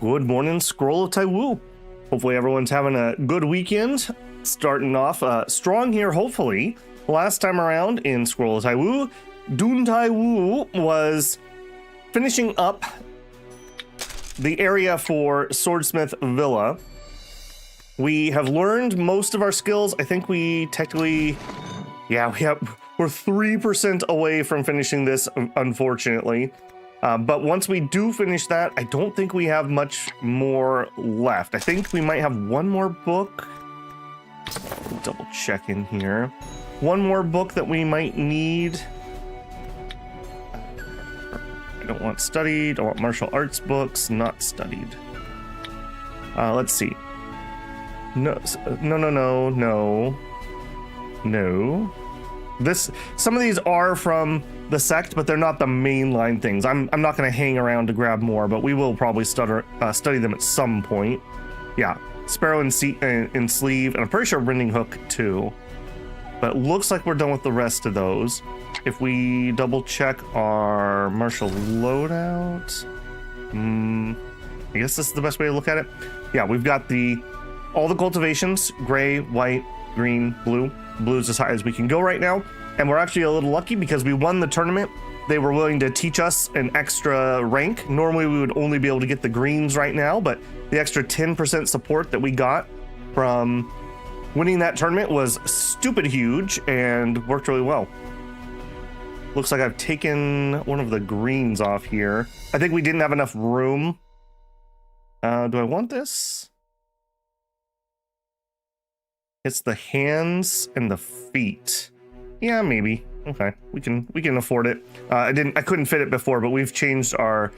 Good morning, Scroll of Taiwu. Hopefully everyone's having a good weekend. Starting off strong here, hopefully. Last time around in Scroll of Taiwu, Dihun Dun was finishing up the area for Swordsmith Villa. We have learned most of our skills. I think we technically, we're 3% away from finishing this, unfortunately. But once we do finish that, I don't think we have much more left. I think we might have one more book. Double check in here. One more book that we might need. I don't want studied. I want martial arts books, not studied. Let's see. No. Some of these are from the sect, but they're not the mainline things. I'm not going to hang around to grab more, but we will probably study them at some point. Yeah, Sparrow and Sleeve, and I'm pretty sure Rending Hook too. But it looks like we're done with the rest of those. If we double check our martial loadout, I guess this is the best way to look at it. Yeah, we've got all the cultivations: gray, white, green, blue. Blue is as high as we can go right now. And we're actually a little lucky because we won the tournament. They were willing to teach us an extra rank. Normally we would only be able to get the greens right now, but the extra 10% support that we got from winning that tournament was stupid huge and worked really well. Looks like I've taken one of the greens off here. I think we didn't have enough room. Do I want this? It's the hands and the feet. Yeah, maybe. Okay, we can afford it. I couldn't fit it before, but we've changed our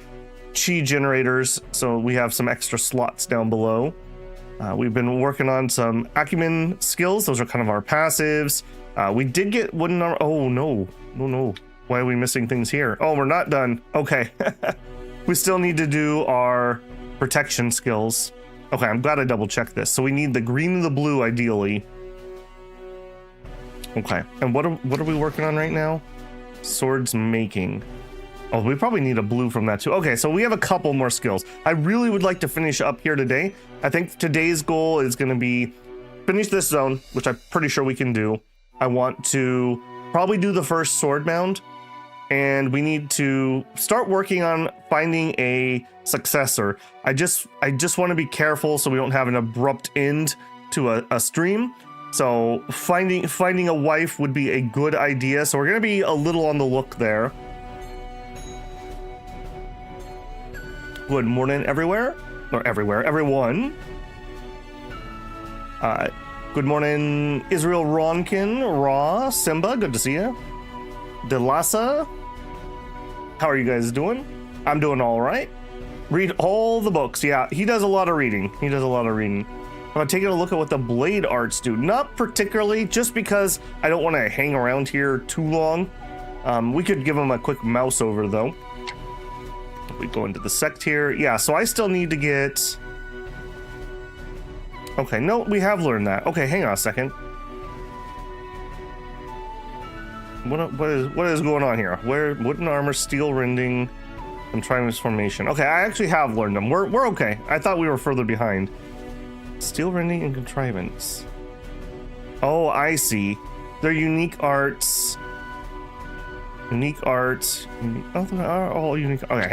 chi generators, so we have some extra slots down below. We've been working on some acumen skills. Those are kind of our passives. We did get wooden armor. Oh no. Why are we missing things here? Oh, we're not done. Okay. We still need to do our protection skills. Okay, I'm glad I double checked this. So we need the green and the blue ideally. Okay, and what are we working on right now? Swords making. Oh, we probably need a blue from that too. Okay, so we have a couple more skills. I really would like to finish up here today. I think today's goal is going to be finish this zone, which I'm pretty sure we can do. I want to probably do the first sword mound, and we need to start working on finding a successor. I just want to be careful so we don't have an abrupt end to a stream. So finding a wife would be a good idea. So we're going to be a little on the look there. Good morning, everywhere. Or everywhere, everyone. Good morning, Israel Ronkin, Raw, Simba, good to see you. Delasa, how are you guys doing? I'm doing all right. Read all the books. Yeah, he does a lot of reading. I'm taking a look at what the blade arts do. Not particularly, just because I don't want to hang around here too long. We could give him a quick mouse over though. We go into the sect here. Yeah, so I still need to get... Okay, no, we have learned that. Okay, hang on a second. What is going on here? Wooden armor, steel rending, and transformation. Okay, I actually have learned them. We're okay. I thought we were further behind. Steel rending and contrivance. Oh, I see. They're unique arts. Oh, they're all unique. Okay,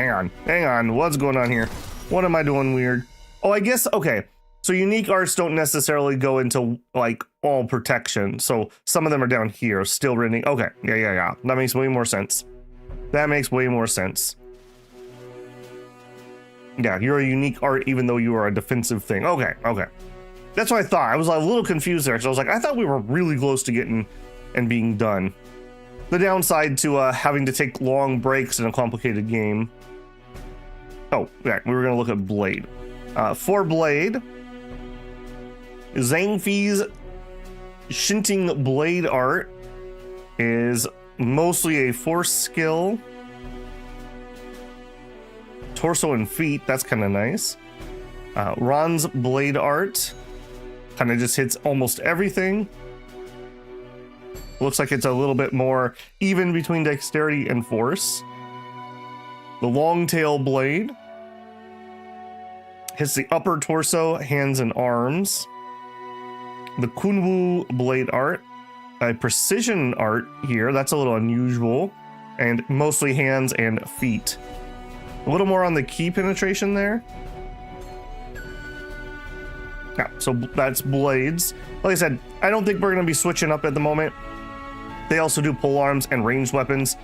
hang on. What's going on here? What am I doing weird? Oh, I guess, okay. So unique arts don't necessarily go into like all protection. So some of them are down here. Steel rending. Okay, yeah. That makes way more sense. Yeah, you're a unique art even though you are a defensive thing. Okay. That's what I thought. I was a little confused there. So I was like, I thought we were really close to getting and being done. The downside to having to take long breaks in a complicated game. Oh, yeah, we were going to look at blade. For blade, Zhangfi's Shinting blade art is mostly a force skill. Torso and feet, that's kind of nice. Ron's blade art kind of just hits almost everything. Looks like it's a little bit more even between dexterity and force. The long tail blade hits the upper torso, hands, and arms. The Kunwu blade art. A precision art here. That's a little unusual. And mostly hands and feet. A little more on the key penetration there. Yeah, so that's blades. Like I said, I don't think we're going to be switching up at the moment. They also do pole arms and ranged weapons.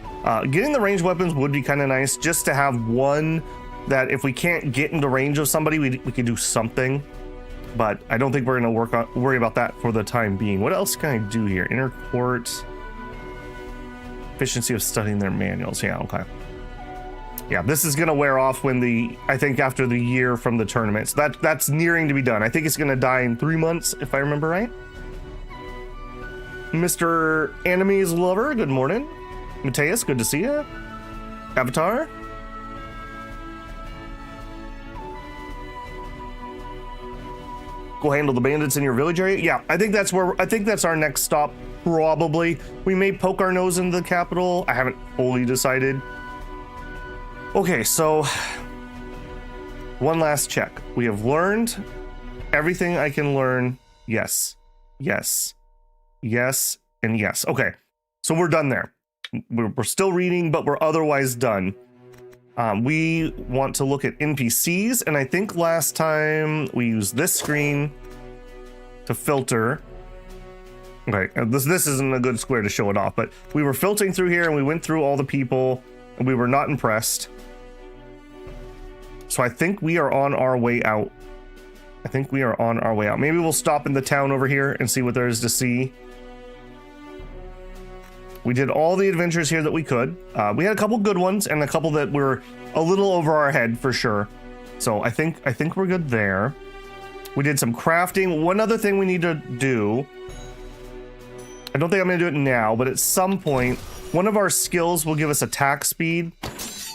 Getting the ranged weapons would be kind of nice, just to have one that if we can't get into range of somebody, we could do something. But I don't think we're going to worry about that for the time being. What else can I do here? Inner court. Efficiency of studying their manuals. Yeah, okay. Yeah, this is going to wear off I think after the year from the tournament. So that's nearing to be done. I think it's going to die in 3 months, if I remember right. Mr. Enemy's Lover, good morning. Mateus, good to see you. Avatar. Go handle the bandits in your village area. Yeah, I think that's our next stop, probably. We may poke our nose into the capital. I haven't fully decided. Okay, so one last check. We have learned everything I can learn. Yes, yes, yes, and yes. Okay, so we're done there. We're still reading, but we're otherwise done. We want to look at NPCs, and I think last time we used this screen to filter. Okay, this isn't a good square to show it off, but we were filtering through here, and we went through all the people, and we were not impressed. So I think we are on our way out. Maybe we'll stop in the town over here and see what there is to see. We did all the adventures here that we could. We had a couple good ones and a couple that were a little over our head for sure. So I think we're good there. We did some crafting. One other thing we need to do. I don't think I'm going to do it now, but at some point, one of our skills will give us attack speed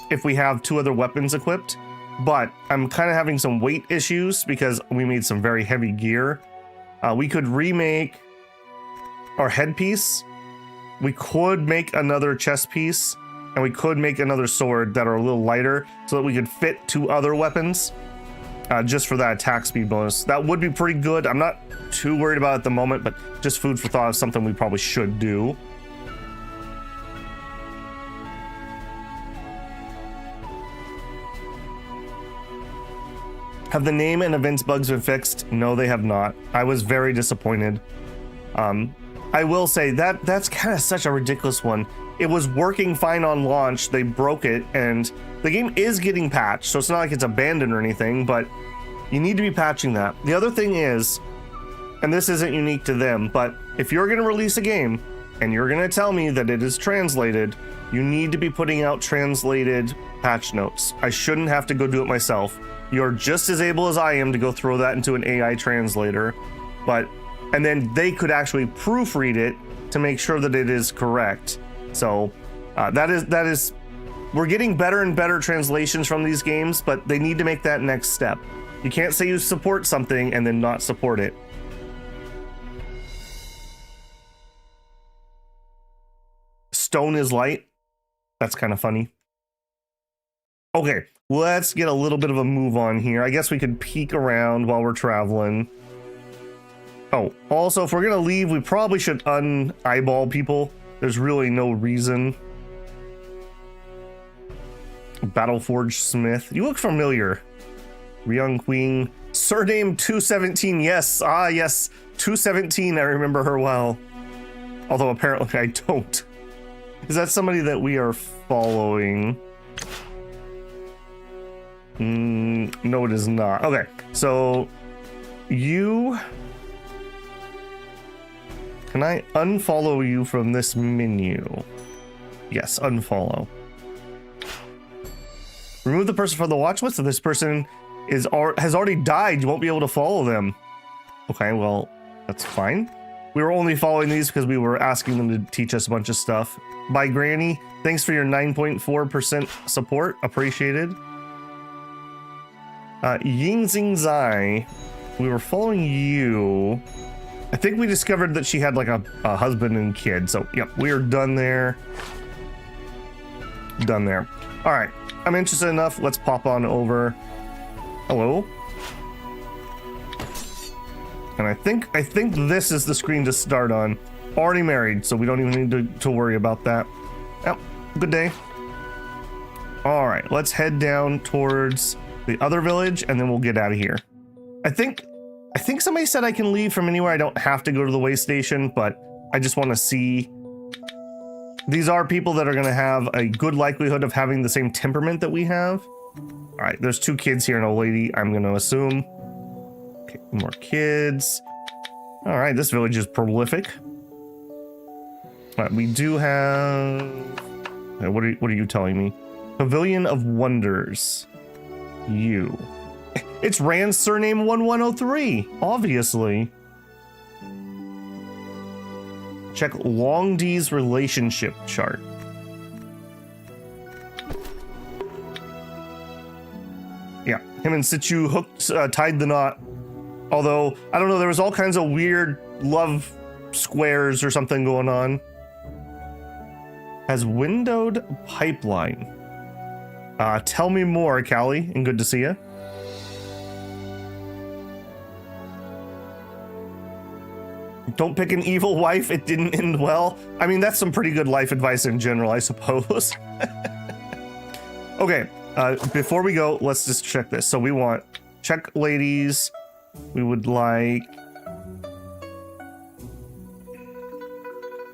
if we have 2 other weapons equipped. But I'm kind of having some weight issues because we made some very heavy gear. We could remake our headpiece. We could make another chest piece, and we could make another sword that are a little lighter so that we could fit 2 other weapons just for that attack speed bonus. That would be pretty good. I'm not too worried about it at the moment, but just food for thought is something we probably should do. Have the name and events bugs been fixed? No, they have not. I was very disappointed. I will say that's kind of such a ridiculous one. It was working fine on launch. They broke it, and the game is getting patched, so it's not like it's abandoned or anything, but you need to be patching that. The other thing is, and this isn't unique to them, but if you're going to release a game and you're going to tell me that it is translated, you need to be putting out translated patch notes. I shouldn't have to go do it myself. You're just as able as I am to go throw that into an AI translator, and then they could actually proofread it to make sure that it is correct. So that is we're getting better and better translations from these games, but they need to make that next step. You can't say you support something and then not support it. Stone is light. That's kind of funny. Okay, let's get a little bit of a move on here. I guess we could peek around while we're traveling. Oh, also, if we're gonna leave, we probably should un-eyeball people. There's really no reason. Battleforged Smith. You look familiar. Ryung Queen. Surname 217. Yes. Ah, yes. 217. I remember her well. Although apparently I don't. Is that somebody that we are following? No, it is not. Okay. So you... Can I unfollow you from this menu? Yes, unfollow. Remove the person from the watch list. If this person has already died, you won't be able to follow them. Okay, well, that's fine. We were only following these because we were asking them to teach us a bunch of stuff. Bye, Granny. Thanks for your 9.4% support. Appreciated. Yingxing Zai. We were following you. I think we discovered that she had like a husband and kid. So, yep, we are done there. Done there. All right. I'm interested enough. Let's pop on over. Hello. And I think this is the screen to start on. Already married, so we don't even need to worry about that. Yep, good day. All right, let's head down towards the other village, and then we'll get out of here. I think somebody said I can leave from anywhere. I don't have to go to the way station, but I just want to see. These are people that are going to have a good likelihood of having the same temperament that we have. All right, there's 2 kids here and a lady, I'm going to assume. Okay, more kids. All right, this village is prolific. All right, we do have... What are you telling me? Pavilion of Wonders. You. It's Rand's surname 1103, obviously. Check Long D's relationship chart. Yeah, him and Situ hooked, tied the knot. Although, I don't know, there was all kinds of weird love squares or something going on. Has windowed pipeline. Tell me more, Callie, and good to see you. Don't pick an evil wife, it didn't end well. I mean, that's some pretty good life advice in general, I suppose. Okay, before we go, let's just check this. So we want check ladies. We would like...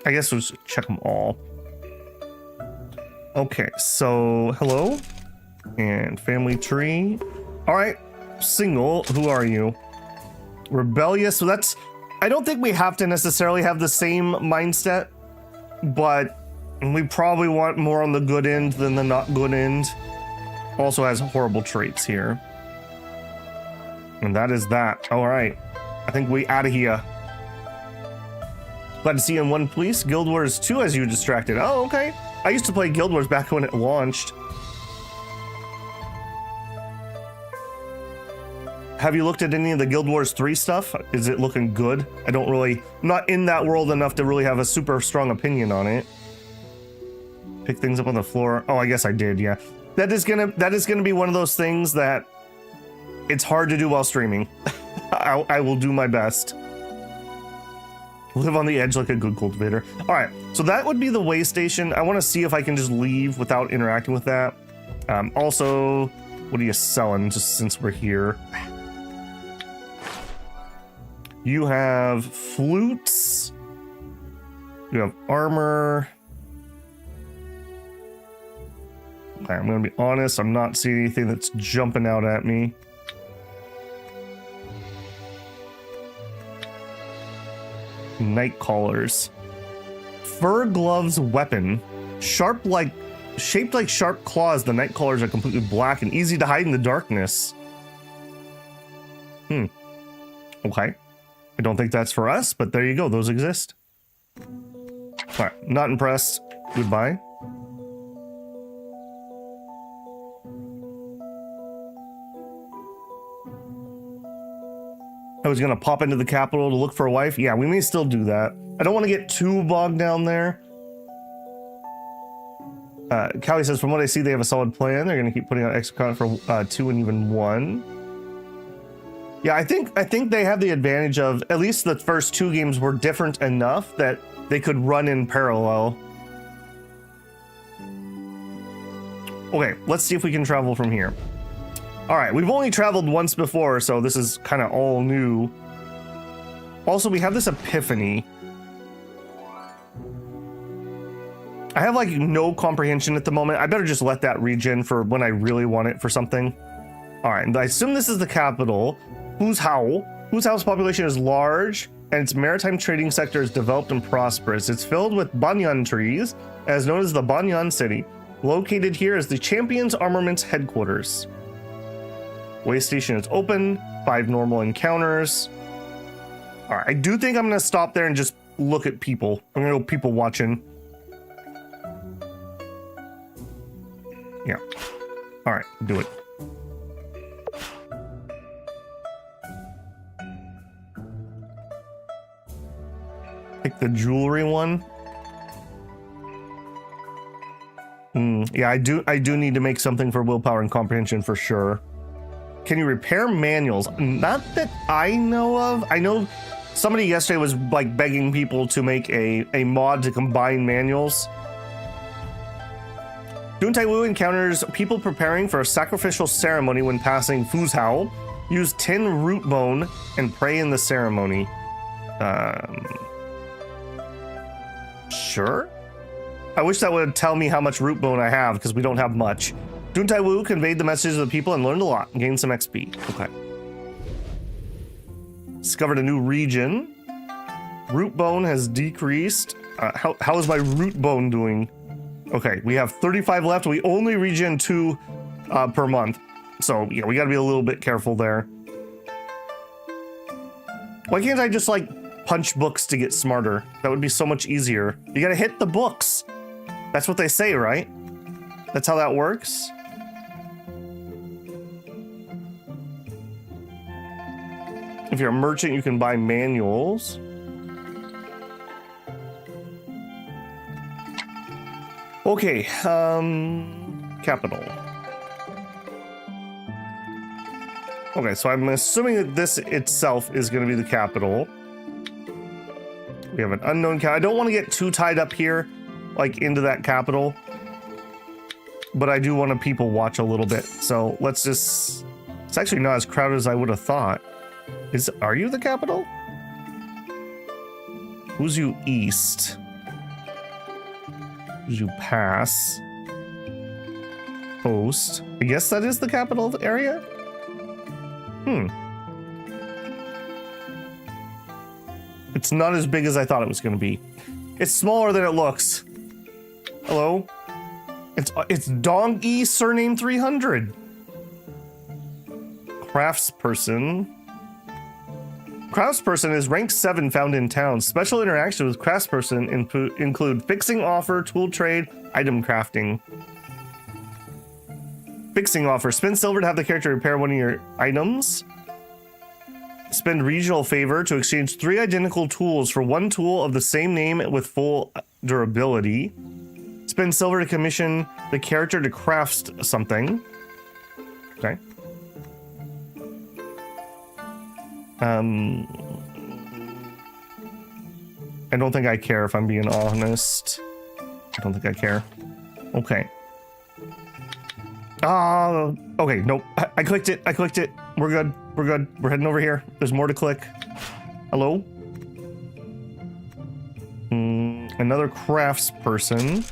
I guess we'll just check them all. Okay, so hello. And family tree. All right, single, who are you? Rebellious, so that's... I don't think we have to necessarily have the same mindset, but we probably want more on the good end than the not good end. Also has horrible traits here. And that is that. All right. I think we out of here. Glad to see you in One Piece. Guild Wars 2 has you distracted. Oh, okay. I used to play Guild Wars back when it launched. Have you looked at any of the Guild Wars 3 stuff? Is it looking good? I'm not in that world enough to really have a super strong opinion on it. Pick things up on the floor. Oh, I guess I did, yeah. That is gonna be one of those things that it's hard to do while streaming. I will do my best. Live on the edge like a good cultivator. All right, so that would be the way station. I want to see if I can just leave without interacting with that. Also, what are you selling, just since we're here? You have flutes. You have armor. Okay, I'm gonna be honest, I'm not seeing anything that's jumping out at me. Night collars. Fur gloves weapon. Shaped like sharp claws, the night collars are completely black and easy to hide in the darkness. Okay. I don't think that's for us, but there you go. Those exist. Alright, not impressed. Goodbye. I was gonna pop into the capital to look for a wife. Yeah, we may still do that. I don't want to get too bogged down there. Callie says, from what I see, they have a solid plan. They're gonna keep putting out extra content for 2 and even 1. Yeah, I think they have the advantage of at least the first 2 games were different enough that they could run in parallel. Okay, let's see if we can travel from here. All right, we've only traveled once before, so this is kind of all new. Also, we have this epiphany. I have like no comprehension at the moment. I better just let that regen for when I really want it for something. All right, and I assume this is the capital. Whose population is large, and its maritime trading sector is developed and prosperous. It's filled with banyan trees, as known as the Banyan City. Located here is the Champions Armaments headquarters. Way station is open. 5 normal encounters. All right, I do think I'm gonna stop there and just look at people. I'm gonna go people watching. Yeah. All right, do it. Pick the jewelry one. Yeah, I do need to make something for willpower and comprehension for sure. Can you repair manuals? Not that I know of. I know somebody yesterday was like begging people to make a mod to combine manuals. Dihun Taiwu encounters people preparing for a sacrificial ceremony when passing Fuzhou. Use 10 root bone and pray in the ceremony. Sure. I wish that would tell me how much root bone I have, because we don't have much. Dihun Taiwu conveyed the message to the people and learned a lot. Gained some XP. Okay. Discovered a new region. Root bone has decreased. How is my root bone doing? Okay, we have 35 left. We only regen 2 per month. So, yeah, we gotta be a little bit careful there. Why can't I just, like, punch books to get smarter? That would be so much easier. You gotta hit the books. That's what they say, right? That's how that works? If you're a merchant, you can buy manuals. Okay, capital. Okay, so I'm assuming that this itself is going to be the capital. We have an unknown I don't want to get too tied up here, like into that capital. But I do want to people watch a little bit. So let's just... It's actually not as crowded as I would have thought. Are you the capital? Who's you east? Who's you pass? Post. I guess that is the capital area? It's not as big as I thought it was going to be. It's smaller than it looks. Hello? It's Dong-E, surname 300. Craftsperson. Craftsperson is rank 7 found in town. Special interactions with craftsperson include fixing offer, tool trade, item crafting. Fixing offer. Spend silver to have the character repair one of your items. Spend regional favor to exchange 3 identical tools for 1 tool of the same name with full durability. Spend silver to commission the character to craft something. Okay. I don't think I care, if I'm being honest. I don't think I care. Okay. Okay, nope. I clicked it. We're good. We're heading over here. There's more to click. Hello? Another craftsperson.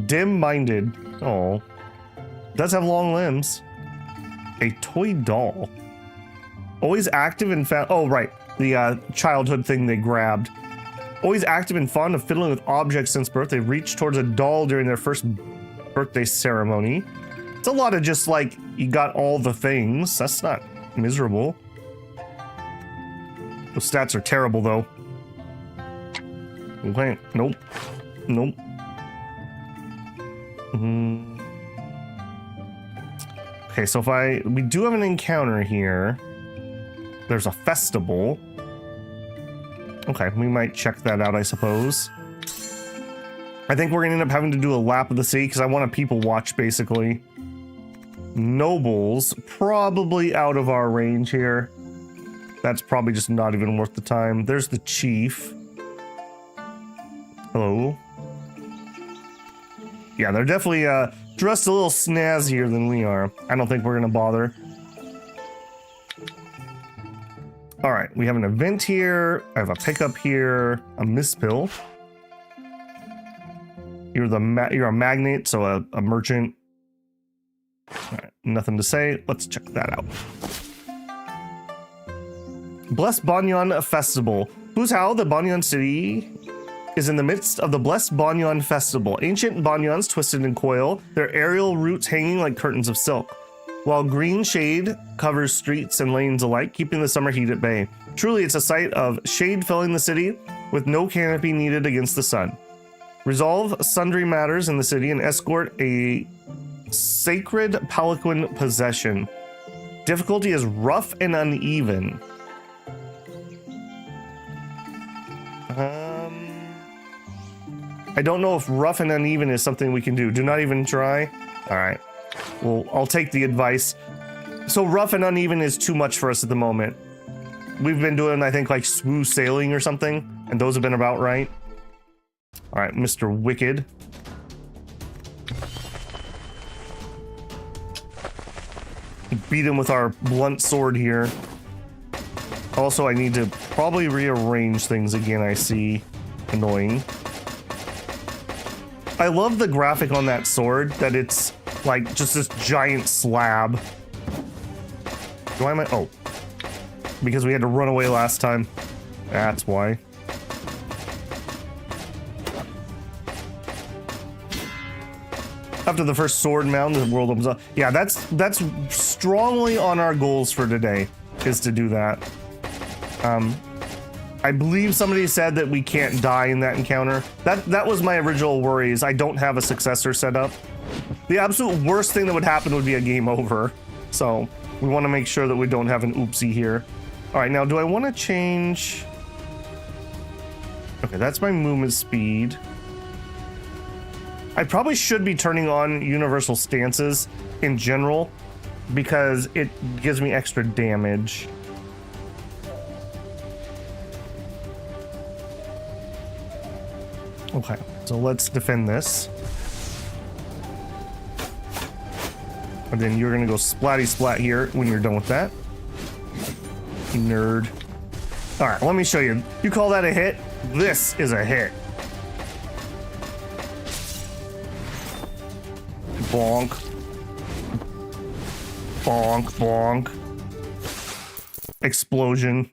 Dim-minded. Oh. Does have long limbs. A toy doll. Always active and found. Oh, right. The childhood thing they grabbed. Always active and fond of fiddling with objects since birth. They reached towards a doll during their first birthday ceremony. It's a lot of just like, you got all the things. That's not miserable. Those stats are terrible, though. Okay. Nope. Okay, so we do have an encounter here. There's a festival. Okay, we might check that out, I suppose. I think we're gonna end up having to do a lap of the city because I want to people watch, basically. Nobles, probably out of our range here. That's probably just not even worth the time. There's the chief. Hello. Yeah, they're definitely dressed a little snazzier than we are. I don't think we're gonna bother. All right, we have an event here. I have a pickup here. A mispill. You're a magnate, so a merchant. All right, nothing to say. Let's check that out. Blessed Banyan Festival. Fuzhou, the Banyan city, is in the midst of the Blessed Banyan Festival. Ancient banyans twisted in coil, their aerial roots hanging like curtains of silk, while green shade covers streets and lanes alike, keeping the summer heat at bay. Truly, it's a sight of shade filling the city with no canopy needed against the sun. Resolve sundry matters in the city and escort a sacred palanquin possession. Difficulty is rough and uneven. I don't know if rough and uneven is something we can do. Do not even try. All right. Well, I'll take the advice. So rough and uneven is too much for us at the moment. We've been doing, I think, like smooth sailing or something, and those have been about right. All right, Mr. Wicked. Beat him with our blunt sword here. Also, I need to probably rearrange things again, I see. Annoying. I love the graphic on that sword, that it's like just this giant slab. Why am I? Oh. Because we had to run away last time. That's why. After the first sword mound, the world opens up. Yeah, that's strongly on our goals for today, is to do that. I believe somebody said that we can't die in that encounter. That was my original worry, is I don't have a successor set up. The absolute worst thing that would happen would be a game over. So we want to make sure that we don't have an oopsie here. All right, now do I want to change? Okay, that's my movement speed. I probably should be turning on universal stances in general because it gives me extra damage. Okay, so let's defend this. And then you're gonna go splatty splat here when you're done with that. You nerd. All right, let me show you. You call that a hit? This is a hit. Bonk. Bonk, bonk. Explosion.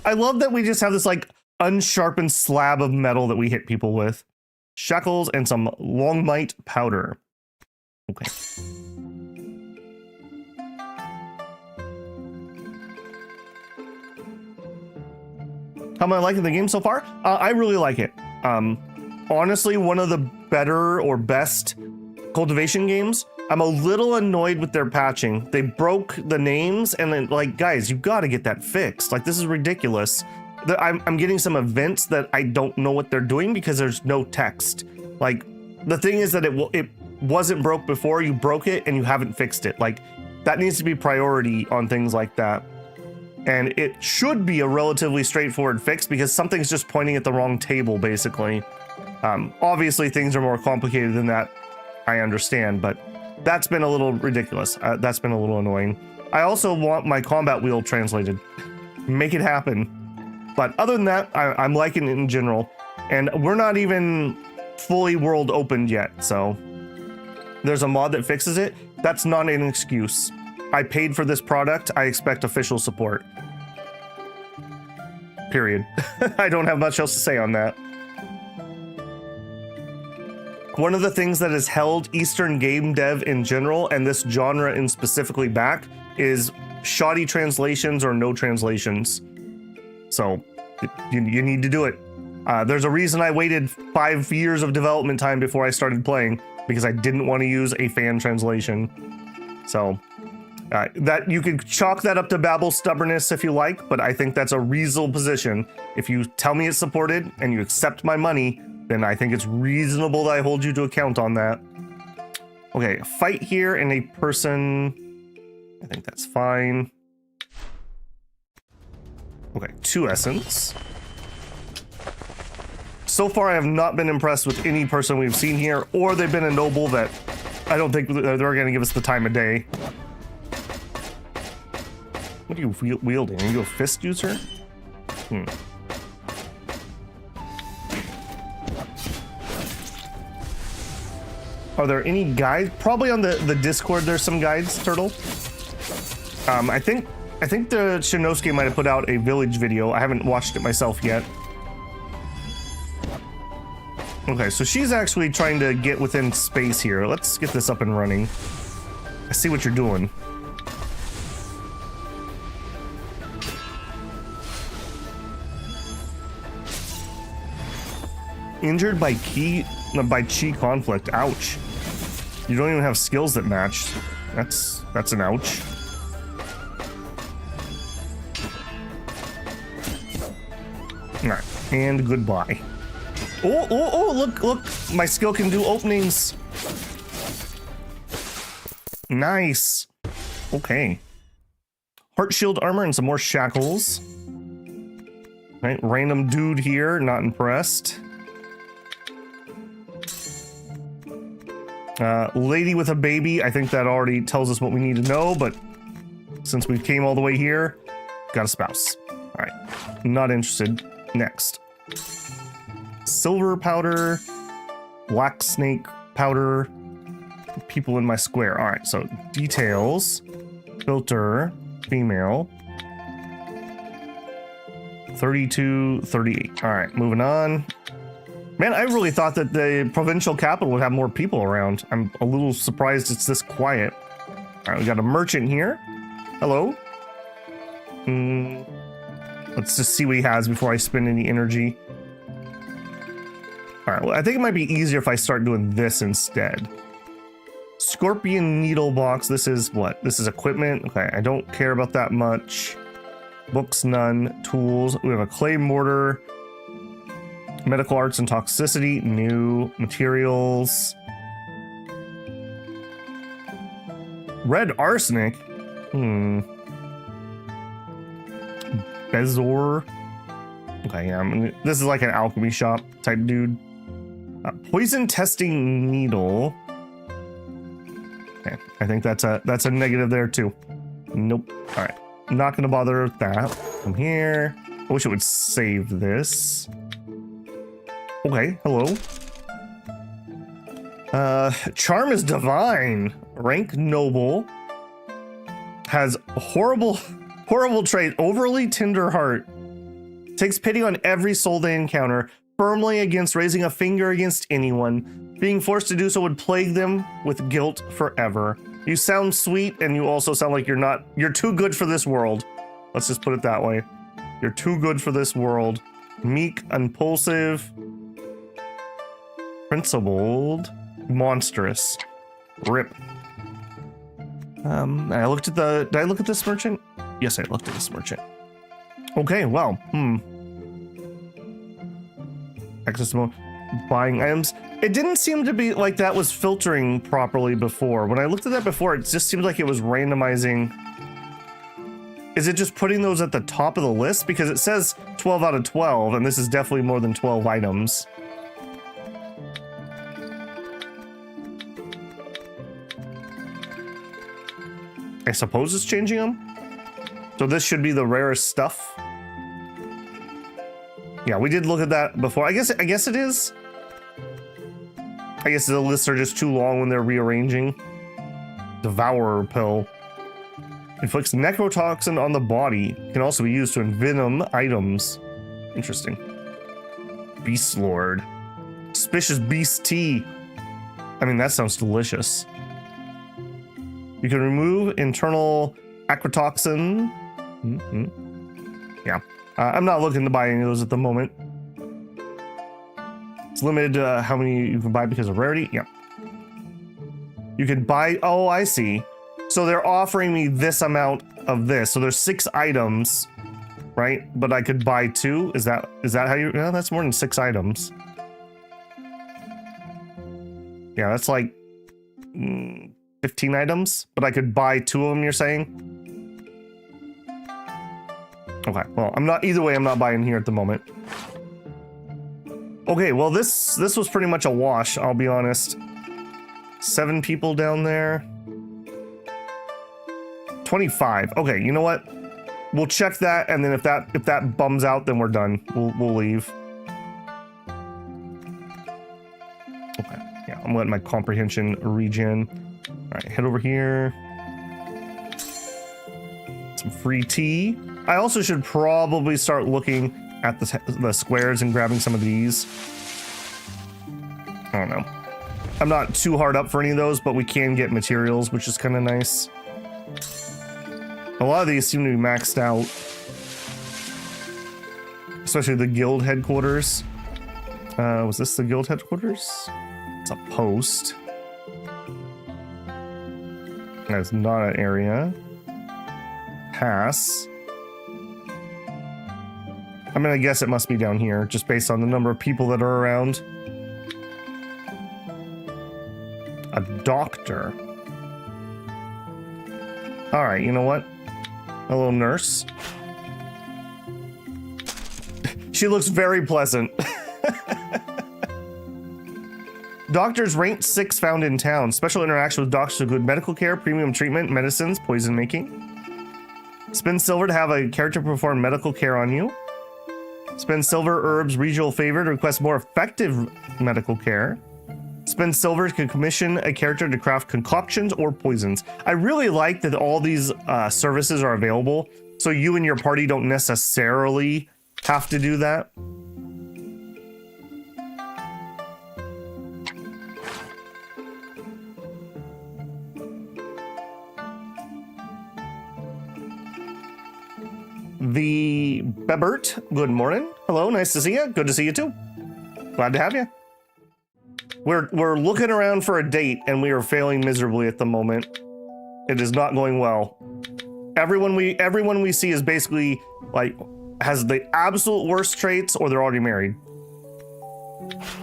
I love that we just have this like unsharpened slab of metal that we hit people with. Shackles and some long might powder. Okay. How am I liking the game so far? I really like it. Honestly, one of the better or best cultivation games. I'm a little annoyed with their patching. They broke the names, and then, like, guys, you got to get that fixed. Like, this is ridiculous. I'm getting some events that I don't know what they're doing because there's no text. Like, the thing is that it wasn't broke before, you broke it and you haven't fixed it. Like, that needs to be priority on things like that. And it should be a relatively straightforward fix because something's just pointing at the wrong table, basically. Obviously, things are more complicated than that, I understand, but that's been a little ridiculous. That's been a little annoying. I also want my combat wheel translated. Make it happen. But other than that, I'm liking it in general. And we're not even fully world opened yet, so there's a mod that fixes it. That's not an excuse. I paid for this product. I expect official support. Period. I don't have much else to say on that. One of the things that has held Eastern game dev in general, and this genre in specifically back, is shoddy translations or no translations. So you need to do it. There's a reason I waited 5 years of development time before I started playing, because I didn't want to use a fan translation. So that you could chalk that up to Babel's stubbornness if you like, but I think that's a reasonable position. If you tell me it's supported and you accept my money, then I think it's reasonable that I hold you to account on that. Okay, fight here and a person. I think that's fine. Okay, 2 essence. So far, I have not been impressed with any person we've seen here, or they've been a noble that I don't think they're going to give us the time of day. What are you wielding? Are you a fist user? Are there any guides? Probably on the Discord there's some guides, Turtle. I think the Shinosuke might have put out a village video. I haven't watched it myself yet. Okay, so she's actually trying to get within space here. Let's get this up and running. I see what you're doing. Injured by chi conflict. Ouch. You don't even have skills that match. That's an ouch. All right, and goodbye. Oh, look, my skill can do openings. Nice. Okay. Heart shield armor and some more shackles. Right, random dude here, not impressed. Lady with a baby, I think that already tells us what we need to know, but since we came all the way here, got a spouse. All right, not interested. Next. Silver powder, black snake powder, people in my square. All right, so details, filter, female. 32, 38. All right, moving on. Man, I really thought that the provincial capital would have more people around. I'm a little surprised it's this quiet. All right, we got a merchant here. Hello. Let's just see what he has before I spend any energy. All right, well, I think it might be easier if I start doing this instead. Scorpion needle box. This is what? This is equipment. Okay, I don't care about that much. Books, none. Tools. We have a clay mortar. Medical arts and toxicity. New. Materials. Red arsenic. Bezor. Okay, yeah. This is like an alchemy shop type dude. Poison testing needle. Okay, I think that's a negative there too. Nope. All right. I'm not going to bother with that. Come here. I wish it would save this. Okay, hello. Charm is divine. Rank noble. Has horrible trait. Overly tender heart. Takes pity on every soul they encounter. Firmly against raising a finger against anyone. Being forced to do so would plague them with guilt forever. You sound sweet, and you also sound like you're too good for this world. Let's just put it that way. You're too good for this world. Meek, impulsive, principled, monstrous. Rip. I looked at did I look at this merchant? Yes, I looked at this merchant. Okay, well, Access to buying items. It didn't seem to be like that was filtering properly before. When I looked at that before, it just seemed like it was randomizing. Is it just putting those at the top of the list? Because it says 12 out of 12, and this is definitely more than 12 items. I suppose it's changing them. So this should be the rarest stuff. Yeah, we did look at that before. I guess it is. I guess the lists are just too long when they're rearranging. Devourer pill. Inflicts necrotoxin on the body. Can also be used to envenom items. Interesting. Beast Lord. Suspicious beast tea. I mean, that sounds delicious. You can remove internal acrotoxin. Yeah. I'm not looking to buy any of those at the moment. It's limited to how many you can buy because of rarity. Yeah. You can buy. Oh, I see. So they're offering me this amount of this. So there's 6 items, right? But I could buy 2. Is that how you? No, that's more than 6 items. Yeah, that's like 15 items. But I could buy 2 of them. You're saying? Okay. Well, I'm not. Either way, I'm not buying here at the moment. Okay, well, this was pretty much a wash, I'll be honest. 7 people down there. 25. Okay, you know what? We'll check that, and then if that bums out, then we're done. We'll leave. Okay, yeah, I'm letting my comprehension regen. All right, head over here. Some free tea. I also should probably start looking at the squares and grabbing some of these. I don't know. I'm not too hard up for any of those, but we can get materials, which is kind of nice. A lot of these seem to be maxed out. Especially the guild headquarters. Was this the guild headquarters? It's a post. That's not an area. Pass. I'm gonna guess it must be down here, just based on the number of people that are around. A doctor. All right, you know what? A little nurse. She looks very pleasant. Doctors ranked 6 found in town. Special interaction with doctors with good medical care, premium treatment, medicines, poison making. Spend silver to have a character perform medical care on you. Spend silver, herbs, regional favor to request more effective medical care. Spend silver to commission a character to craft concoctions or poisons. I really like that all these services are available, so you and your party don't necessarily have to do that. The Bebert, good morning. Hello, nice to see you. Good to see you too. Glad to have you. We're looking around for a date and we are failing miserably at the moment. It is not going well. Everyone we see is basically like has the absolute worst traits or they're already married.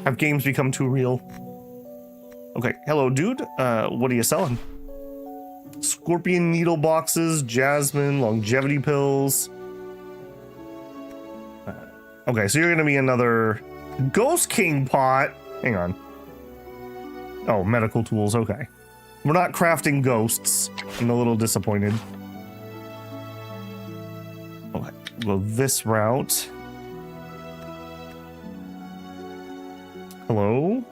Have games become too real? Okay, hello dude. What are you selling? Scorpion needle boxes, jasmine, longevity pills. Okay, so you're gonna be another Ghost King pot. Hang on. Oh, medical tools, okay. We're not crafting ghosts. I'm a little disappointed. Okay, go this route. Hello?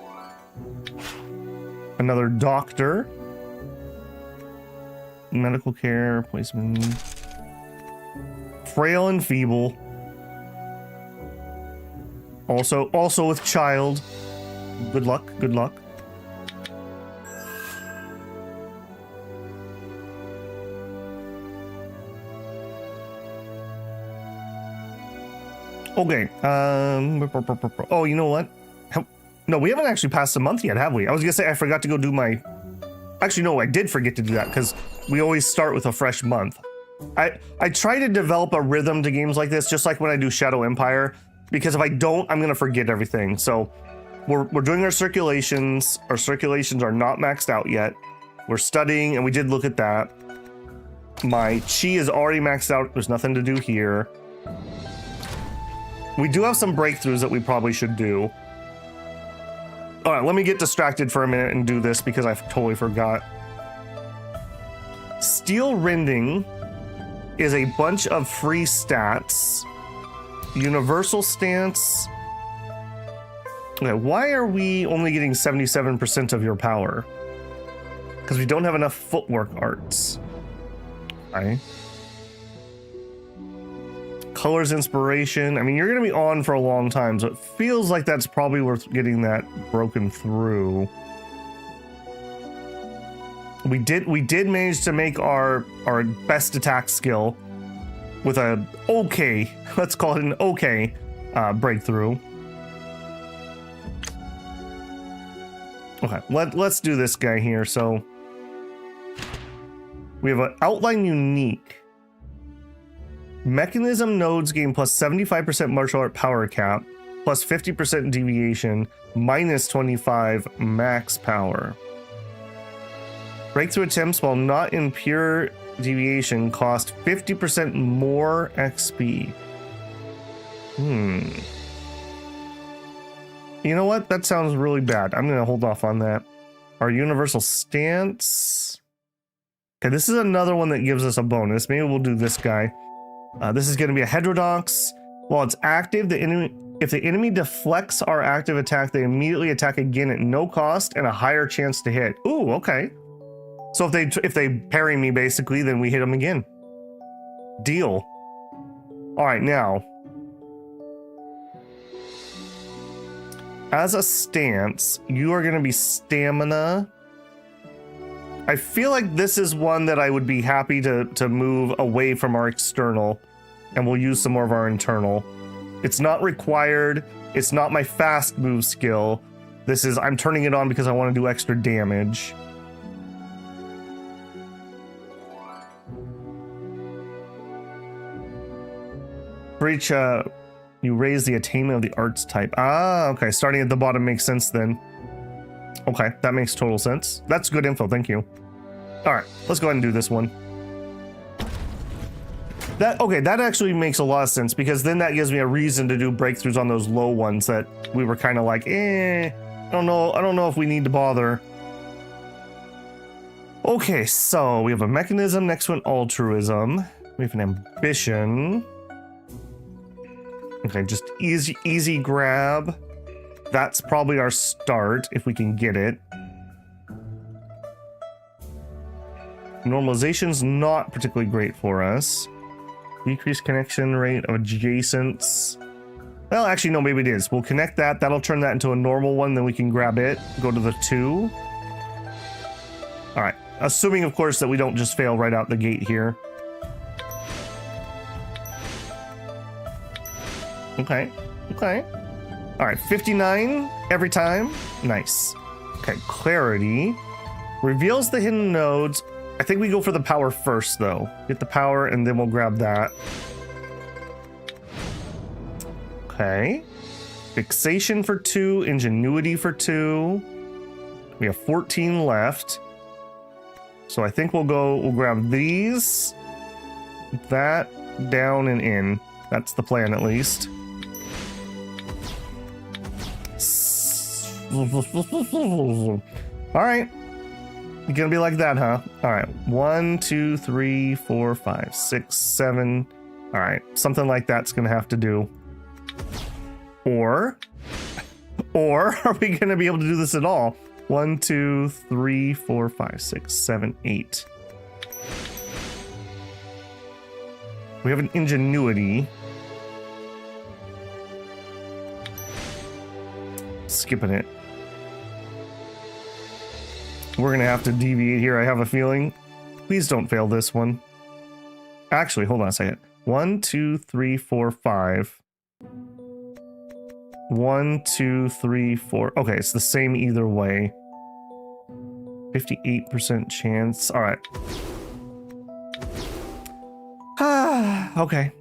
Another doctor. Medical care, placement. Frail and feeble. Also with child. Good luck, good luck. Okay, oh, you know what? No, we haven't actually passed a month yet, have we? I was gonna say I forgot to go do my... Actually, no, I did forget to do that because we always start with a fresh month. I try to develop a rhythm to games like this, just like when I do Shadow Empire, because if I don't, I'm gonna forget everything. So we're doing our circulations. Our circulations are not maxed out yet. We're studying, and we did look at that. My chi is already maxed out. There's nothing to do here. We do have some breakthroughs that we probably should do. All right, let me get distracted for a minute and do this because I totally forgot. Steel Rending is a bunch of free stats. Universal Stance. Okay, why are we only getting 77% of your power? Because we don't have enough footwork arts. Okay. Colors Inspiration. I mean, you're going to be on for a long time, so it feels like that's probably worth getting that broken through. We did manage to make our best attack skill with a okay, let's call it an okay breakthrough. Okay, let's do this guy here. So we have an outline unique. Mechanism nodes gain plus 75% martial art power cap, plus 50% deviation, minus 25 max power. Breakthrough attempts while not in pure deviation cost 50% more XP. You know what? That sounds really bad. I'm going to hold off on that. Our universal stance. Okay, this is another one that gives us a bonus. Maybe we'll do this guy. This is going to be a heterodox. While it's active, if the enemy deflects our active attack, they immediately attack again at no cost and a higher chance to hit. Ooh, okay. So if they parry me, basically, then we hit them again. Deal. All right, now. As a stance, you are going to be stamina. I feel like this is one that I would be happy to move away from our external, and we'll use some more of our internal. It's not required. It's not my fast move skill. This is, I'm turning it on because I want to do extra damage. For each, you raise the attainment of the arts type. Ah, okay. Starting at the bottom makes sense then. Okay, that makes total sense. That's good info, thank you. All right, let's go ahead and do this one. That actually makes a lot of sense, because then that gives me a reason to do breakthroughs on those low ones that we were kind of like, I don't know if we need to bother. Okay, so we have a mechanism, next one altruism. We have an ambition. Okay, just easy grab. That's probably our start if we can get it. Normalization's not particularly great for us. Decreased connection rate of adjacents. Well, actually, no, maybe it is. We'll connect that. That'll turn that into a normal one. Then we can grab it. Go to the 2. All right. Assuming, of course, that we don't just fail right out the gate here. Okay. All right. 59 every time. Nice. Okay. Clarity. Reveals the hidden nodes. I think we go for the power first, though. Get the power, and then we'll grab that. Okay. Fixation for 2. Ingenuity for 2. We have 14 left. So I think we'll grab these. That, down, and in. That's the plan, at least. All right. You're gonna be like that, huh? All right. 1, 2, 3, 4, 5, 6, 7. All right. Something like that's gonna have to do. Or are we gonna be able to do this at all? 1, 2, 3, 4, 5, 6, 7, 8. We have an ingenuity. Skipping it. We're gonna have to deviate here, I have a feeling. Please don't fail this one. Actually, hold on a second. 1, 2, 3, 4, 5. 1, 2, 3, 4. Okay, it's the same either way. 58% chance. All right. Okay.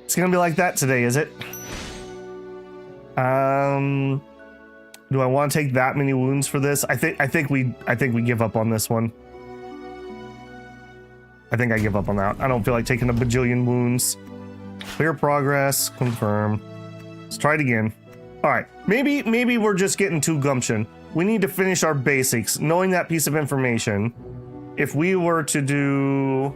It's gonna be like that today, is it? Do I want to take that many wounds for this? I think we give up on this one. I think I give up on that. I don't feel like taking a bajillion wounds. Clear progress, confirm. Let's try it again. All right, maybe we're just getting too gumption. We need to finish our basics. Knowing that piece of information, if we were to do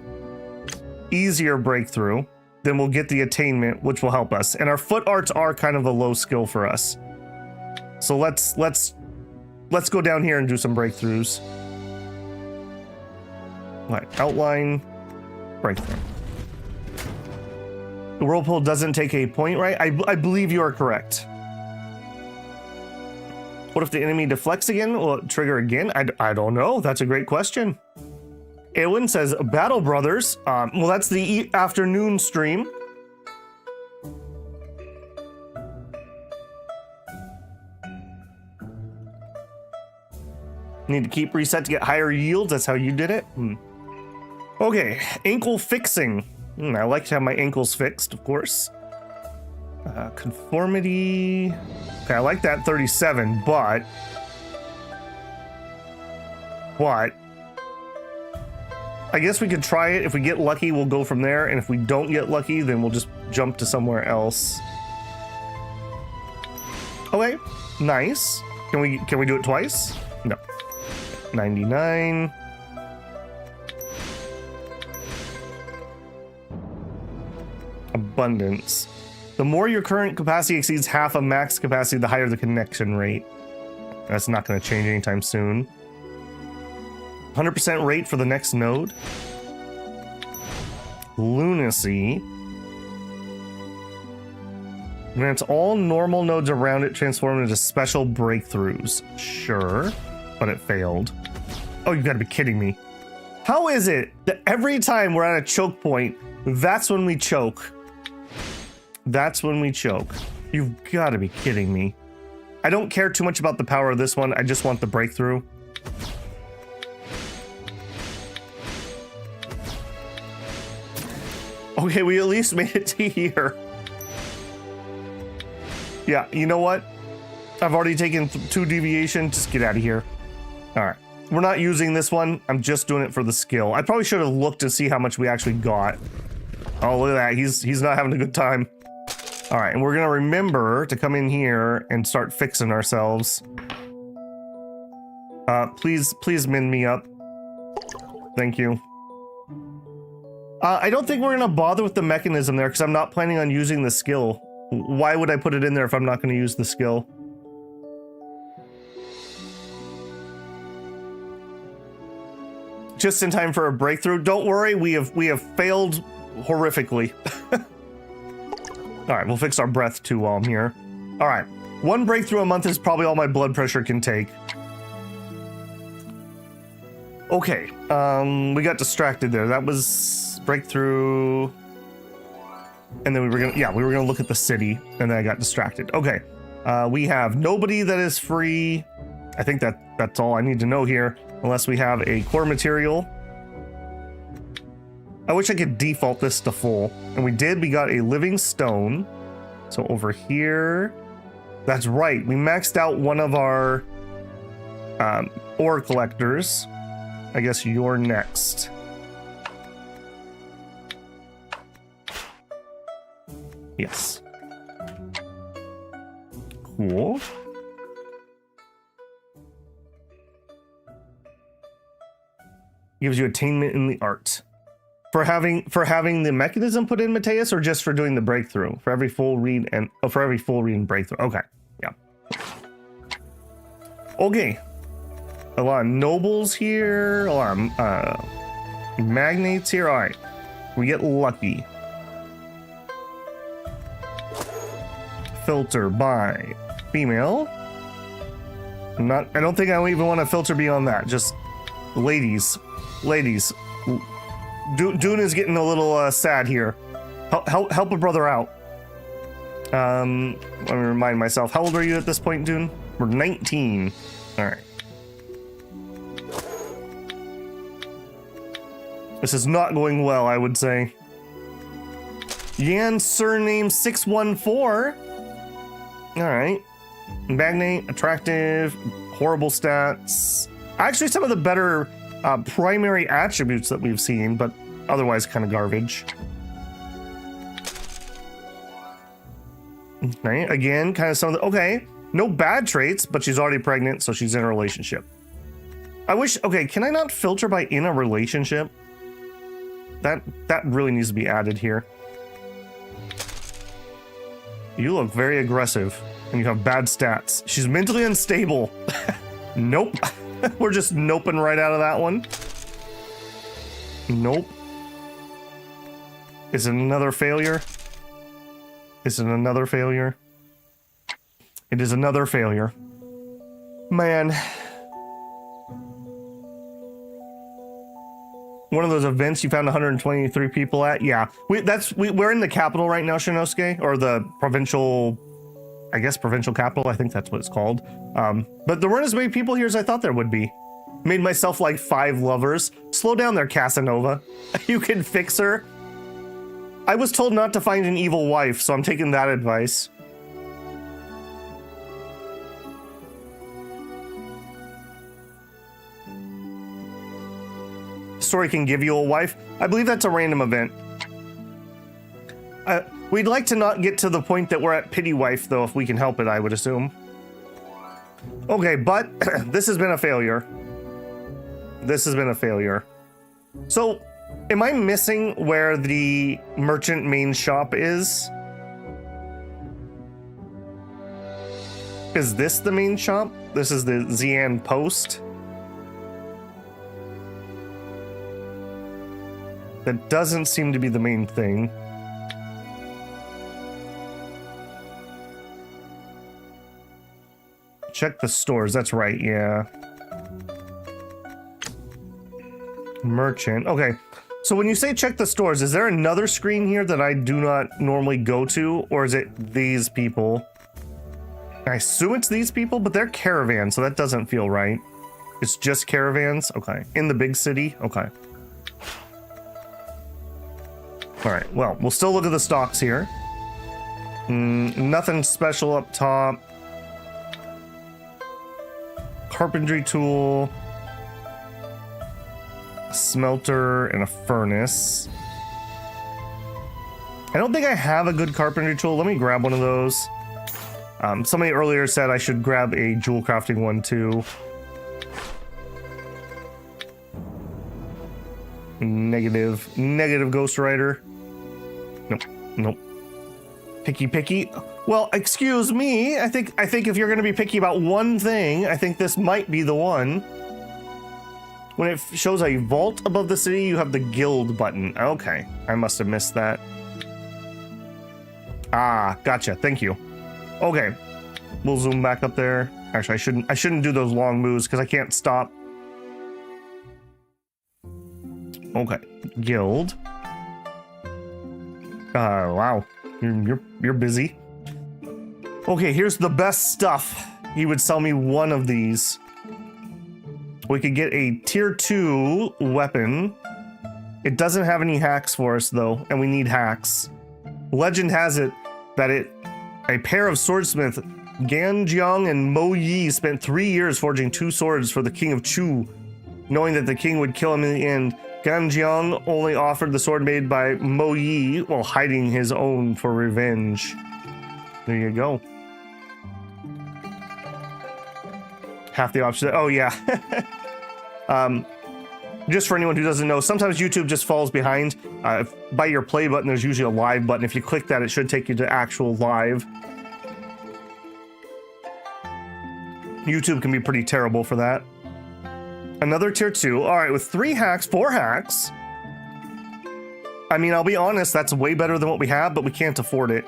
easier breakthrough, then we'll get the attainment, which will help us. And our foot arts are kind of a low skill for us. So let's go down here and do some breakthroughs. Right, outline, breakthrough. The whirlpool doesn't take a point, right? I believe you are correct. What if the enemy deflects again? Will it trigger again? I don't know. That's a great question. Eowyn says, Battle Brothers. Well, that's the afternoon stream. Need to keep reset to get higher yields. That's how you did it. Okay, ankle fixing. I like to have my ankles fixed, of course. Conformity. Okay, I like that 37, but I guess we could try it. If we get lucky, we'll go from there, and if we don't get lucky, then we'll just jump to somewhere else. Okay, nice. Can we do it twice? No. 99. Abundance. The more your current capacity exceeds half of max capacity, the higher the connection rate. That's not going to change anytime soon. 100% rate for the next node. Lunacy. Grants all normal nodes around it transform into special breakthroughs. Sure, but it failed. Oh, you gotta be kidding me. How is it that every time we're at a choke point, that's when we choke? That's when we choke. You've gotta be kidding me. I don't care too much about the power of this one. I just want the breakthrough. Okay, we at least made it to here. Yeah, you know what? I've already taken 2 deviation. Just get out of here. All right. We're not using this one. I'm just doing it for the skill. I probably should have looked to see how much we actually got. Oh, look at that. He's not having a good time. All right. And we're going to remember to come in here and start fixing ourselves. Please mend me up. Thank you. I don't think we're going to bother with the mechanism there because I'm not planning on using the skill. Why would I put it in there if I'm not going to use the skill? Just in time for a breakthrough. Don't worry, we have failed horrifically. All right, we'll fix our breath too while I'm here. All right, 1 breakthrough a month is probably all my blood pressure can take. Okay, we got distracted there. That was breakthrough. And then we were gonna look at the city, and then I got distracted. Okay, we have nobody that is free. I think that's all I need to know here, unless we have a core material. I wish I could default this to full, and we did. We got a living stone. So over here, that's right. We maxed out one of our ore collectors. I guess you're next. Yes. Cool. Gives you attainment in the art. For having the mechanism put in, Mateus, or just for doing the breakthrough? For every full read and breakthrough. Okay. Yeah. Okay. A lot of nobles here, a lot of magnates here. All right. We get lucky. Filter by female. I don't think I even want to filter beyond that. Just ladies. Dune is getting a little sad here. Help a brother out. Let me remind myself. How old are you at this point, Dune? We're 19. All right. This is not going well, I would say. Yan surname 614. All right. Magnate, attractive, horrible stats. Actually, some of the better primary attributes that we've seen, but otherwise kind of garbage. Okay, again, kind of some of the, okay, no bad traits, but she's already pregnant, so she's in a relationship. I wish, okay, can I not filter by in a relationship? That really needs to be added here. You look very aggressive, and you have bad stats. She's mentally unstable. Nope. We're just noping right out of that one. Nope. Is it another failure? Is it another failure? It is another failure. Man. One of those events you found 123 people at? Yeah. We're in the capital right now, Shinosuke, or the provincial, I guess provincial capital. I think that's what it's called. But there weren't as many people here as I thought there would be. Made myself like 5 lovers. Slow down there, Casanova. You can fix her. I was told not to find an evil wife, so I'm taking that advice. Story can give you a wife. I believe that's a random event. We'd like to not get to the point that we're at pity wife, though, if we can help it, I would assume. Okay, but this has been a failure. This has been a failure. So, am I missing where the merchant main shop is? Is this the main shop? This is the Xi'an Post. That doesn't seem to be the main thing. Check the stores. That's right, yeah. Merchant. Okay. So when you say check the stores, is there another screen here that I do not normally go to? Or is it these people? I assume it's these people, but they're caravans, so that doesn't feel right. It's just caravans? Okay. In the big city? Okay. All right, well, we'll still look at the stocks here. Nothing special up top. carpentry tool, a smelter, and a furnace. I don't think I have a good carpentry tool. Let me grab one of those. Somebody earlier said I should grab a jewel crafting one too. Negative Ghost Rider. Nope. Picky. Well, excuse me. I think if you're going to be picky about one thing, I think this might be the one. When it shows a vault above the city, you have the guild button. Okay, I must have missed that. Ah, gotcha. Thank you. Okay, we'll zoom back up there. Actually, I shouldn't do those long moves because I can't stop. Okay, guild. Wow, you're busy. Okay, here's the best stuff. He would sell me one of these. We could get a tier 2 weapon. It doesn't have any hacks for us though, and we need hacks. Legend has it that a pair of swordsmith, Gan Jiang and Mo Yi, spent 3 years forging 2 swords for the king of Chu. Knowing that the king would kill him in the end, Gan Jiang only offered the sword made by Mo Yi while hiding his own for revenge. There you go. Half the option. Oh yeah. Just for anyone who doesn't know, sometimes YouTube just falls behind. By your play button, there's usually a live button. If you click that, it should take you to actual live. YouTube can be pretty terrible for that. Another tier 2. All right, with 4 hacks. I mean, I'll be honest, that's way better than what we have, but we can't afford it.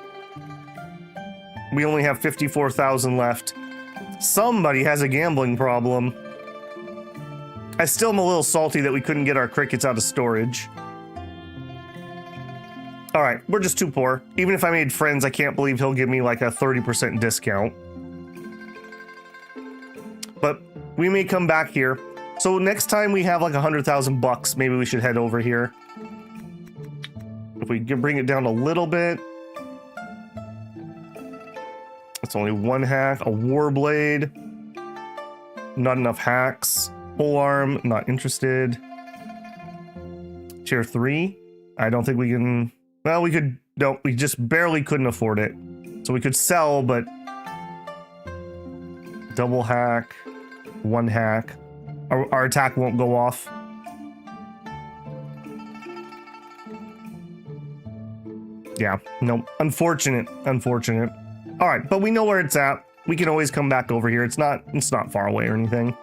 We only have 54,000 left. Somebody has a gambling problem. I still am a little salty that we couldn't get our crickets out of storage. All right, we're just too poor. Even if I made friends, I can't believe he'll give me like a 30% discount. But we may come back here. So next time we have like 100,000 bucks, maybe we should head over here. If we can bring it down a little bit. It's only 1 hack, a warblade. Not enough hacks. Polearm, not interested. Tier 3. I don't think we can. Well, we could. No, we just barely couldn't afford it. So we could sell, but double hack, 1 hack. Our attack won't go off. Yeah, nope. Unfortunate. All right, but we know where it's at. We can always come back over here. It's not far away or anything.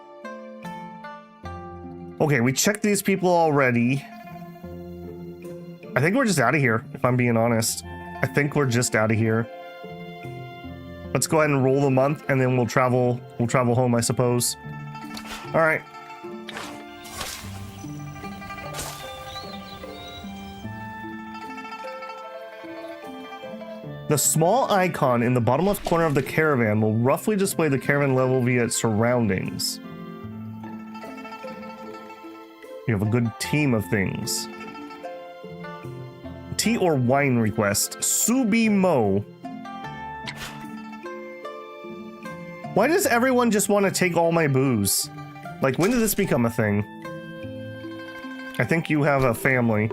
Okay, we checked these people already. I think we're just out of here, if I'm being honest. I think we're just out of here. Let's go ahead and roll the month, and then we'll travel home, I suppose. All right. The small icon in the bottom left corner of the caravan will roughly display the caravan level via its surroundings. You have a good team of things. Tea or wine request. Subi Mo. Why does everyone just want to take all my booze? Like, when did this become a thing? I think you have a family.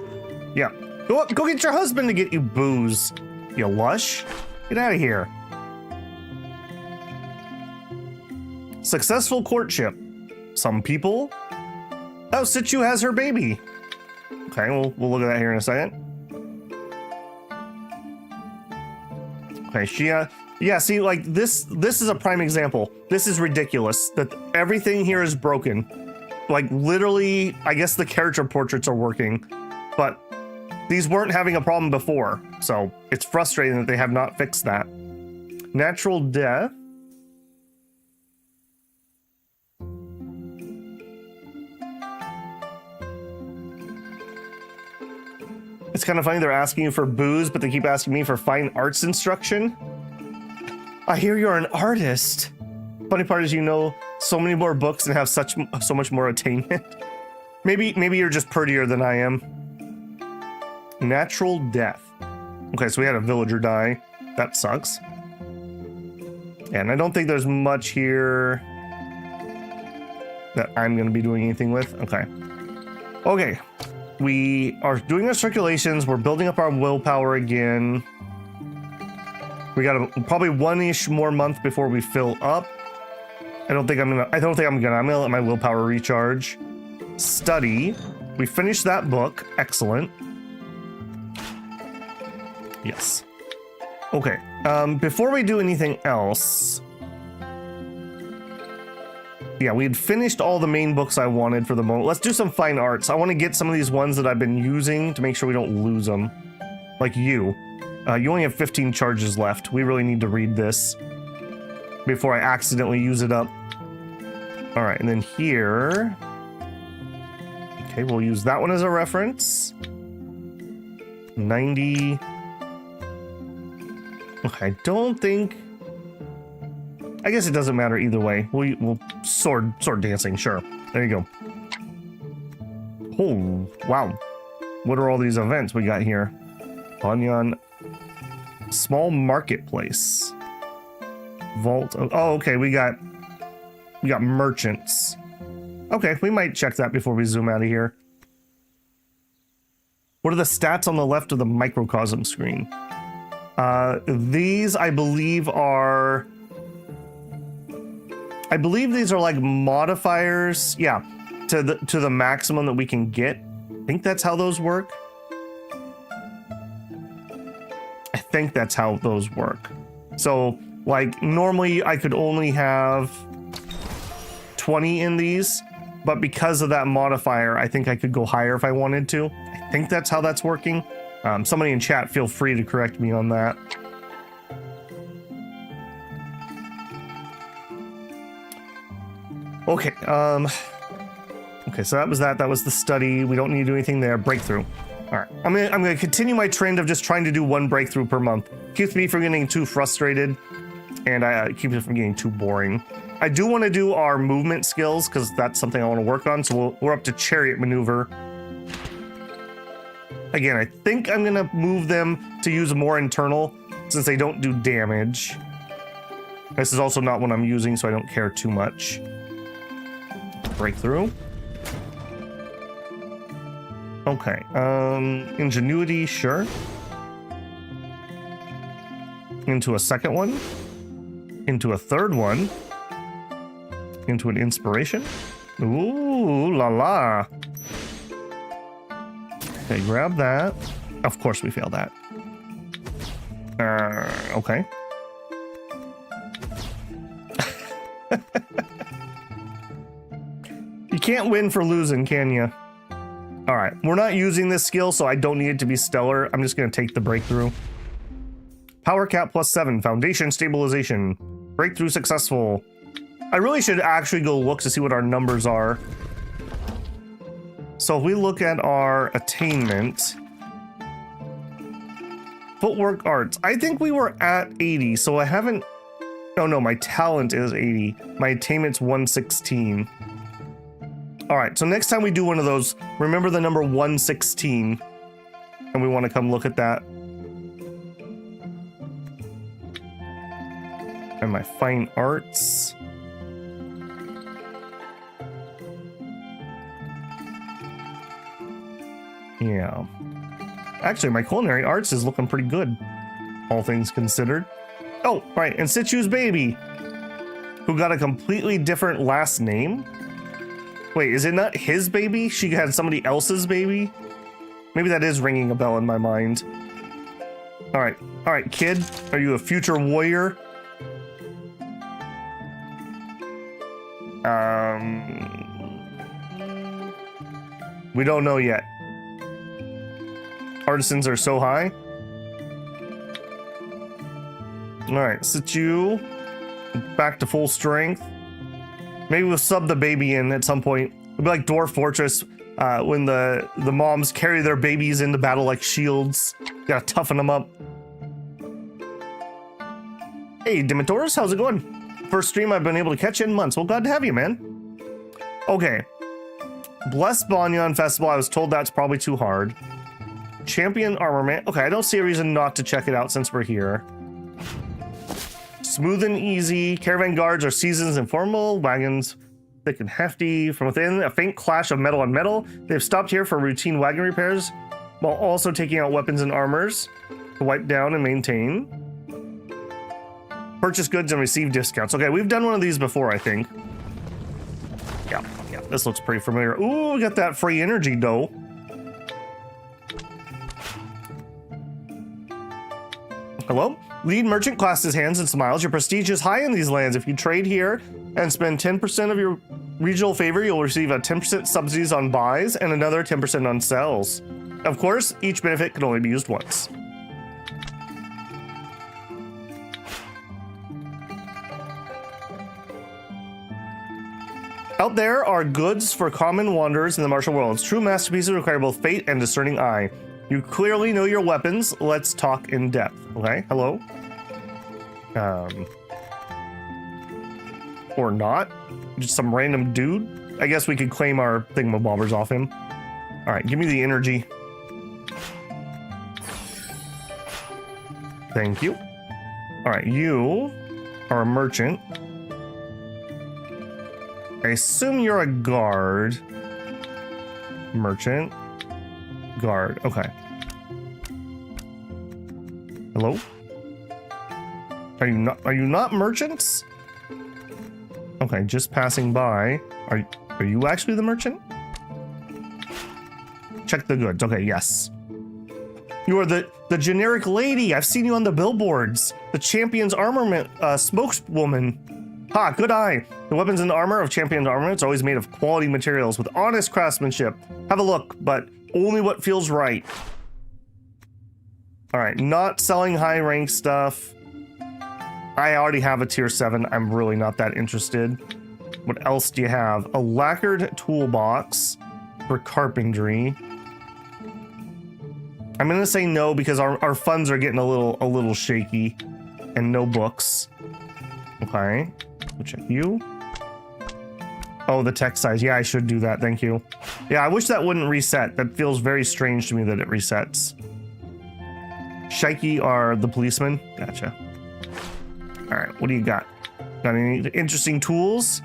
Yeah. Go get your husband to get you booze. You lush. Get out of here. Successful courtship. Some people. Oh, Situ has her baby. Okay, we'll look at that here in a second. Okay, yeah, see, like, this is a prime example. This is ridiculous, that everything here is broken. Like, literally, I guess the character portraits are working, but these weren't having a problem before, so it's frustrating that they have not fixed that. Natural death. It's kind of funny they're asking you for booze, but they keep asking me for fine arts instruction. I hear you're an artist. Funny part is you know so many more books and have so much more attainment. Maybe you're just prettier than I am. Natural death. Okay, so we had a villager die. That sucks. And I don't think there's much here. that I'm going to be doing anything with. Okay. Okay. We are doing our circulations. We're building up our willpower again. We got probably one-ish more month before we fill up. I don't think I'm gonna let my willpower recharge. Study. We finished that book. Excellent. Yes. Okay. Before we do anything else, yeah, we had finished all the main books I wanted for the moment. Let's do some fine arts. I want to get some of these ones that I've been using to make sure we don't lose them. Like you. You only have 15 charges left. We really need to read this before I accidentally use it up. All right, and then here. Okay, we'll use that one as a reference. 90. Okay, I don't think. I guess it doesn't matter either way. We'll sword dancing, sure. There you go. Oh, wow. What are all these events we got here? Banyan. Small marketplace. Vault. Oh, okay. We got merchants. Okay, we might check that before we zoom out of here. What are the stats on the left of the microcosm screen? These, I believe, are like modifiers. Yeah, to the maximum that we can get. I think that's how those work. I think that's how those work. So, like, normally I could only have 20 in these, but because of that modifier, I think I could go higher if I wanted to. I think that's how that's working. Somebody in chat, feel free to correct me on that. Okay, okay, so that was that. That was the study. We don't need to do anything there. Breakthrough. All right, I'm gonna continue my trend of just trying to do one breakthrough per month. Keeps me from getting too frustrated, and keeps it from getting too boring. I do want to do our movement skills because that's something I want to work on. So we're up to chariot maneuver. Again, I think I'm gonna move them to use more internal since they don't do damage. This is also not what I'm using, so I don't care too much. Breakthrough. Okay, ingenuity, sure. Into a second one. Into a third one. Into an inspiration. Ooh, la la. Okay, grab that. Of course we failed that. Okay. You can't win for losing, can you? All right, we're not using this skill, so I don't need it to be stellar. I'm just gonna take the breakthrough. Power cap +7, foundation stabilization. Breakthrough successful. I really should actually go look to see what our numbers are. So if we look at our attainment, footwork arts, I think we were at 80, so I haven't, oh no, my talent is 80. My attainment's 116. All right, so next time we do one of those, remember the number 116, and we want to come look at that. And my fine arts. Yeah. Actually, my culinary arts is looking pretty good, all things considered. Oh, right, and Situ's baby, who got a completely different last name. Wait, is it not his baby? She had somebody else's baby? Maybe that is ringing a bell in my mind. All right, kid, are you a future warrior? We don't know yet. Artisans are so high. All right, Situ, back to full strength. Maybe we'll sub the baby in at some point. It'll be like Dwarf Fortress when the moms carry their babies into battle like shields. Gotta toughen them up. Hey, Dementors, how's it going? First stream I've been able to catch in months. Well, glad to have you, man. Okay. Blessed Banyan Festival. I was told that's probably too hard. Champion Armament. Okay, I don't see a reason not to check it out since we're here. Smooth and easy. Caravan guards are seasons informal. Wagons thick and hefty. From within, a faint clash of metal on metal. They've stopped here for routine wagon repairs, while also taking out weapons and armors to wipe down and maintain. Purchase goods and receive discounts. Okay, we've done one of these before, I think. Yeah, this looks pretty familiar. Ooh, we got that free energy dough. Hello? Lead merchant classes hands and smiles. Your prestige is high in these lands. If you trade here and spend 10% of your regional favor, you'll receive a 10% subsidies on buys and another 10% on sells. Of course, each benefit can only be used once. Out there are goods for common wanderers in the martial worlds. True masterpieces require both fate and discerning eye. You clearly know your weapons. Let's talk in depth. Okay, hello. Or not. Just some random dude. I guess we could claim our thingamabobbers off him. All right, give me the energy. Thank you. All right, you are a merchant. I assume you're a guard. Merchant. Guard. Okay. Hello? Are you not merchants? Okay, just passing by. Are you actually the merchant? Check the goods. Okay, yes. You are the generic lady. I've seen you on the billboards. The champion's armament spokeswoman. Ha, good eye. The weapons and armor of Champion's Armament are always made of quality materials with honest craftsmanship. Have a look, but only what feels right. All right, not selling high rank stuff. I already have a tier 7. I'm really not that interested. What else do you have? A lacquered toolbox for carpentry. I'm gonna say no because our funds are getting a little shaky, and no books. Okay. We'll check you. Oh, the text size. Yeah, I should do that. Thank you. Yeah, I wish that wouldn't reset. That feels very strange to me that it resets. Shaky are the policemen. Gotcha. All right, what do you got? Got any interesting tools?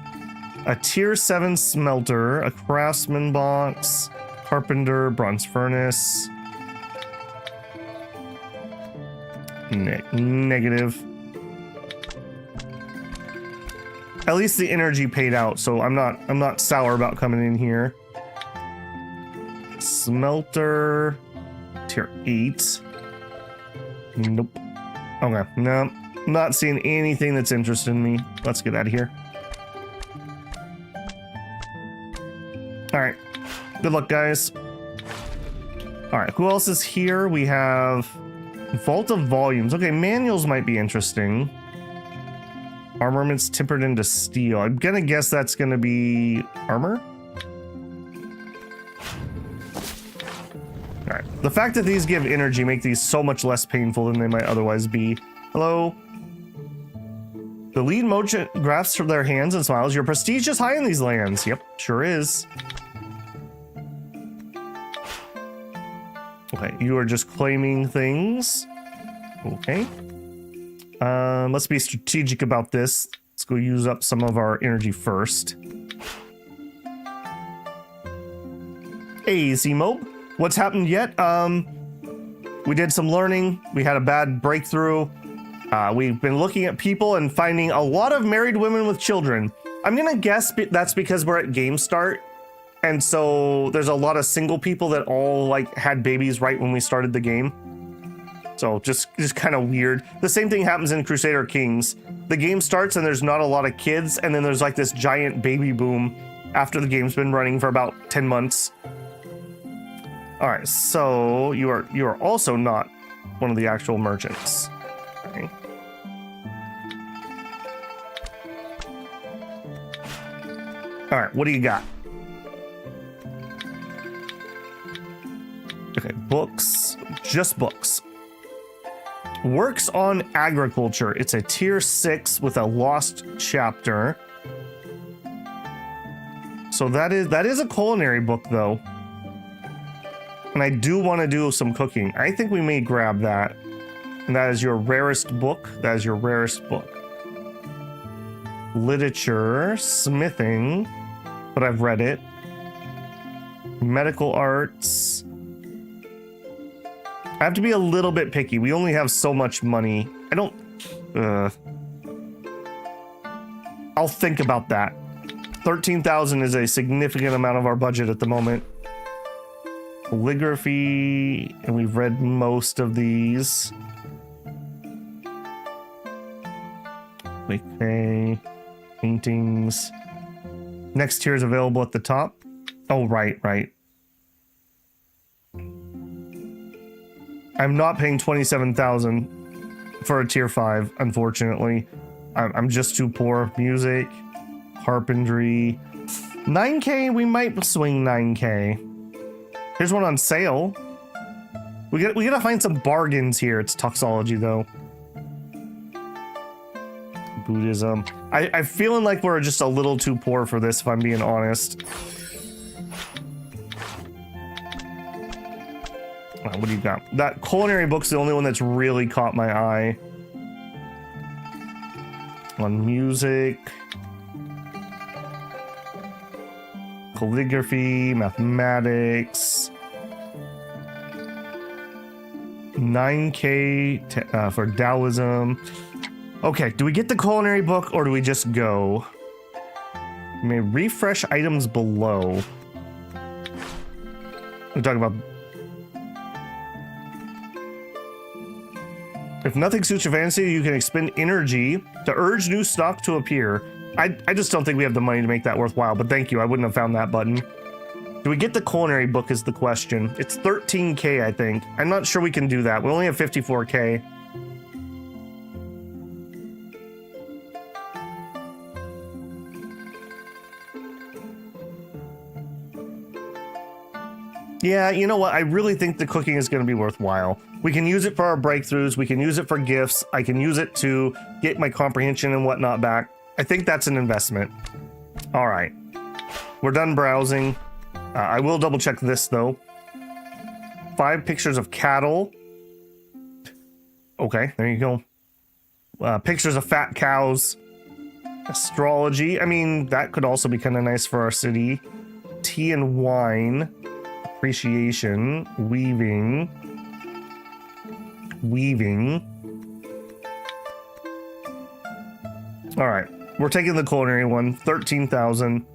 A tier 7 smelter, a craftsman box, carpenter, bronze furnace. Negative. At least the energy paid out, so I'm not sour about coming in here. Smelter, tier 8. Nope. Okay, no, not seeing anything that's interesting me. Let's get out of here. All right, good luck, guys. All right, who else is here? We have Vault of Volumes. Okay, manuals might be interesting. Armaments tempered into steel. I'm gonna guess that's gonna be armor. All right. The fact that these give energy make these so much less painful than they might otherwise be. Hello. The lead merchant grasps from their hands and smiles. Your prestige is high in these lands. Yep, sure is. Okay, you are just claiming things. Okay. Let's be strategic about this. Let's go use up some of our energy first. Hey, Z-Mob. What's happened yet? We did some learning. We had a bad breakthrough. We've been looking at people and finding a lot of married women with children. I'm gonna guess that's because we're at game start. And so there's a lot of single people that all like had babies right when we started the game. So just kind of weird. The same thing happens in Crusader Kings. The game starts and there's not a lot of kids, and then there's like this giant baby boom after the game's been running for about 10 months. All right, so you are also not one of the actual merchants. Okay. All right, what do you got? Okay, books, just books. Works on agriculture. It's a tier 6 with a lost chapter. So that is a culinary book though. And I do want to do some cooking. I think we may grab that. And that is your rarest book. That is your rarest book. Literature, smithing. but I've read it. Medical arts. I have to be a little bit picky. We only have so much money. I don't... I'll think about that. 13,000 is a significant amount of our budget at the moment. Calligraphy, and we've read most of these. Okay. Paintings. Next tier is available at the top. Oh, right. I'm not paying 27,000 for a tier 5, unfortunately. I'm just too poor. Music, carpentry. 9K, we might swing 9K. Here's one on sale. We gotta find some bargains here. It's toxology though. Buddhism. I'm feeling like we're just a little too poor for this, if I'm being honest. What do you got? That culinary book's the only one that's really caught my eye. On music, calligraphy, mathematics. 9K for Taoism. Okay, do we get the culinary book or do we just go? We may refresh items below. We're talking about... If nothing suits your fancy, you can expend energy to urge new stock to appear. I just don't think we have the money to make that worthwhile, but thank you. I wouldn't have found that button. Do we get the culinary book is the question. It's 13K, I think. I'm not sure we can do that. We only have 54K. Yeah, you know what? I really think the cooking is going to be worthwhile. We can use it for our breakthroughs. We can use it for gifts. I can use it to get my comprehension and whatnot back. I think that's an investment. All right. We're done browsing. I will double check this though. 5 pictures of cattle. Okay, there you go. Pictures of fat cows. Astrology. I mean, that could also be kind of nice for our city. Tea and wine. Appreciation. Weaving. All right. We're taking the culinary one. 13,000.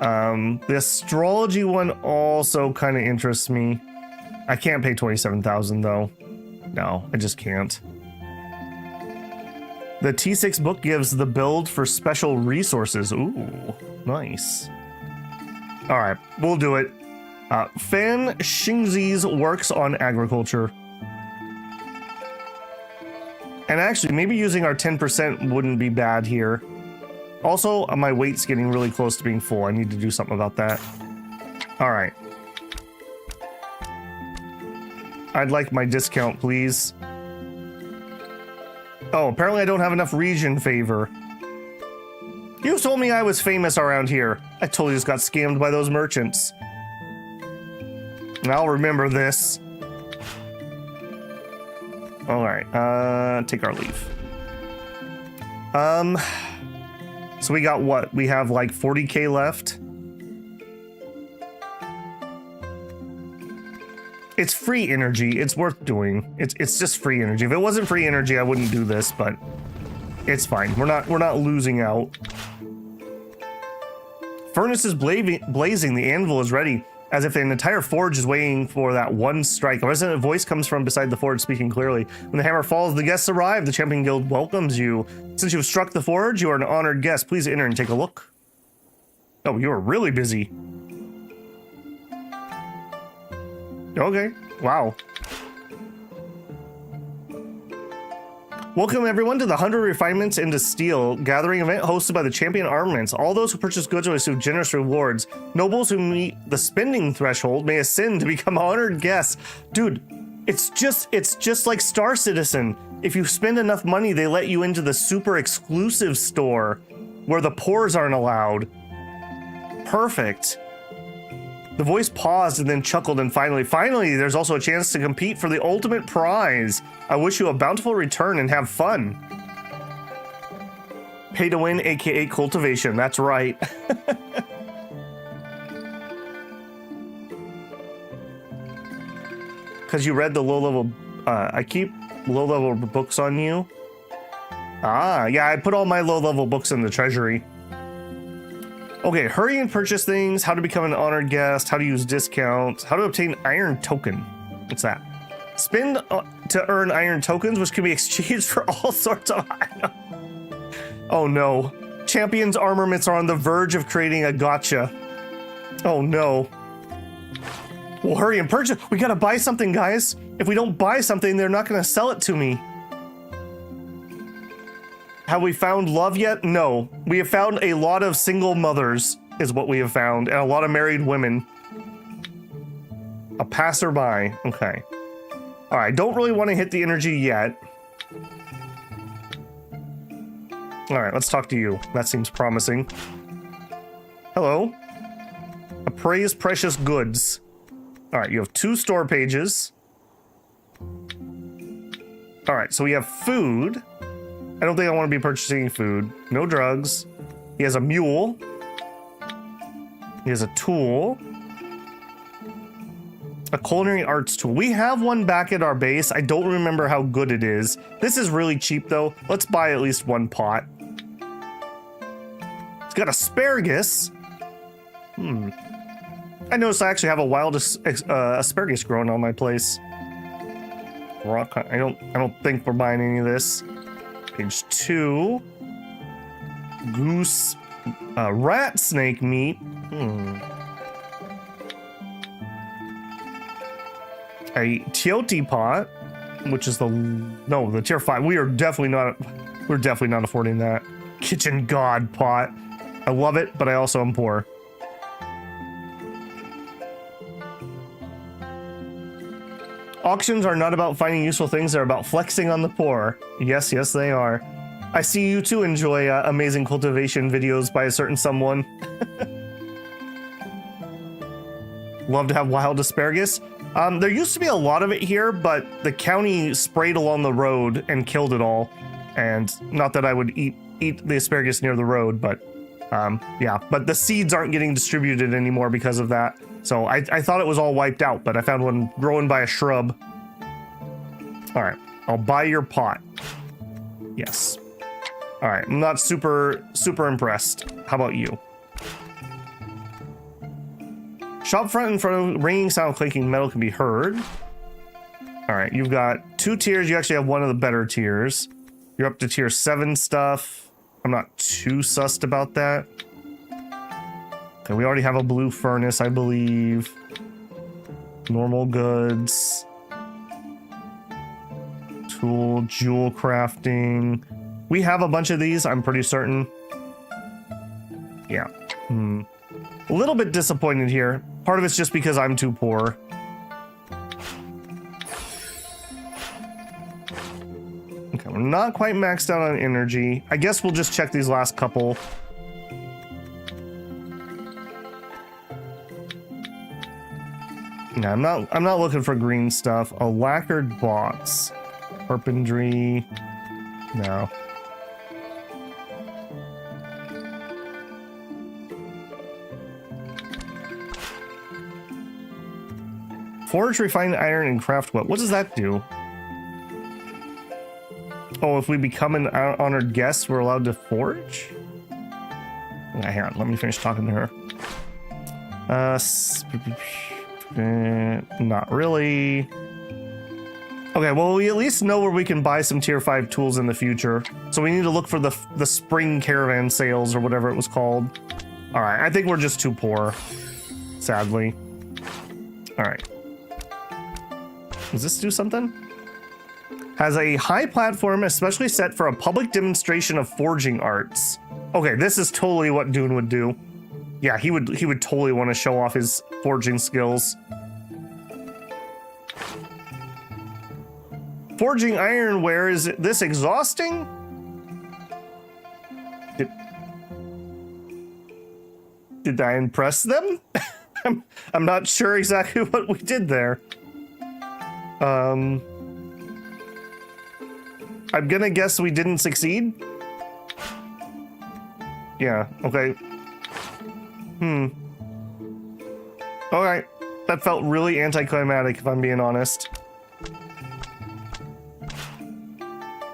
The astrology one also kind of interests me. I can't pay 27,000 though. No, I just can't. The T6 book gives the build for special resources. Ooh, nice. All right, we'll do it. Fan Xingzi's works on agriculture. And actually, maybe using our 10% wouldn't be bad here. Also, my weight's getting really close to being full. I need to do something about that. All right. I'd like my discount, please. Oh, apparently I don't have enough region favor. You told me I was famous around here. I totally just got scammed by those merchants. And I'll remember this. All right, take our leave. So we got what? We have like 40K left. It's free energy. It's worth doing. It's just free energy. If it wasn't free energy, I wouldn't do this, but it's fine. We're not losing out. Furnace is blazing. The anvil is ready. As if an entire forge is waiting for that one strike. A resonant voice comes from beside the forge, speaking clearly. When the hammer falls, the guests arrive. The Champion Guild welcomes you. Since you've struck the forge, you are an honored guest. Please enter and take a look. Oh, you are really busy. Okay. Wow. Welcome everyone to the 100 Refinements into Steel gathering event hosted by the Champion Armaments. All those who purchase goods will receive generous rewards. Nobles who meet the spending threshold may ascend to become honored guests. Dude, it's just like Star Citizen. If you spend enough money, they let you into the super exclusive store where the pores aren't allowed. Perfect. The voice paused and then chuckled, and finally, there's also a chance to compete for the ultimate prize. I wish you a bountiful return and have fun. Pay to win, aka cultivation. That's right. Because you read the low-level... I keep low-level books on you. Ah, yeah, I put all my low-level books in the treasury. Okay, hurry and purchase things, how to become an honored guest, how to use discounts, how to obtain iron token. What's that? Spend to earn iron tokens, which can be exchanged for all sorts of items. Oh no. Champions armaments are on the verge of creating a gotcha. Oh no. Well, hurry and purchase. We gotta buy something, guys. If we don't buy something, they're not gonna sell it to me. Have we found love yet? No. We have found a lot of single mothers, is what we have found, and a lot of married women. A passerby. Okay. All right, don't really want to hit the energy yet. All right, let's talk to you. That seems promising. Hello. Appraise precious goods. All right, you have 2 store pages. All right, so we have food. I don't think I want to be purchasing food. No drugs. He has a mule. He has a tool. A culinary arts tool. We have one back at our base. I don't remember how good it is. This is really cheap though. Let's buy at least 1 pot. It's got asparagus. I noticed I actually have a wild asparagus growing on my place. Rock. I don't think we're buying any of this. Page 2. Goose. Rat snake meat. A teoti pot, which is the tier 5. We're definitely not affording that. Kitchen god pot. I love it, but I also am poor. Auctions are not about finding useful things, they're about flexing on the poor. Yes, they are. I see you too enjoy amazing cultivation videos by a certain someone. Love to have wild asparagus. There used to be a lot of it here, but the county sprayed along the road and killed it all. And not that I would eat the asparagus near the road, but yeah. But the seeds aren't getting distributed anymore because of that. So I thought it was all wiped out, but I found one growing by a shrub. All right, I'll buy your pot. Yes. All right, I'm not super impressed. How about you? Shop front in front of ringing sound of clinking metal can be heard. All right, you've got 2 tiers. You actually have one of the better tiers. You're up to tier 7 stuff. I'm not too sussed about that. Okay, we already have a blue furnace, I believe. Normal goods. Tool, jewel crafting. We have a bunch of these, I'm pretty certain. Yeah. A little bit disappointed here. Part of it's just because I'm too poor. Okay, we're not quite maxed out on energy. I guess we'll just check these last couple. No, I'm not looking for green stuff. A lacquered box. Carpentry. No. Forge refined iron and craft what? What does that do? Oh, if we become an honored guest, we're allowed to forge? Yeah, hang on, let me finish talking to her. Not really. Okay, well, we at least know where we can buy some tier 5 tools in the future. So we need to look for the spring caravan sales or whatever it was called. All right, I think we're just too poor, sadly. All right. Does this do something? Has a high platform especially set for a public demonstration of forging arts. Okay, this is totally what Dune would do. Yeah, he would totally want to show off his forging skills. Forging ironware, is this exhausting? Did I impress them? I'm not sure exactly what we did there. I'm gonna guess we didn't succeed. Yeah, okay. Alright, that felt really anticlimactic if I'm being honest.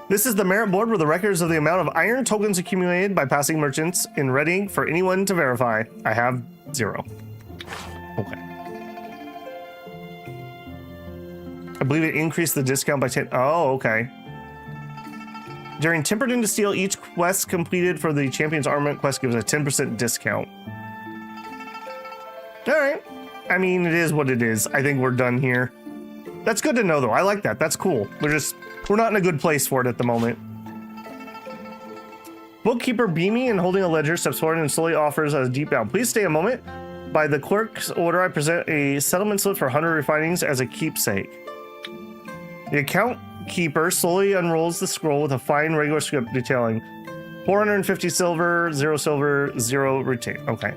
This is the merit board with the records of the amount of iron tokens accumulated by passing merchants in ready for anyone to verify. I have 0. Okay. I believe it increased the discount by 10. Oh, okay. During Tempered into Steel, each quest completed for the Champion's Armament quest gives a 10% discount. All right. I mean, it is what it is. I think we're done here. That's good to know, though. I like that. That's cool. We're not in a good place for it at the moment. Bookkeeper beaming and holding a ledger steps forward and slowly offers a deep bow. Please stay a moment. By the clerk's order, I present a settlement slip for 100 refinings as a keepsake. The account keeper slowly unrolls the scroll with a fine regular script detailing 450 silver, 0 retain. Okay.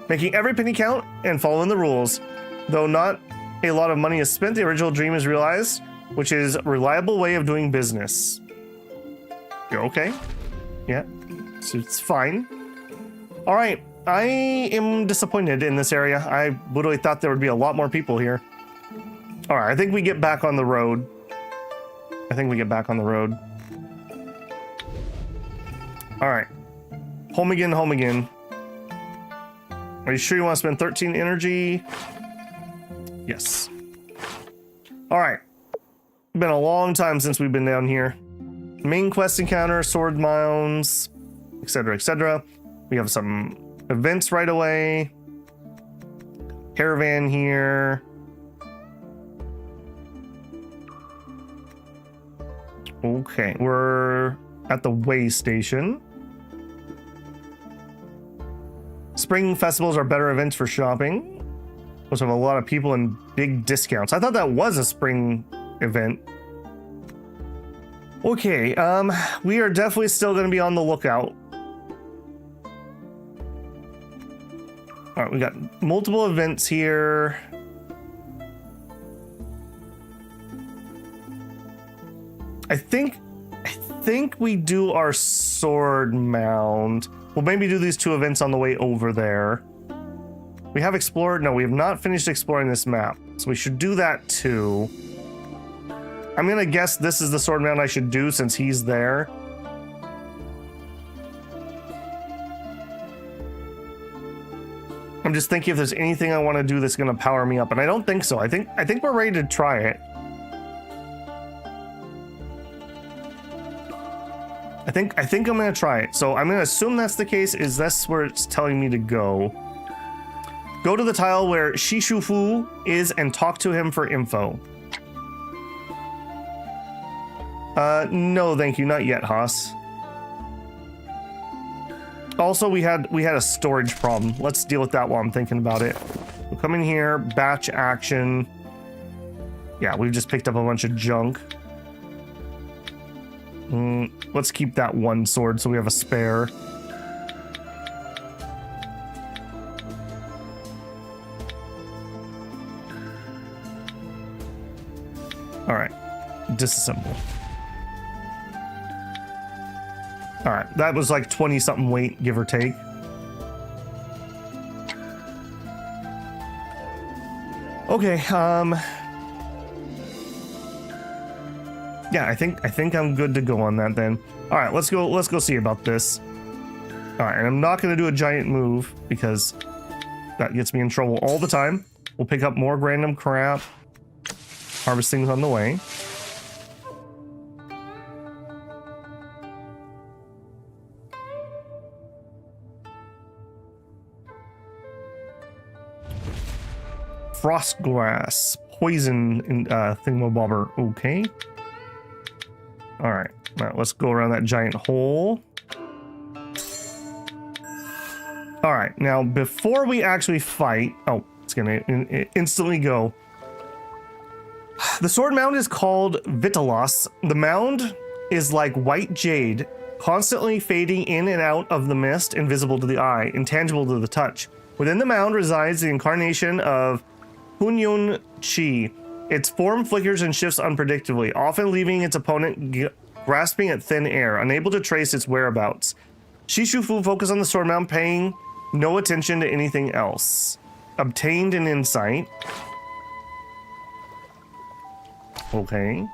Making every penny count and following the rules. Though not a lot of money is spent, the original dream is realized, which is a reliable way of doing business. You're okay? Yeah, so it's fine. All right, I am disappointed in this area. I literally thought there would be a lot more people here. All right, I think we get back on the road. All right, home again. Are you sure you want to spend 13 energy? Yes. All right. Been a long time since we've been down here. Main quest encounter, sword mounds, etc., etc. We have some events right away. Caravan here. Okay, we're at the way station. Spring festivals are better events for shopping. Also have a lot of people and big discounts. I thought that was a spring event. Okay, we are definitely still going to be on the lookout. All right, we got multiple events here. I think we do our sword mound. We'll maybe do these 2 events on the way over there. We have explored. No, we have not finished exploring this map, so we should do that too. I'm gonna guess this is the sword mound I should do since he's there. I'm just thinking if there's anything I want to do that's gonna power me up, and I don't think so. I think we're ready to try it. I think I'm gonna try it. So I'm gonna assume that's the case. Is this where it's telling me to go? Go to the tile where Shishufu is and talk to him for info. No, thank you, not yet, Haas. Also, we had a storage problem. Let's deal with that while I'm thinking about it. We'll come in here, batch action. Yeah, we've just picked up a bunch of junk. Let's keep that 1 sword so we have a spare. All right, disassemble. All right, that was like 20 something weight, give or take. Okay, yeah, I think I'm good to go on that then. All right, let's go see about this. All right, and I'm not gonna do a giant move because that gets me in trouble all the time. We'll pick up more random crap. Harvesting's on the way. Frost glass, poison in thingamabobber. Okay. All right. Now let's go around that giant hole. All right. Now before we actually fight, oh, it's gonna instantly go. The sword mound is called Vitalos. The mound is like white jade, constantly fading in and out of the mist, invisible to the eye, intangible to the touch. Within the mound resides the incarnation of Hunyun Chi. Its form flickers and shifts unpredictably, often leaving its opponent grasping at thin air, unable to trace its whereabouts. Shishufu focus on the sword mound, paying no attention to anything else. Obtained an insight. Okay.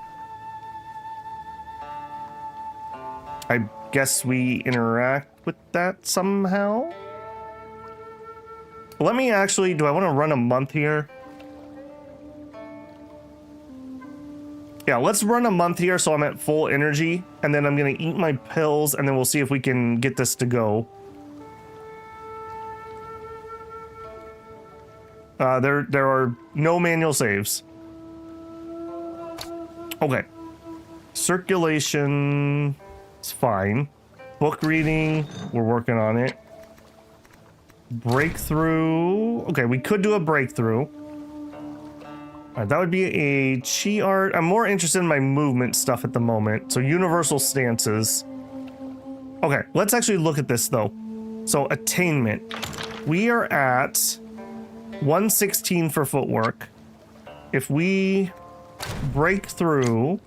I guess we interact with that somehow. Let me actually, do I want to run a month here? Yeah, let's run a month here so I'm at full energy, and then I'm going to eat my pills, and then we'll see if we can get this to go. There are no manual saves. Okay. Circulation is fine. Book reading, we're working on it. Breakthrough. Okay, we could do a breakthrough. That would be a chi art. I'm more interested in my movement stuff at the moment. So universal stances. Okay, let's actually look at this though. So attainment. We are at 116 for footwork. If we break through,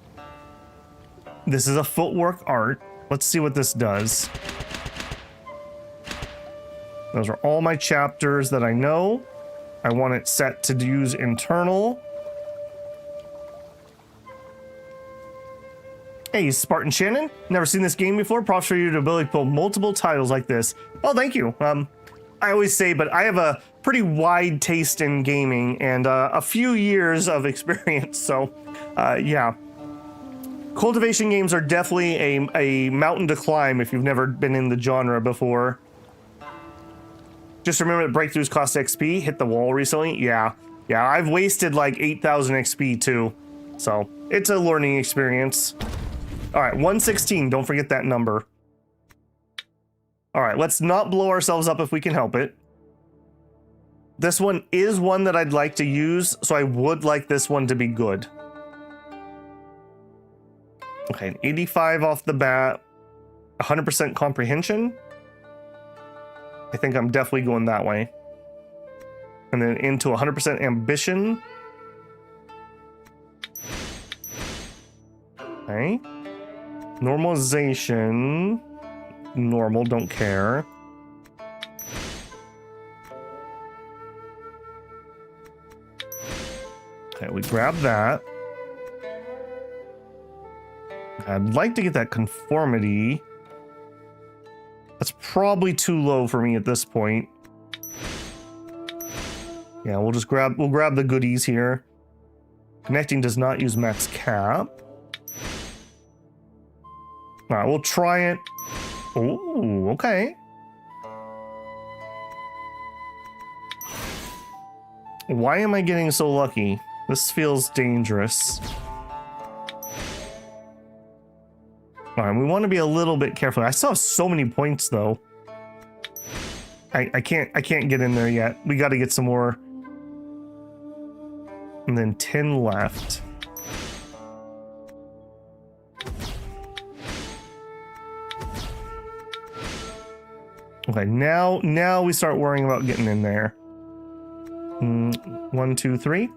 this is a footwork art. Let's see what this does. Those are all my chapters that I know. I want it set to use internal. Hey, Spartan Shannon. Never seen this game before. Props for your ability to pull multiple titles like this. Oh, thank you. I always say, but I have a pretty wide taste in gaming and a few years of experience. So, yeah. Cultivation games are definitely a mountain to climb if you've never been in the genre before. Just remember that breakthroughs cost XP. Hit the wall recently. Yeah. Yeah, I've wasted like 8,000 XP too. So, it's a learning experience. All right, 116. Don't forget that number. All right, let's not blow ourselves up if we can help it. This one is one that I'd like to use, so I would like this one to be good. Okay, an 85 off the bat. 100% comprehension. I think I'm definitely going that way. And then into 100% ambition. Okay. Normalization. Normal, don't care. Okay, we grab that. I'd like to get that conformity. That's probably too low for me at this point. Yeah, we'll grab the goodies here. Connecting does not use max cap. All right, we'll try it. Oh, okay. Why am I getting so lucky? This feels dangerous. All right, we want to be a little bit careful. I still have so many points though. I can't get in there yet. We got to get some more. And then 10 left. Okay, now we start worrying about getting in there. 1, 2, 3.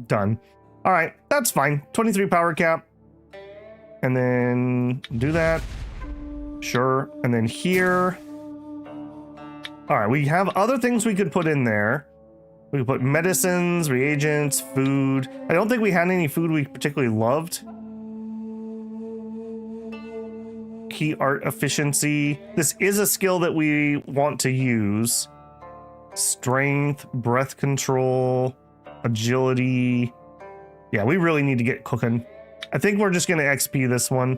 Done. All right, that's fine. 23 power cap. And then do that. Sure. And then here. All right, we have other things we could put in there. We could put medicines, reagents, food. I don't think we had any food we particularly loved. Key art efficiency. This is a skill that we want to use. Strength, breath control, agility. Yeah, we really need to get cooking. I think we're just gonna XP this one.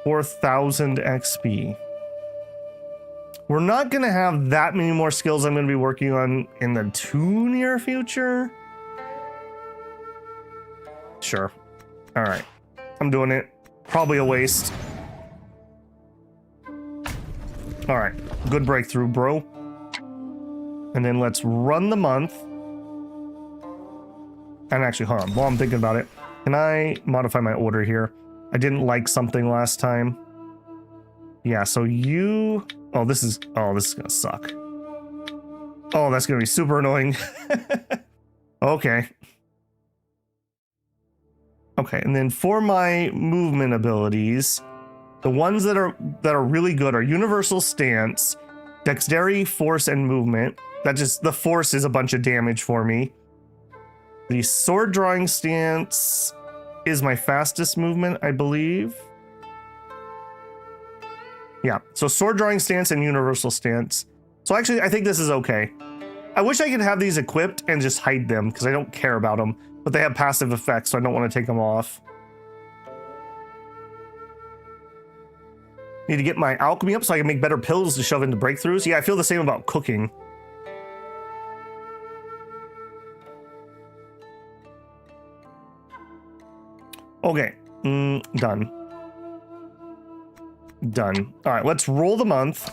4,000 XP. We're not gonna have that many more skills I'm gonna be working on in the too near future. Sure. All right. I'm doing it. Probably a waste. All right. Good breakthrough, bro. And then let's run the month. And actually, hold on. While I'm thinking about it, can I modify my order here? I didn't like something last time. Yeah, so you... Oh, this is gonna suck. Oh, that's gonna be super annoying. Okay. Okay, and then for my movement abilities, the ones that are really good are universal stance, dexterity, force, and movement. The force is a bunch of damage for me. The sword drawing stance is my fastest movement, I believe. Yeah, so sword drawing stance and universal stance. So actually, I think this is okay. I wish I could have these equipped and just hide them because I don't care about them, but they have passive effects, so I don't want to take them off. Need to get my alchemy up so I can make better pills to shove into breakthroughs. Yeah, I feel the same about cooking. Okay, done. Done. All right, let's roll the month.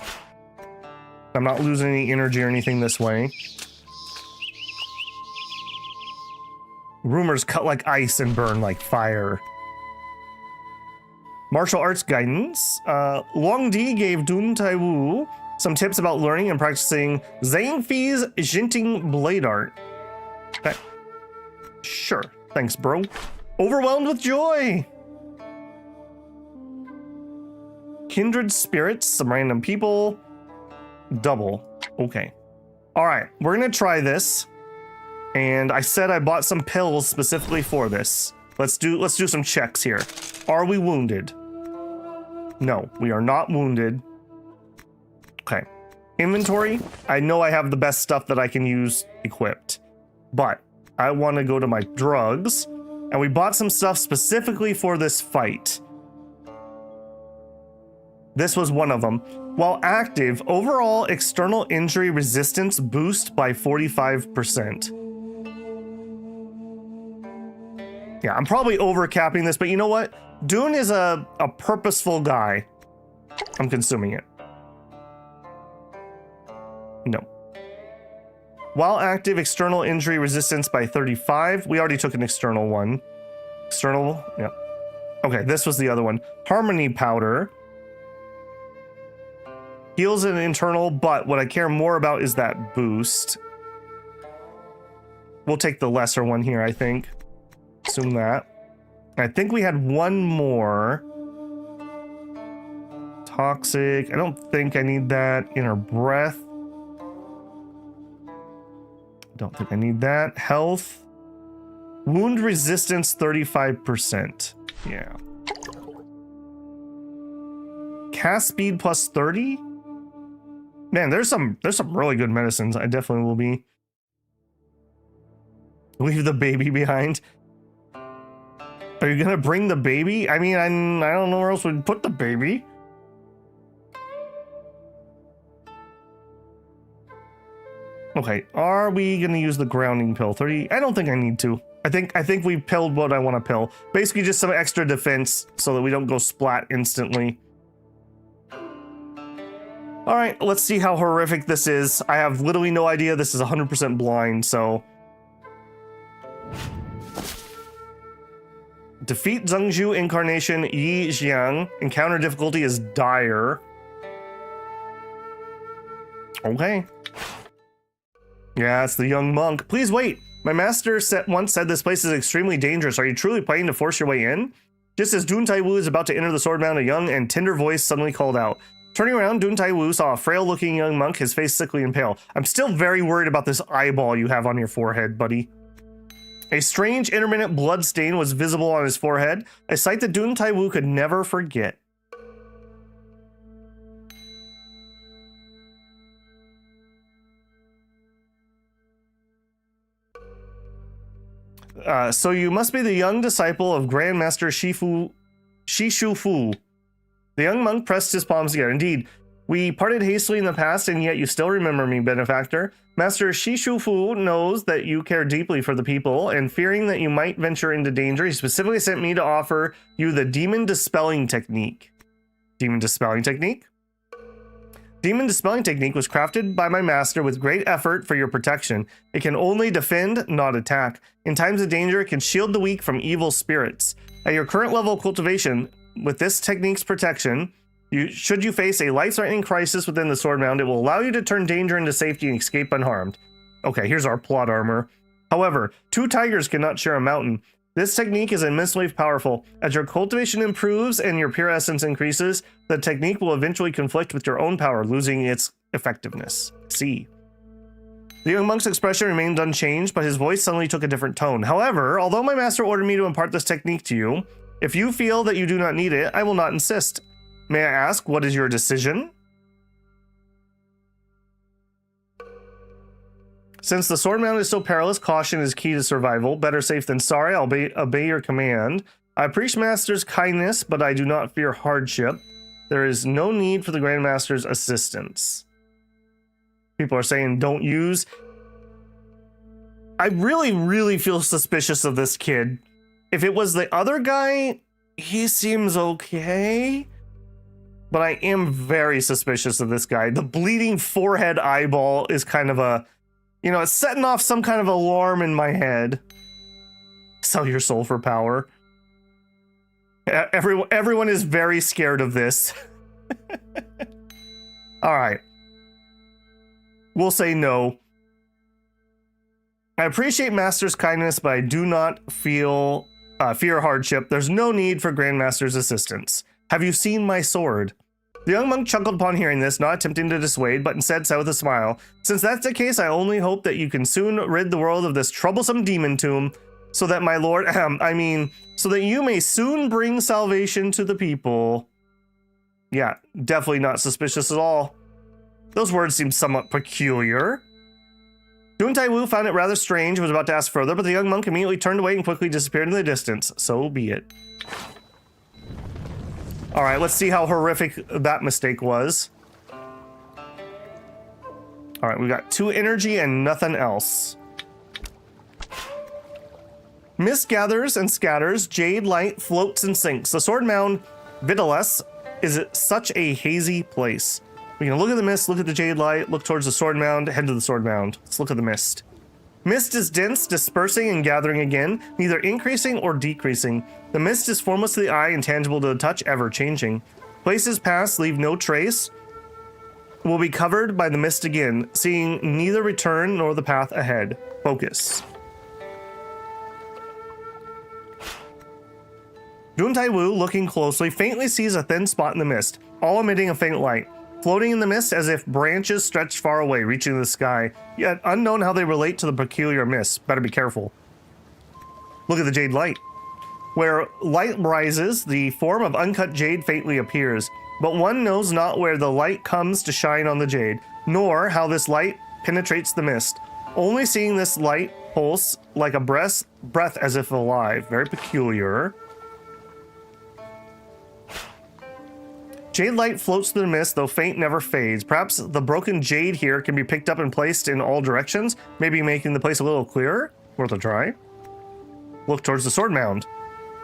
I'm not losing any energy or anything this way. Rumors cut like ice and burn like fire. Martial arts guidance. Long Di gave Dun Taiwu some tips about learning and practicing Zhang Fi's Jinting blade art. Okay. Sure. Thanks, bro. Overwhelmed with joy. Kindred spirits, some random people. Double. Okay. All right, we're gonna try this. And I said I bought some pills specifically for this. Let's do some checks here. Are we wounded? No, we are not wounded. Okay. Inventory. I know I have the best stuff that I can use equipped, but I want to go to my drugs, and we bought some stuff specifically for this fight. This was one of them. While active, overall external injury resistance boost by 45%. Yeah, I'm probably overcapping this, but you know what? Dune is a purposeful guy. I'm consuming it. No. While active, external injury resistance by 35. We already took an external one. External, yeah. Okay, this was the other one. Harmony powder. Heals an internal, but what I care more about is that boost. We'll take the lesser one here, I think. Assume that. I think we had one more. Toxic. I don't think I need that. Inner breath. Don't think I need that. Health. Wound resistance 35%. Yeah. Cast speed plus 30? Man, there's some really good medicines. I definitely will be. Leave the baby behind. Are you gonna bring the baby? I mean, I don't know where else we'd put the baby. Okay, are we gonna use the grounding pill? 30? I don't think I need to. I think we've pilled what I want to pill. Basically just some extra defense so that we don't go splat instantly. All right, let's see how horrific this is. I have literally no idea. This is 100% blind, so. Defeat Zhengzhu incarnation Yi Jiang. Encounter difficulty is dire. Okay. Yeah, it's the young monk. Please wait. My master once said this place is extremely dangerous. Are you truly planning to force your way in? Just as Dun Taiwu is about to enter the sword mound, a young and tender voice suddenly called out. Turning around, Dun Taiwu saw a frail-looking young monk, his face sickly and pale. I'm still very worried about this eyeball you have on your forehead, buddy. A strange intermittent blood stain was visible on his forehead, a sight that Dun Taiwu could never forget. So you must be the young disciple of Grandmaster Shishu Fu. The young monk pressed his palms together. Indeed, we parted hastily in the past, and yet you still remember me, benefactor. Master Shishu Fu knows that you care deeply for the people, and fearing that you might venture into danger, he specifically sent me to offer you the Demon Dispelling Technique. Demon Dispelling Technique? Demon Dispelling Technique was crafted by my master with great effort for your protection. It can only defend, not attack. In times of danger, it can shield the weak from evil spirits. At your current level of cultivation, with this technique's protection, should you face a life-threatening crisis within the sword mound, it will allow you to turn danger into safety and escape unharmed. Okay, here's our plot armor. However, two tigers cannot share a mountain. This technique is immensely powerful. As your cultivation improves and your pure essence increases, the technique will eventually conflict with your own power, losing its effectiveness. See. The young monk's expression remained unchanged, but his voice suddenly took a different tone. However, although my master ordered me to impart this technique to you, if you feel that you do not need it, I will not insist. May I ask, what is your decision? Since the sword mount is so perilous, caution is key to survival. Better safe than sorry. I'll obey your command. I appreciate Master's kindness, but I do not fear hardship. There is no need for the Grandmaster's assistance. People are saying don't use. I really feel suspicious of this kid. If it was the other guy, he seems okay. But I am very suspicious of this guy. The bleeding forehead eyeball is kind of a... You know, it's setting off some kind of alarm in my head. Sell your soul for power. Everyone is very scared of this. All right. We'll say no. I appreciate Master's kindness, but I do not fear hardship. There's no need for Grandmaster's assistance. Have you seen my sword? The young monk chuckled upon hearing this, not attempting to dissuade, but instead said with a smile, since that's the case, I only hope that you can soon rid the world of this troublesome demon tomb, so that my lord, so that you may soon bring salvation to the people. Yeah, definitely not suspicious at all. Those words seem somewhat peculiar. Dihun Taiwu found it rather strange and was about to ask further, but the young monk immediately turned away and quickly disappeared in the distance. So be it. All right, let's see how horrific that mistake was. All right, we got 2 energy and nothing else. Mist gathers and scatters, jade light floats and sinks. The sword mound Vitalis is such a hazy place. We can look at the mist, look at the jade light, look towards the sword mound, head to the sword mound. Let's look at the mist. Mist is dense, dispersing and gathering again, neither increasing or decreasing. The mist is formless to the eye, intangible to the touch, ever changing. Places past leave no trace, will be covered by the mist again, seeing neither return nor the path ahead. Focus. Dihun Taiwu, looking closely, faintly sees a thin spot in the mist, all emitting a faint light. Floating in the mist as if branches stretched far away, reaching the sky, yet unknown how they relate to the peculiar mist. Better be careful. Look at the jade light. Where light rises, the form of uncut jade faintly appears, but one knows not where the light comes to shine on the jade, nor how this light penetrates the mist. Only seeing this light pulse like a breath as if alive. Very peculiar. Jade light floats through the mist, though faint never fades. Perhaps the broken jade here can be picked up and placed in all directions, maybe making the place a little clearer. Worth a try. Look towards the sword mound.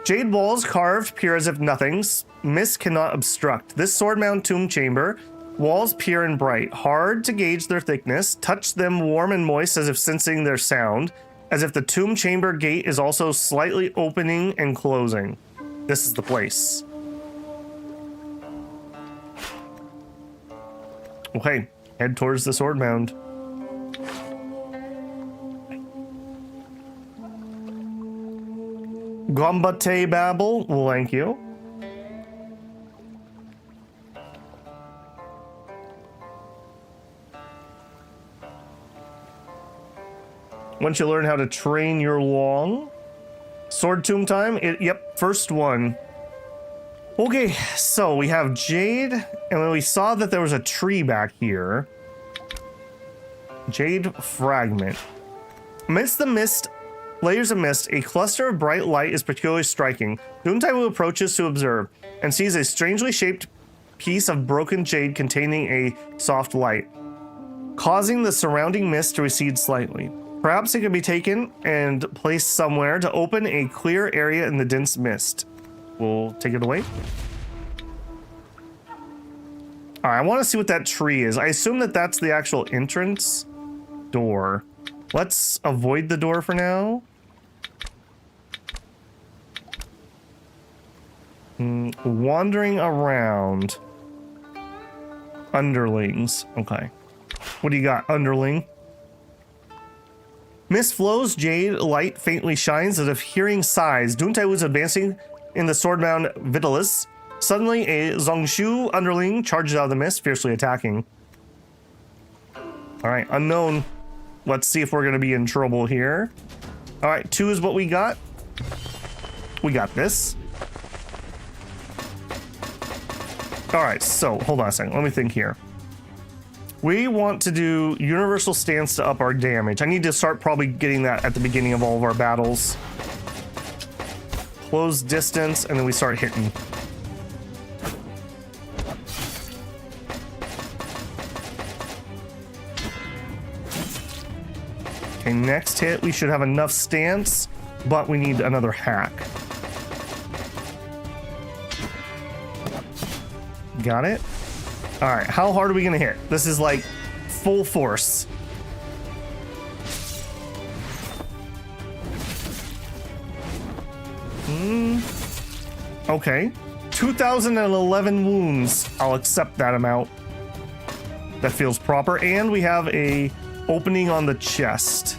Jade walls carved pure as if nothing. Mist cannot obstruct. This sword mound tomb chamber, walls pure and bright, hard to gauge their thickness, touch them warm and moist as if sensing their sound, as if the tomb chamber gate is also slightly opening and closing. This is the place. Okay, head towards the sword mound. Gombate Babble, thank you. Once you learn how to train your long. Sword tomb time? Yep, first one. Okay, so we have jade, and when we saw that there was a tree back here. Jade fragment. Amidst the mist, layers of mist, a cluster of bright light is particularly striking. Dihun Taiwu approaches to observe, and sees a strangely shaped piece of broken jade containing a soft light, causing the surrounding mist to recede slightly. Perhaps it could be taken and placed somewhere to open a clear area in the dense mist. We'll take it away. All right, I want to see what that tree is. I assume that that's the actual entrance door. Let's avoid the door for now. Wandering around. Underlings. Okay. What do you got, underling? Mist flows, jade light faintly shines as if hearing sighs. Dihun Taiwu was advancing in the sword mound Vitalis. Suddenly, a Zongshu underling charges out of the mist, fiercely attacking. All right, unknown. Let's see if we're going to be in trouble here. All right, 2 is what we got. We got this. All right, so hold on a second. Let me think here. We want to do universal stance to up our damage. I need to start probably getting that at the beginning of all of our battles. Close distance, and then we start hitting. Okay, next hit, we should have enough stance, but we need another hack. Got it? All right, how hard are we gonna hit? This is like full force. Okay, 2,011 wounds. I'll accept that amount. That feels proper, and we have a opening on the chest.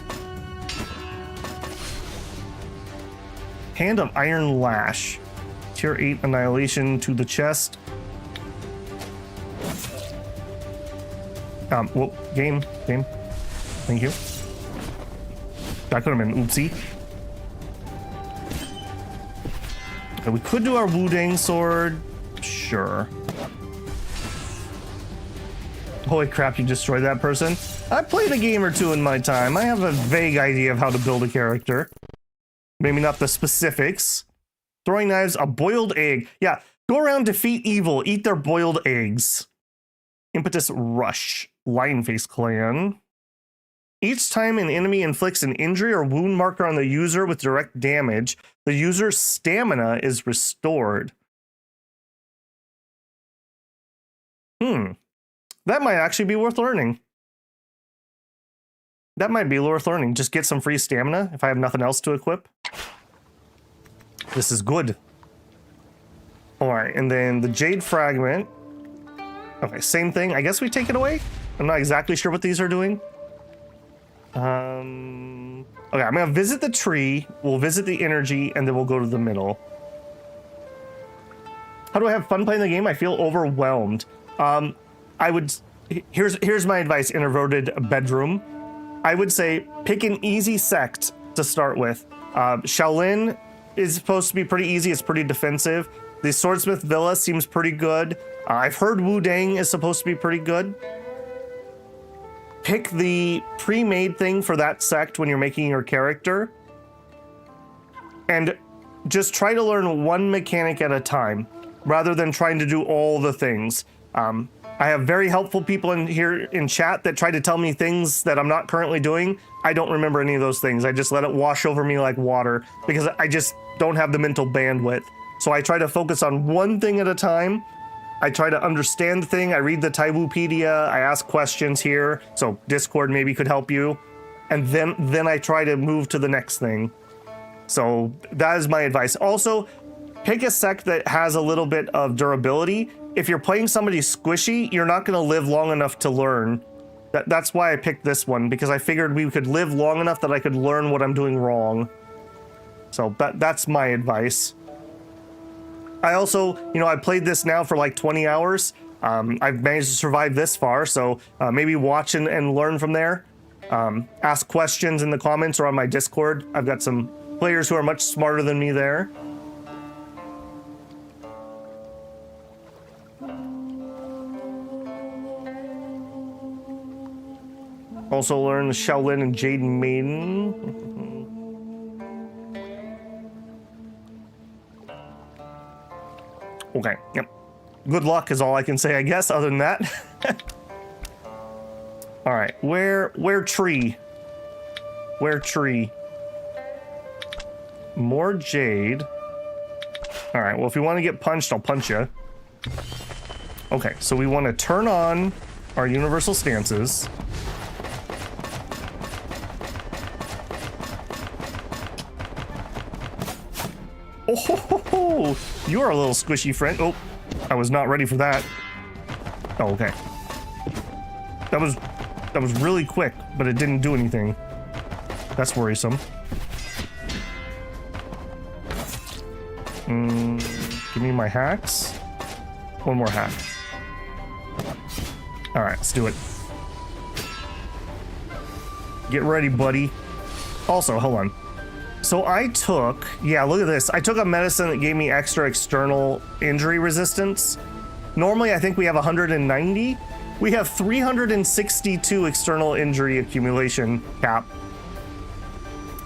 Hand of Iron Lash. Tier 8 annihilation to the chest. Whoa, game. Thank you. That could have been oopsie. Okay, we could do our Wu-Dang sword. Sure. Holy crap, you destroyed that person. I played a game or two in my time. I have a vague idea of how to build a character. Maybe not the specifics. Throwing knives, a boiled egg. Yeah, go around, defeat evil, eat their boiled eggs. Impetus Rush. Lionface Clan. Each time an enemy inflicts an injury or wound marker on the user with direct damage, the user's stamina is restored. That might actually be worth learning. That might be worth learning. Just get some free stamina if I have nothing else to equip. This is good. Alright, and then the Jade Fragment. Okay, same thing. I guess we take it away? I'm not exactly sure what these are doing. Okay, I'm gonna visit the tree, we'll visit the energy, and then we'll go to the middle. How do I have fun playing the game? I feel overwhelmed. Here's my advice, introverted bedroom. I would say pick an easy sect to start with. Shaolin is supposed to be pretty easy, it's pretty defensive. The Swordsmith Villa seems pretty good. I've heard Wu-Dang is supposed to be pretty good. Pick the pre-made thing for that sect when you're making your character. And just try to learn one mechanic at a time, rather than trying to do all the things. I have very helpful people in here in chat that try to tell me things that I'm not currently doing. I don't remember any of those things. I just let it wash over me like water, because I just don't have the mental bandwidth. So I try to focus on one thing at a time. I try to understand the thing. I read the Taiwupedia. I ask questions here. So Discord maybe could help you. And then I try to move to the next thing. So that is my advice. Also, pick a sect that has a little bit of durability. If you're playing somebody squishy, you're not going to live long enough to learn. That's why I picked this one, because I figured we could live long enough that I could learn what I'm doing wrong. So that's my advice. I also, I played this now for like 20 hours. I've managed to survive this far, so maybe watch and learn from there. Ask questions in the comments or on my Discord. I've got some players who are much smarter than me there. Also learn Shaolin and Jade Maiden. Okay, yep. Good luck is all I can say, I guess, other than that. All right, where tree? Where tree? More jade. All right, well, if you want to get punched, I'll punch you. Okay, so we want to turn on our universal stances. Oh, ho, ho, ho. You are a little squishy friend. Oh, I was not ready for that. Oh, okay. That was really quick, but it didn't do anything. That's worrisome. Give me my hacks. One more hack. All right, let's do it. Get ready, buddy. Also, hold on. So I took, yeah, look at this. I took a medicine that gave me extra external injury resistance. Normally, I think we have 190. We have 362 external injury accumulation cap.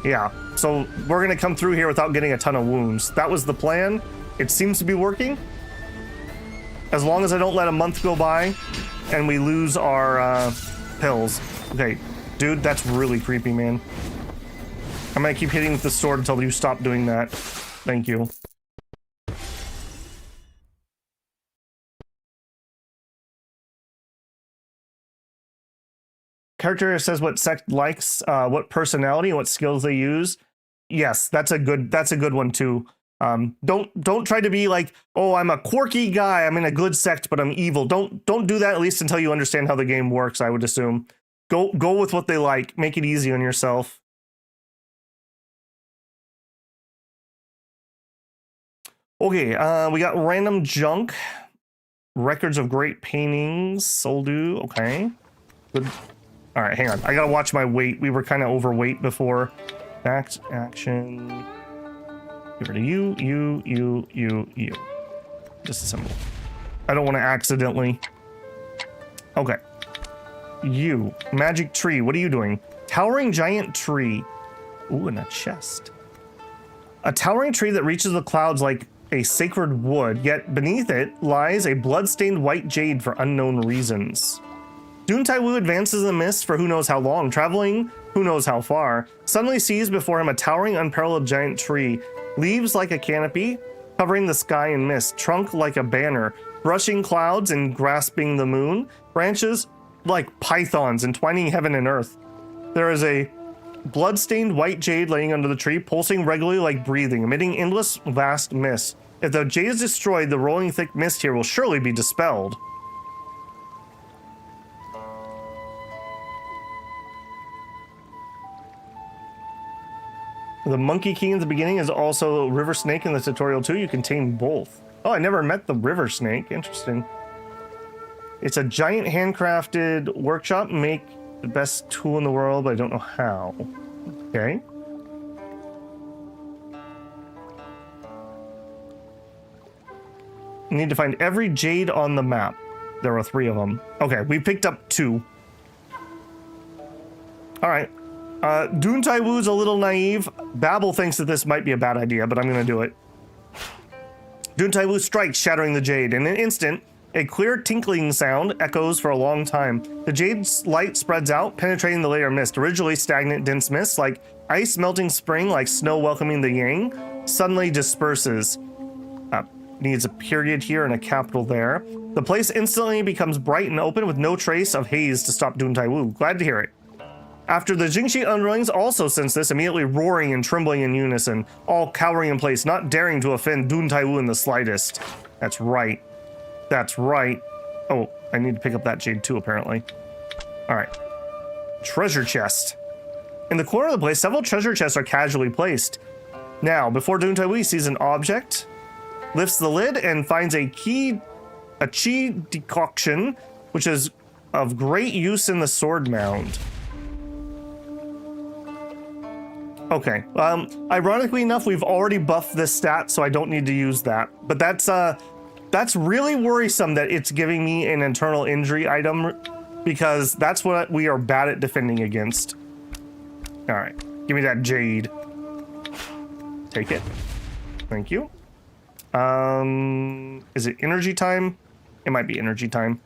Yeah, so we're gonna come through here without getting a ton of wounds. That was the plan. It seems to be working. As long as I don't let a month go by and we lose our pills. Okay, dude, that's really creepy, man. I'm gonna keep hitting with the sword until you stop doing that. Thank you. Character says what sect likes, what personality, and what skills they use. Yes, that's a good one too. Don't try to be like, oh, I'm a quirky guy, I'm in a good sect, but I'm evil. Don't do that, at least until you understand how the game works, I would assume. Go with what they like. Make it easy on yourself. Okay, we got random junk. Records of great paintings. Soldu, okay. Good. All right, hang on. I gotta watch my weight. We were kind of overweight before. Act, action. Get rid of you. Disassemble. I don't want to accidentally. Okay. You. Magic tree. What are you doing? Towering giant tree. Ooh, and a chest. A towering tree that reaches the clouds like a sacred wood, yet beneath it lies a blood-stained white jade for unknown reasons. Dihun Taiwu advances in the mist for who knows how long, traveling who knows how far, suddenly sees before him a towering, unparalleled giant tree, leaves like a canopy, covering the sky in mist, trunk like a banner, brushing clouds and grasping the moon, branches like pythons entwining heaven and earth. There is a blood-stained white jade laying under the tree, pulsing regularly like breathing, emitting endless vast mist. If the jade is destroyed, the rolling thick mist here will surely be dispelled. The Monkey King at the beginning is also River Snake in the tutorial too. You can tame both. Oh, I never met the River Snake. Interesting. It's a giant handcrafted workshop. Make the best tool in the world, but I don't know how. Okay. You need to find every jade on the map. There are 3 of them. Okay, we picked up 2. All right. Dihun Taiwu's a little naive. Babel thinks that this might be a bad idea, but I'm going to do it. Dihun Taiwu strikes, shattering the jade. In an instant, a clear tinkling sound echoes for a long time. The jade's light spreads out, penetrating the layer of mist. Originally stagnant, dense mist, like ice melting spring, like snow welcoming the yang, suddenly disperses. Needs a period here and a capital there. The place instantly becomes bright and open with no trace of haze to stop Dihun Taiwu. Glad to hear it. After the Jingxi underlings also sense this, immediately roaring and trembling in unison, all cowering in place, not daring to offend Dihun Taiwu in the slightest. That's right. That's right. Oh, I need to pick up that jade too, apparently. All right. Treasure chest. In the corner of the place, several treasure chests are casually placed. Now, before Dihun Taiwu sees an object, lifts the lid and finds a chi decoction, which is of great use in the sword mound. Okay, ironically enough, we've already buffed this stat, so I don't need to use that. But that's really worrisome that it's giving me an internal injury item, because that's what we are bad at defending against. All right, give me that jade. Take it. Thank you. Is it energy time? It might be energy time.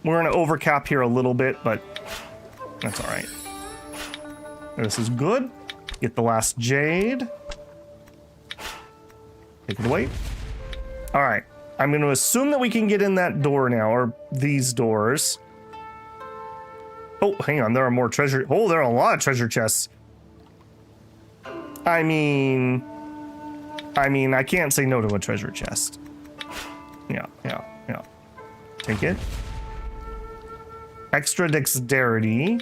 We're gonna overcap here a little bit, but that's all right. This is good. Get the last jade. Take it away. All right. I'm going to assume that we can get in that door now, or these doors. Oh, hang on. There are more treasure. Oh, there are a lot of treasure chests. I mean, I can't say no to a treasure chest. Yeah. Take it. Extra dexterity.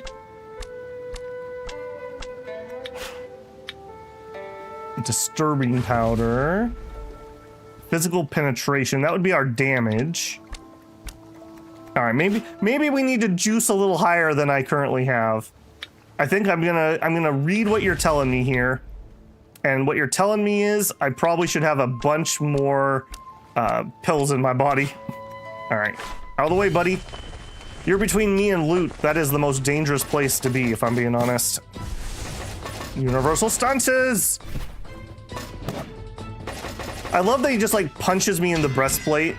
Disturbing powder. Physical penetration. That would be our damage. All right, maybe we need to juice a little higher than I currently have. I think I'm gonna read what you're telling me here. And what you're telling me is I probably should have a bunch more pills in my body. All right, out of the way, buddy. You're between me and loot. That is the most dangerous place to be, if I'm being honest. Universal stances! I love that he just like punches me in the breastplate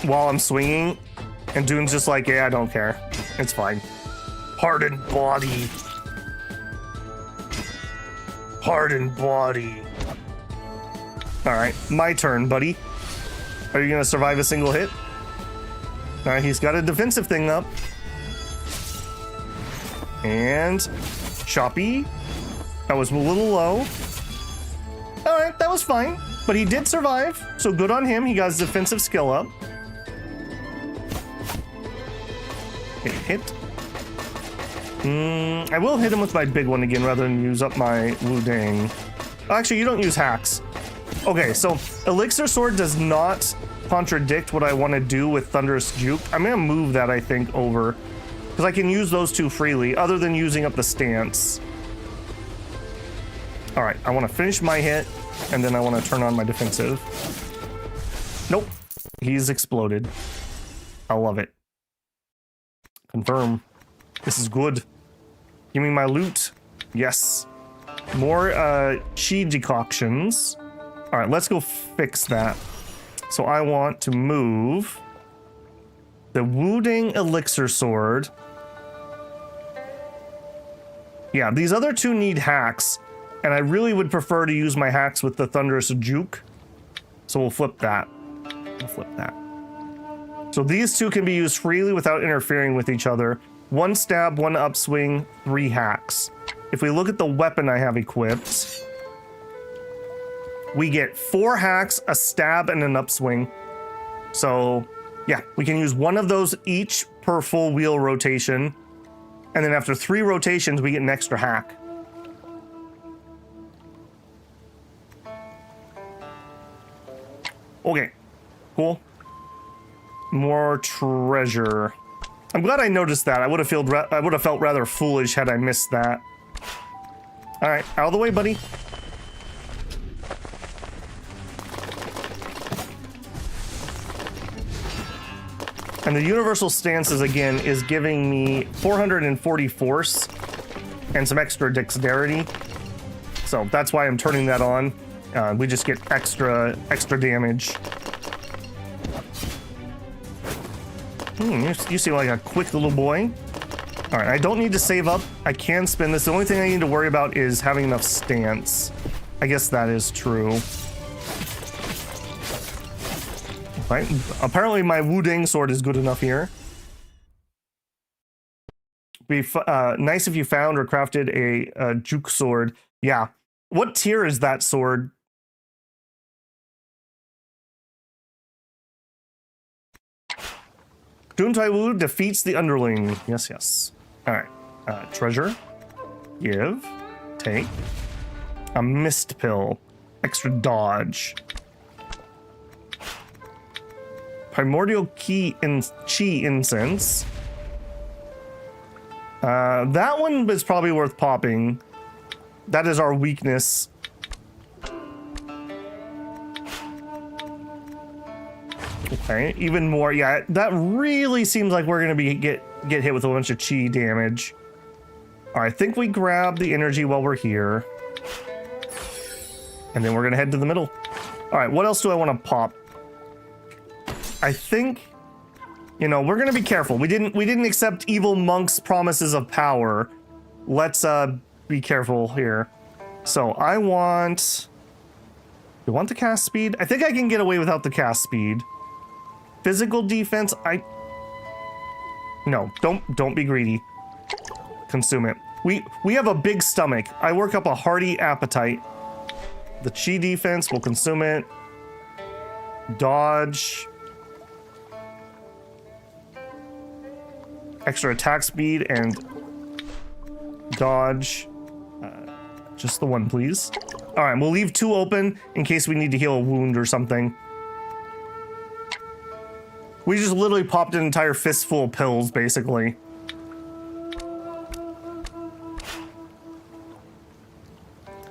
while I'm swinging. And Dun's just like, yeah, I don't care. It's fine. Hardened body. Hardened body. Alright, my turn, buddy. Are you gonna survive a single hit? Alright, he's got a defensive thing up. And choppy. That was a little low. Alright, that was fine. But he did survive, so good on him. He got his defensive skill up. Hit. I will hit him with my big one again rather than use up my Wudang. Actually, you don't use hacks. Okay, so Elixir Sword does not contradict what I want to do with Thunderous Juke. I'm going to move that, I think, over. Because I can use those two freely, other than using up the stance. Alright, I want to finish my hit, and then I want to turn on my defensive. Nope. He's exploded. I love it. Confirm. This is good. Give me my loot. Yes. More chi decoctions. Alright, let's go fix that. So I want to move the Wudang Elixir Sword. Yeah, these other two need hacks, and I really would prefer to use my hacks with the Thunderous Juke. So we'll flip that. We'll flip that. So these two can be used freely without interfering with each other. 1 stab, 1 upswing, 3 hacks. If we look at the weapon I have equipped, we get 4 hacks, a stab, and an upswing. So, yeah, we can use 1 of those each per full wheel rotation. And then after 3 rotations, we get an extra hack. Okay, cool. More treasure. I'm glad I noticed that. I would have felt rather foolish had I missed that. All right, out of the way, buddy. And the universal stances again is giving me 440 force and some extra dexterity. So that's why I'm turning that on. We just get extra damage. You seem like a quick little boy. All right, I don't need to save up. I can spin this. The only thing I need to worry about is having enough stance. I guess that is true. Right. Apparently my Wudang sword is good enough here. Be nice if you found or crafted a juke sword. Yeah. What tier is that sword? Dihun Taiwu defeats the underling. Yes, yes. All right. Treasure. Give. Take. A mist pill. Extra dodge. Primordial Chi Incense. That one is probably worth popping. That is our weakness. Okay, even more. Yeah, that really seems like we're gonna be get hit with a bunch of chi damage. All right, I think we grab the energy while we're here, and then we're gonna head to the middle. All right, what else do I want to pop? I think, you know, we're gonna be careful. We didn't accept evil monk's promises of power. Let's be careful here. So I want. You want the cast speed? I think I can get away without the cast speed. Physical defense, no, don't be greedy. Consume it. We have a big stomach. I work up a hearty appetite. The chi defense, we'll consume it. Dodge. Extra attack speed and dodge. Just the one, please. All right, we'll leave 2 open in case we need to heal a wound or something. We just literally popped an entire fistful of pills, basically.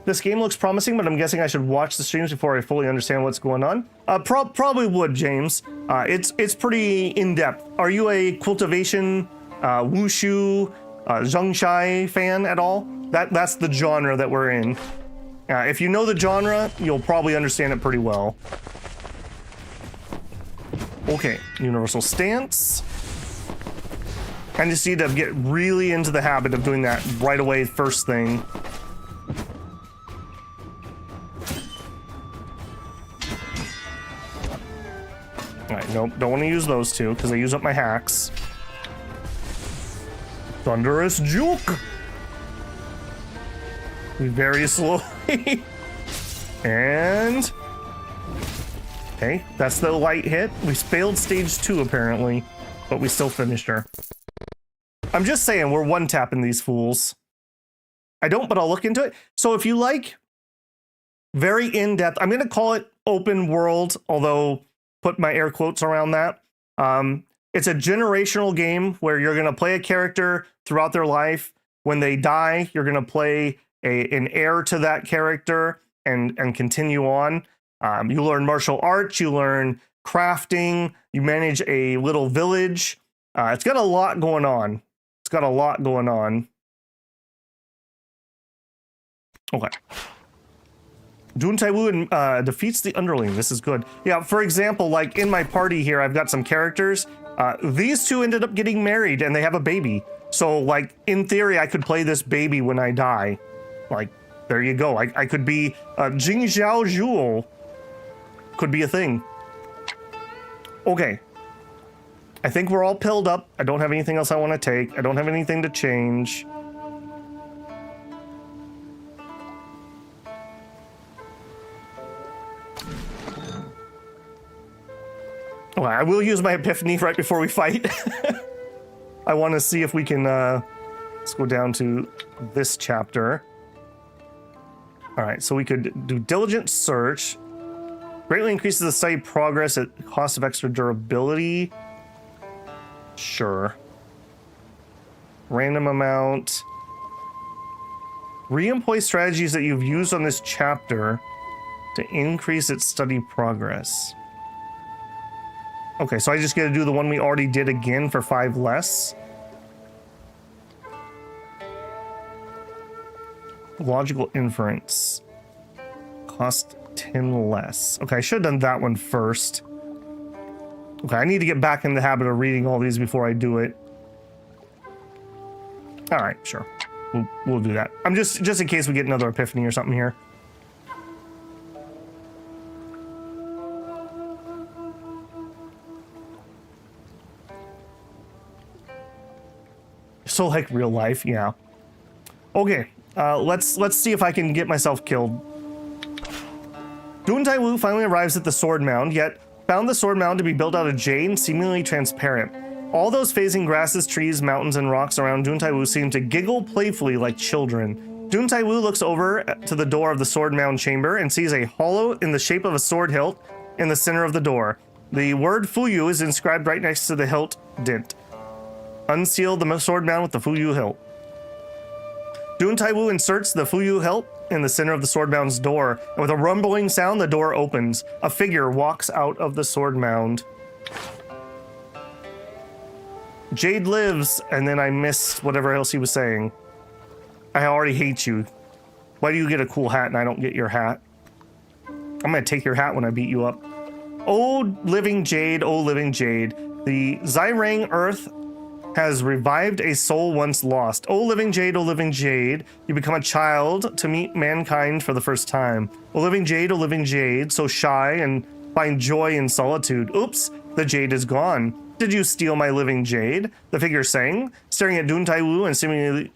this game looks promising, but I'm guessing I should watch the streams before I fully understand what's going on. Probably would, James. It's pretty in-depth. Are you a cultivation, wushu, zhengshai fan at all? That's the genre that we're in. If you know the genre, you'll probably understand it pretty well. Okay, universal stance. I just need to get really into the habit of doing that right away, first thing. Alright, nope, don't want to use those two because they use up my hacks. Thunderous juke! Very slowly. And... okay, that's the light hit. We failed stage 2 apparently, but we still finished her. I'm just saying, we're one-tapping these fools. I don't, but I'll look into it. So if you like very in-depth, I'm going to call it open world, although put my air quotes around that. It's a generational game where you're going to play a character throughout their life. When they die, you're going to play an heir to that character and continue on. You learn martial arts, you learn crafting, you manage a little village. It's got a lot going on. It's got a lot going on. Okay. Dihun Taiwu defeats the underling. This is good. Yeah, for example, like in my party here, I've got some characters. These two ended up getting married and they have a baby. So, like, in theory, I could play this baby when I die. Like, there you go. I could be Jing Xiao Zhuo. Could be a thing. Okay. I think we're all pilled up. I don't have anything else I want to take. I don't have anything to change. Oh, I will use my epiphany right before we fight. I want to see if we can... let's go down to this chapter. All right, so we could do diligent search. Greatly increases the study progress at cost of extra durability. Sure. Random amount. Re-employ strategies that you've used on this chapter to increase its study progress. Okay, so I just get to do the one we already did again for 5 less. Logical inference. Cost 10 less. Okay, I should have done that one first. Okay, I need to get back in the habit of reading all these before I do it. All right, sure. We'll do that. I'm just in case we get another epiphany or something here. So like real life, yeah. Okay, let's see if I can get myself killed. Dihun Taiwu finally arrives at the sword mound, yet found the sword mound to be built out of jade and seemingly transparent. All those phasing grasses, trees, mountains, and rocks around Dihun Taiwu seem to giggle playfully like children. Dihun Taiwu looks over to the door of the sword mound chamber and sees a hollow in the shape of a sword hilt in the center of the door. The word Fuyu is inscribed right next to the hilt dint. Unseal the sword mound with the Fuyu hilt. Dihun Taiwu inserts the Fuyu hilt in the center of the sword mound's door, and with a rumbling sound, the door opens. A figure walks out of the sword mound. Jade lives, and then I missed whatever else he was saying. I already hate you. Why do you get a cool hat and I don't get your hat? I'm gonna take your hat when I beat you up. Oh, living Jade, oh, living Jade. The Zyrang Earth has revived a soul once lost. Oh, living Jade, you become a child to meet mankind for the first time. Oh, living Jade, so shy and find joy in solitude. Oops, the Jade is gone. Did you steal my living Jade? The figure sang, staring at Dihun Taiwu and seemingly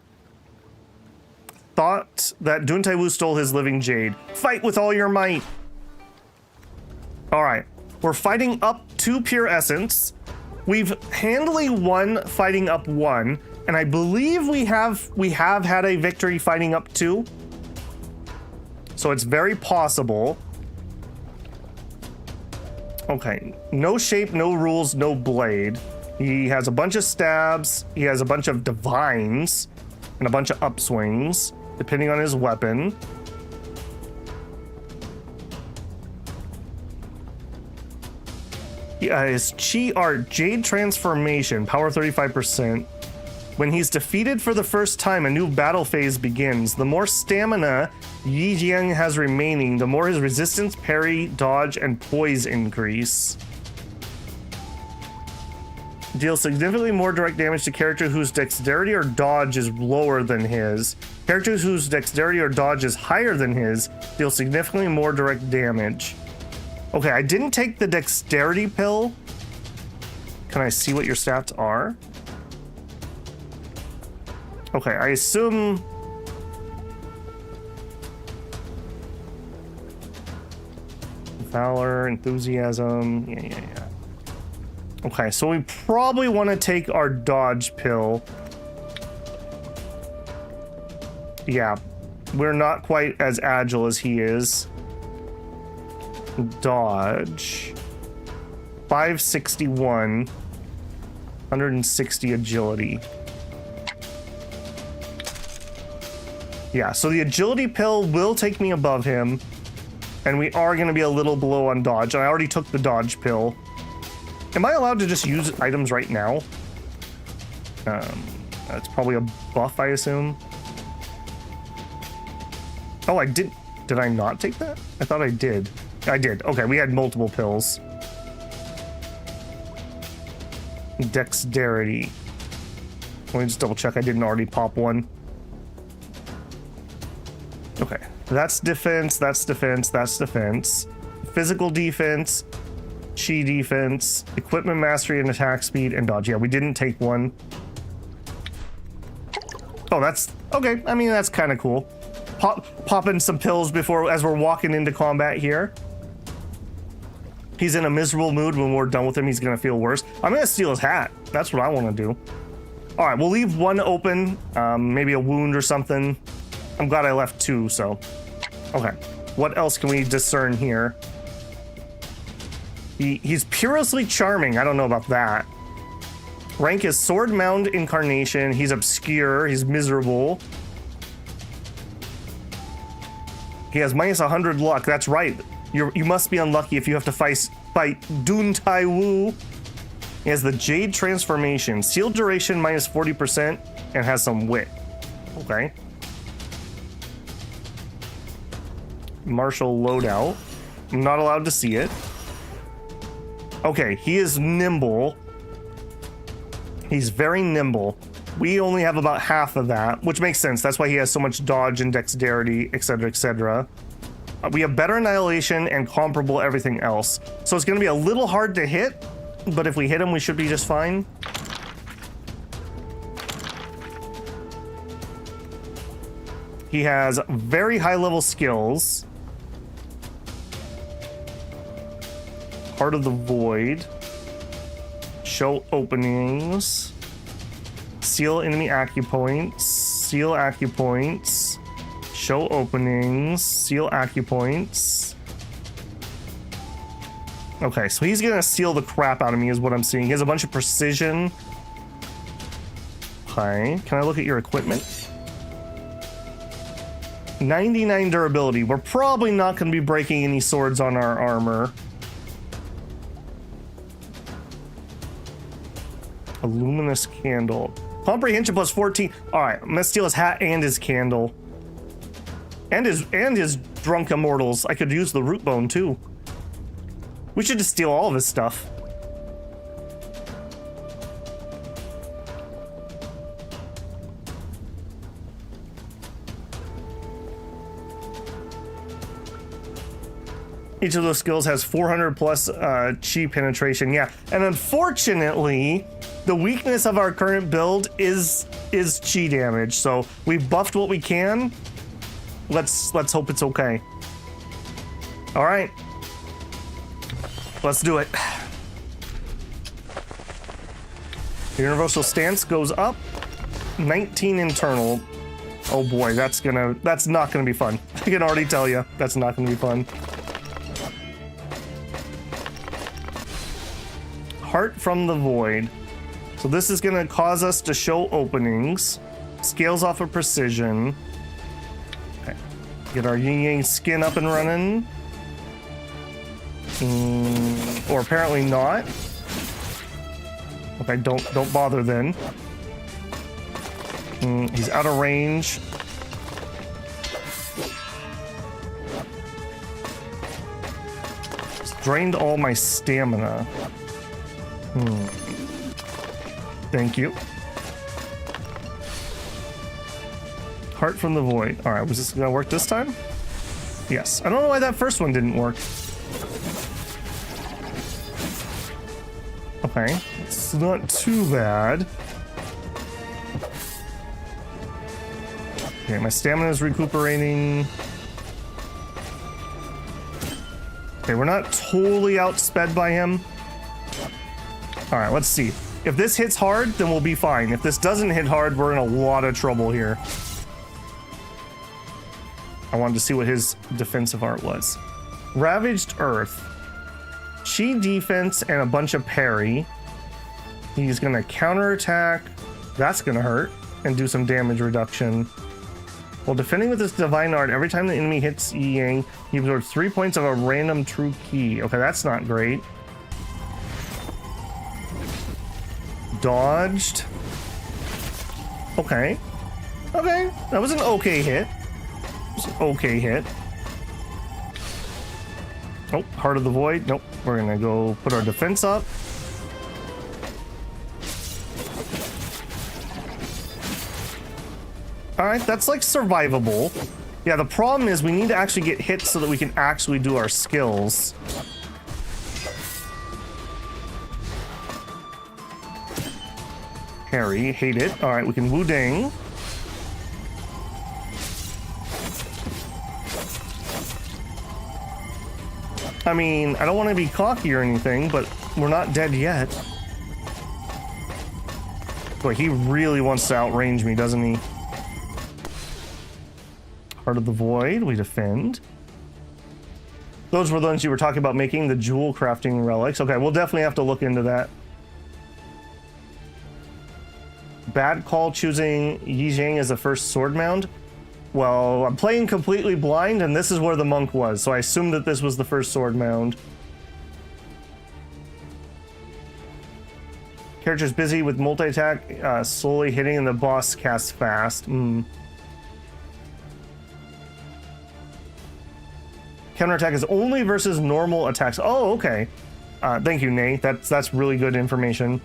thought that Dihun Taiwu stole his living Jade. Fight with all your might. All right, we're fighting up 2 pure essence. We've handily won fighting up 1, and I believe we have had a victory fighting up 2. So it's very possible. Okay, no shape, no rules, no blade. He has a bunch of stabs, he has a bunch of divines, and a bunch of upswings, depending on his weapon. His Chi Art, Jade Transformation, power 35%. When he's defeated for the first time, a new battle phase begins. The more stamina Yi Jiang has remaining, the more his resistance, parry, dodge, and poise increase. Deals significantly more direct damage to characters whose dexterity or dodge is lower than his. Characters whose dexterity or dodge is higher than his deal significantly more direct damage. Okay, I didn't take the dexterity pill. Can I see what your stats are? Okay, I assume... Valor, enthusiasm, yeah. Okay, so we probably want to take our dodge pill. Yeah, we're not quite as agile as he is. Dodge. 561. 160 agility. Yeah, so the agility pill will take me above him. And we are going to be a little below on dodge. I already took the dodge pill. Am I allowed to just use items right now? That's probably a buff, I assume. Oh, I did. Did I not take that? I thought I did. I did. Okay, we had multiple pills. Dexterity. Let me just double check I didn't already pop one. Okay, that's defense, that's defense, that's defense. Physical defense, chi defense, equipment mastery and attack speed, and dodge. Yeah, we didn't take one. Oh, that's okay. I mean, that's kind of cool. Popping some pills before as we're walking into combat here. He's in a miserable mood. When we're done with him, he's gonna feel worse. I'm gonna steal his hat. That's what I want to do. All right, we'll leave one open, maybe a wound or something. I'm glad I left two, so. Okay, what else can we discern here? He's purely charming. I don't know about that. Rank is Sword Mound Incarnation. He's obscure. He's miserable. He has minus 100 luck. That's right. You must be unlucky if you have to fight Dihun Taiwu. He has the Jade Transformation. Seal duration minus 40% and has some wit. Okay. Martial loadout. I'm not allowed to see it. Okay, he is nimble. He's very nimble. We only have about half of that, which makes sense. That's why he has so much dodge and dexterity, etc., etc. We have better annihilation and comparable everything else. So it's going to be a little hard to hit, but if we hit him, we should be just fine. He has very high level skills. Heart of the Void. Show openings. Seal enemy acupoints. Seal acupoints. Show openings. Seal acupoints. Okay, so he's gonna seal the crap out of me is what I'm seeing. He has a bunch of precision. Okay, can I look at your equipment? 99 durability. We're probably not gonna be breaking any swords on our armor. A luminous candle. Comprehension plus 14. All right, I'm gonna steal his hat and his candle. And his drunk immortals. I could use the root bone too. We should just steal all of his stuff. Each of those skills has 400 plus chi penetration. Yeah, and unfortunately, the weakness of our current build is chi damage. So we've buffed what we can. Let's hope it's okay. All right, let's do it. Universal stance goes up. 19 internal. Oh boy, that's not gonna be fun. I can already tell you that's not gonna be fun. Heart from the Void. So this is gonna cause us to show openings. Scales off of precision. Okay. Get our yin yang skin up and running. Or apparently not. Okay, don't bother then. He's out of range. It's drained all my stamina. Thank you. Heart from the void. All right, was this gonna work this time? Yes. I don't know why that first one didn't work. Okay, it's not too bad. Okay, my stamina is recuperating. Okay, we're not totally outsped by him. All right, let's see. If this hits hard, then we'll be fine. If this doesn't hit hard, we're in a lot of trouble here. I wanted to see what his defensive art was. Ravaged Earth. Chi defense and a bunch of parry. He's gonna counterattack. That's gonna hurt and do some damage reduction. While defending with this divine art, every time the enemy hits Yi Yang, he absorbs 3 points of a random true key. Okay, that's not great. Dodged. Okay. Okay, that was an okay hit. It was an okay hit. Oh, Heart of the Void. Nope. We're gonna go put our defense up. All right, that's like survivable. Yeah, the problem is we need to actually get hit so that we can actually do our skills. Harry, hate it. All right, we can Wu Ding. I mean, I don't want to be cocky or anything, but we're not dead yet. Boy, he really wants to outrange me, doesn't he? Heart of the Void, we defend. Those were the ones you were talking about making, the jewel crafting relics. Okay, we'll definitely have to look into that. Bad call choosing Yi Zhang as the first sword mound. Well, I'm playing completely blind, and this is where the monk was, so I assumed that this was the first sword mound. Character's busy with multi-attack, slowly hitting, and the boss casts fast. Counterattack is only versus normal attacks. Oh, okay. Thank you, Nate. That's really good information.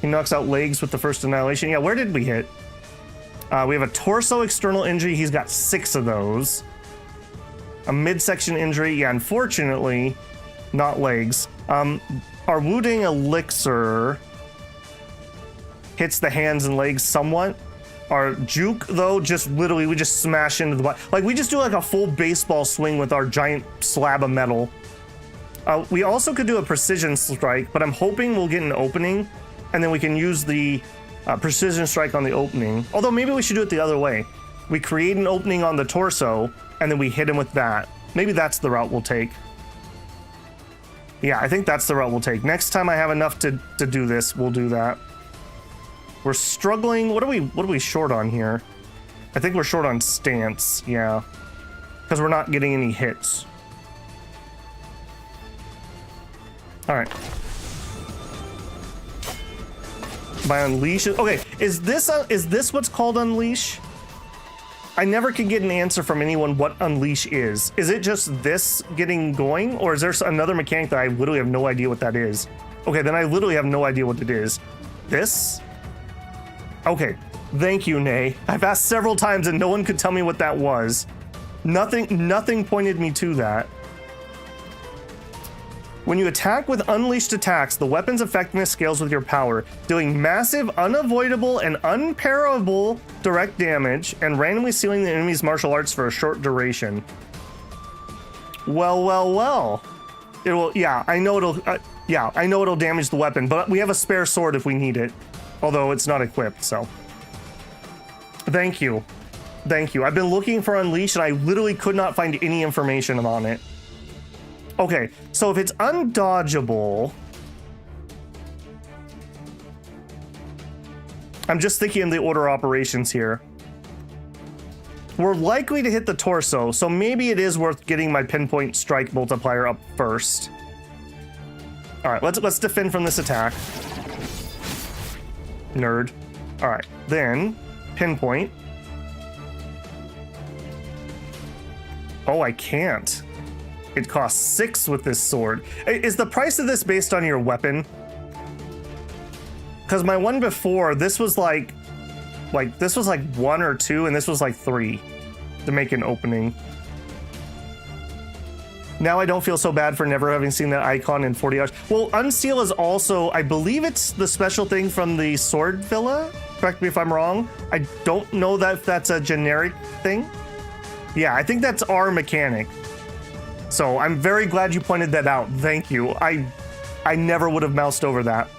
He knocks out legs with the first annihilation. Yeah, where did we hit? We have a torso external injury. He's got 6 of those. A midsection injury. Yeah, unfortunately, not legs. Our Wounding Elixir hits the hands and legs somewhat. Our Juke, though, just literally, we just smash into the body. Like, we just do like a full baseball swing with our giant slab of metal. We also could do a precision strike, but I'm hoping we'll get an opening, and then we can use the precision strike on the opening. Although maybe we should do it the other way. We create an opening on the torso, and then we hit him with that. Maybe that's the route we'll take. Yeah, I think that's the route we'll take. Next time I have enough to do this, we'll do that. We're struggling. What are we short on here? I think we're short on stance, yeah. Because we're not getting any hits. All right. By unleash. Okay, is this what's called unleash? I never can get an answer from anyone what unleash is. Is it just this getting going, or is there another mechanic that I literally have no idea what that is? Okay, then I literally have no idea what it is. This? Okay, thank you, Nay. I've asked several times and no one could tell me what that was. Nothing pointed me to that. When you attack with unleashed attacks, the weapon's effectiveness scales with your power, dealing massive, unavoidable, and unparable direct damage, and randomly sealing the enemy's martial arts for a short duration. Well. It will, yeah, I know it'll damage the weapon, but we have a spare sword if we need it. Although it's not equipped, so. Thank you. Thank you. I've been looking for Unleash and I literally could not find any information on it. Okay, so if it's undodgeable... I'm just thinking in the order of operations here. We're likely to hit the torso, so maybe it is worth getting my pinpoint strike multiplier up first. All right, let's defend from this attack. Nerd. All right, then pinpoint. Oh, I can't. It costs 6 with this sword. Is the price of this based on your weapon? Because my one before, this was like this was like 1 or 2, and this was like 3 to make an opening. Now I don't feel so bad for never having seen that icon in 40 hours. Well, Unseal is also, I believe it's the special thing from the Sword Villa. Correct me if I'm wrong. I don't know that that's a generic thing. Yeah, I think that's our mechanic. So I'm very glad you pointed that out. Thank you. I never would have moused over that.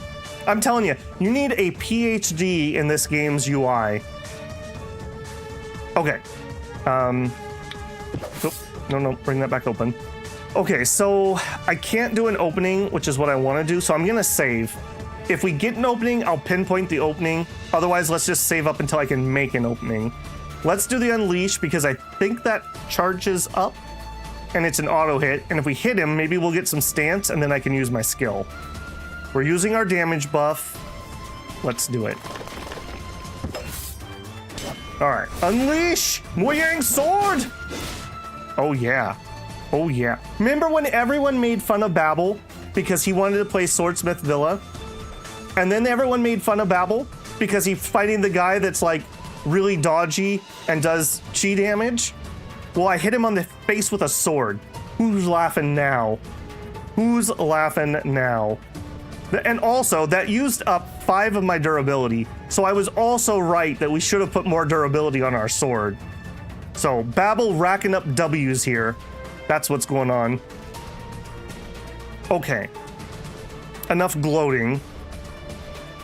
I'm telling you, you need a PhD in this game's UI. Okay. No, bring that back open. Okay, so I can't do an opening, which is what I want to do, so I'm gonna save. If we get an opening, I'll pinpoint the opening. Otherwise, let's just save up until I can make an opening. Let's do the Unleash, because I think that charges up, and it's an auto hit, and if we hit him, maybe we'll get some stance, and then I can use my skill. We're using our damage buff. Let's do it. All right, Unleash! Mo Yang Sword! Oh yeah. Oh yeah. Remember when everyone made fun of Babel because he wanted to play Swordsmith Villa? And then everyone made fun of Babel because he's fighting the guy that's like really dodgy and does chi damage? Well, I hit him on the face with a sword. Who's laughing now? Who's laughing now? And also, that used up 5 of my durability, so I was also right that we should have put more durability on our sword. So, Babel racking up W's here. That's what's going on. Okay. Enough gloating.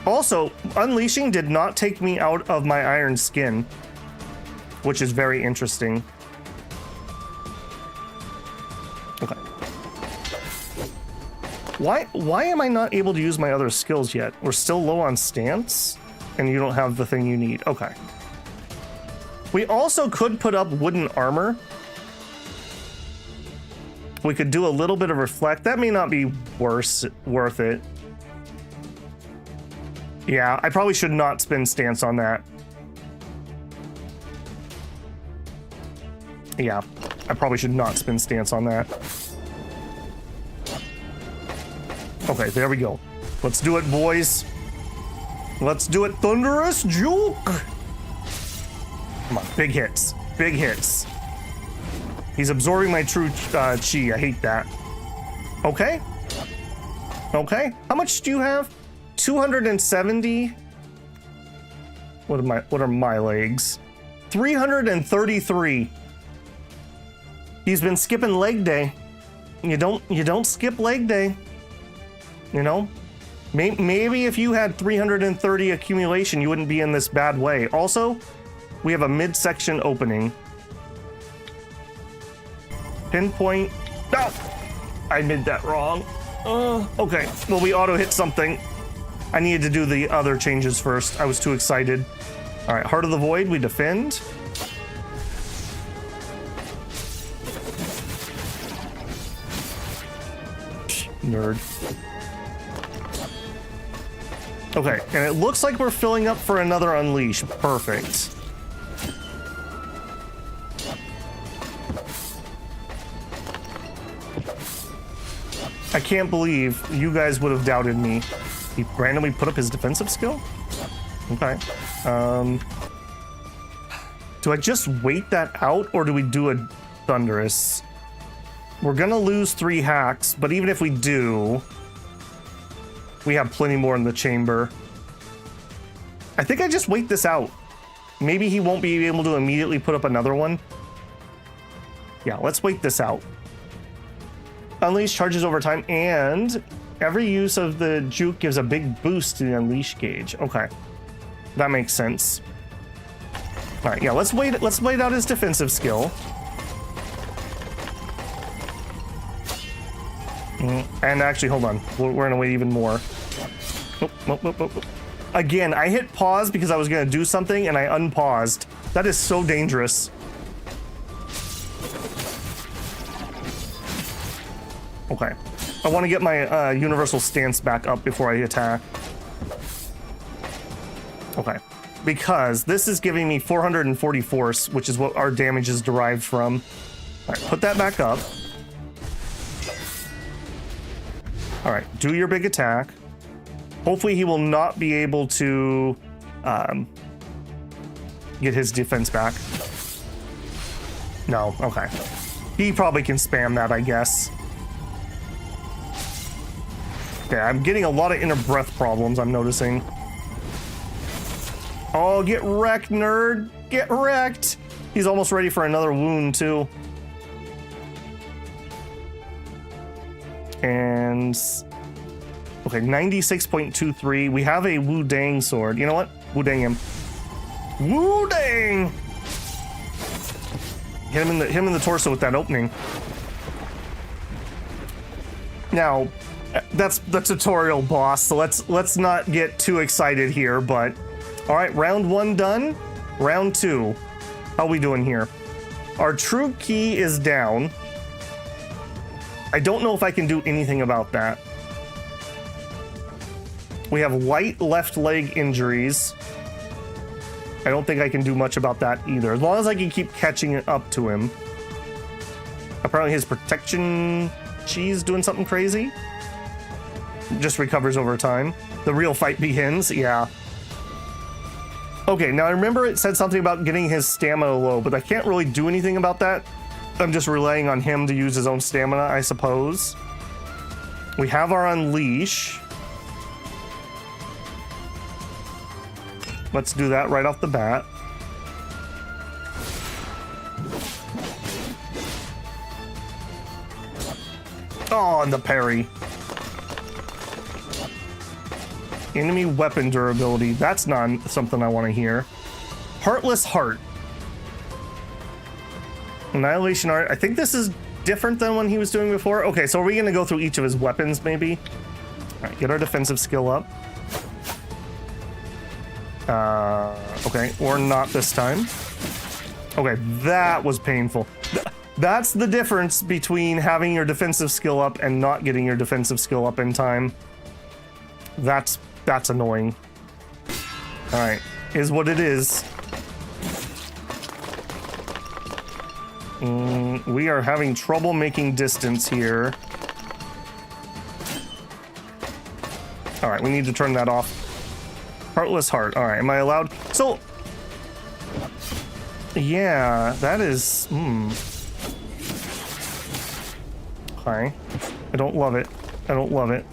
Also, Unleashing did not take me out of my iron skin, which is very interesting. Okay. Why am I not able to use my other skills yet? We're still low on stance, and you don't have the thing you need. Okay. We also could put up wooden armor. We could do a little bit of reflect. That may not be worth it. Yeah, I probably should not spend stance on that. Yeah, I probably should not spend stance on that. Okay, there we go. Let's do it, boys. Let's do it, Thunderous Juke. Come on, big hits. Big hits. He's absorbing my true chi. I hate that. Okay. Okay. How much do you have? 270. What are my legs? 333. He's been skipping leg day. You don't skip leg day. You know? Maybe if you had 330 accumulation, you wouldn't be in this bad way. Also, we have a midsection opening. Pinpoint. No! I did that wrong. Okay. Well, we auto hit something. I needed to do the other changes first. I was too excited. All right. Heart of the Void. We defend. Nerd. Okay. And it looks like we're filling up for another Unleash. Perfect. I can't believe you guys would have doubted me. He randomly put up his defensive skill? Okay. Do I just wait that out, or do we do a Thunderous? We're gonna lose 3 hacks, but even if we do, we have plenty more in the chamber. I think I just wait this out. Maybe he won't be able to immediately put up another one. Yeah, let's wait this out. Unleash charges over time, and every use of the juke gives a big boost to the Unleash gauge. Okay, that makes sense. All right, yeah, let's wait out his defensive skill. And actually, hold on, we're gonna wait even more. Oh. Again, I hit pause because I was gonna do something and I unpaused. That is so dangerous. Okay. I want to get my universal stance back up before I attack. Okay. Because this is giving me 440 force, which is what our damage is derived from. All right, put that back up. All right, do your big attack. Hopefully he will not be able to get his defense back. No, okay. He probably can spam that, I guess. Okay, I'm getting a lot of inner breath problems, I'm noticing. Oh, get wrecked, nerd. Get wrecked. He's almost ready for another wound, too. And... okay, 96.23. We have a Wu Dang sword. You know what? Wu Dang him. Wu Dang! Hit him in the torso with that opening. Now, that's the tutorial boss, so let's not get too excited here, but... alright, round 1 done. Round 2. How are we doing here? Our true key is down. I don't know if I can do anything about that. We have light left leg injuries. I don't think I can do much about that either. As long as I can keep catching it up to him. Apparently his protection cheese doing something crazy. Just recovers over time. The real fight begins, yeah. Okay, now I remember it said something about getting his stamina low, but I can't really do anything about that. I'm just relying on him to use his own stamina, I suppose. We have our Unleash. Let's do that right off the bat. Oh, and the parry. Enemy weapon durability. That's not something I want to hear. Heartless Heart. Annihilation Art. I think this is different than when he was doing before. Okay, so are we going to go through each of his weapons, maybe? All right, get our defensive skill up. Okay, or not this time. Okay, that was painful. That's the difference between having your defensive skill up and not getting your defensive skill up in time. That's annoying. All right, is what it is. We are having trouble making distance here. All right, we need to turn that off. Heartless Heart. All right, am I allowed? So, yeah, that is... Okay. I don't love it. I don't love it.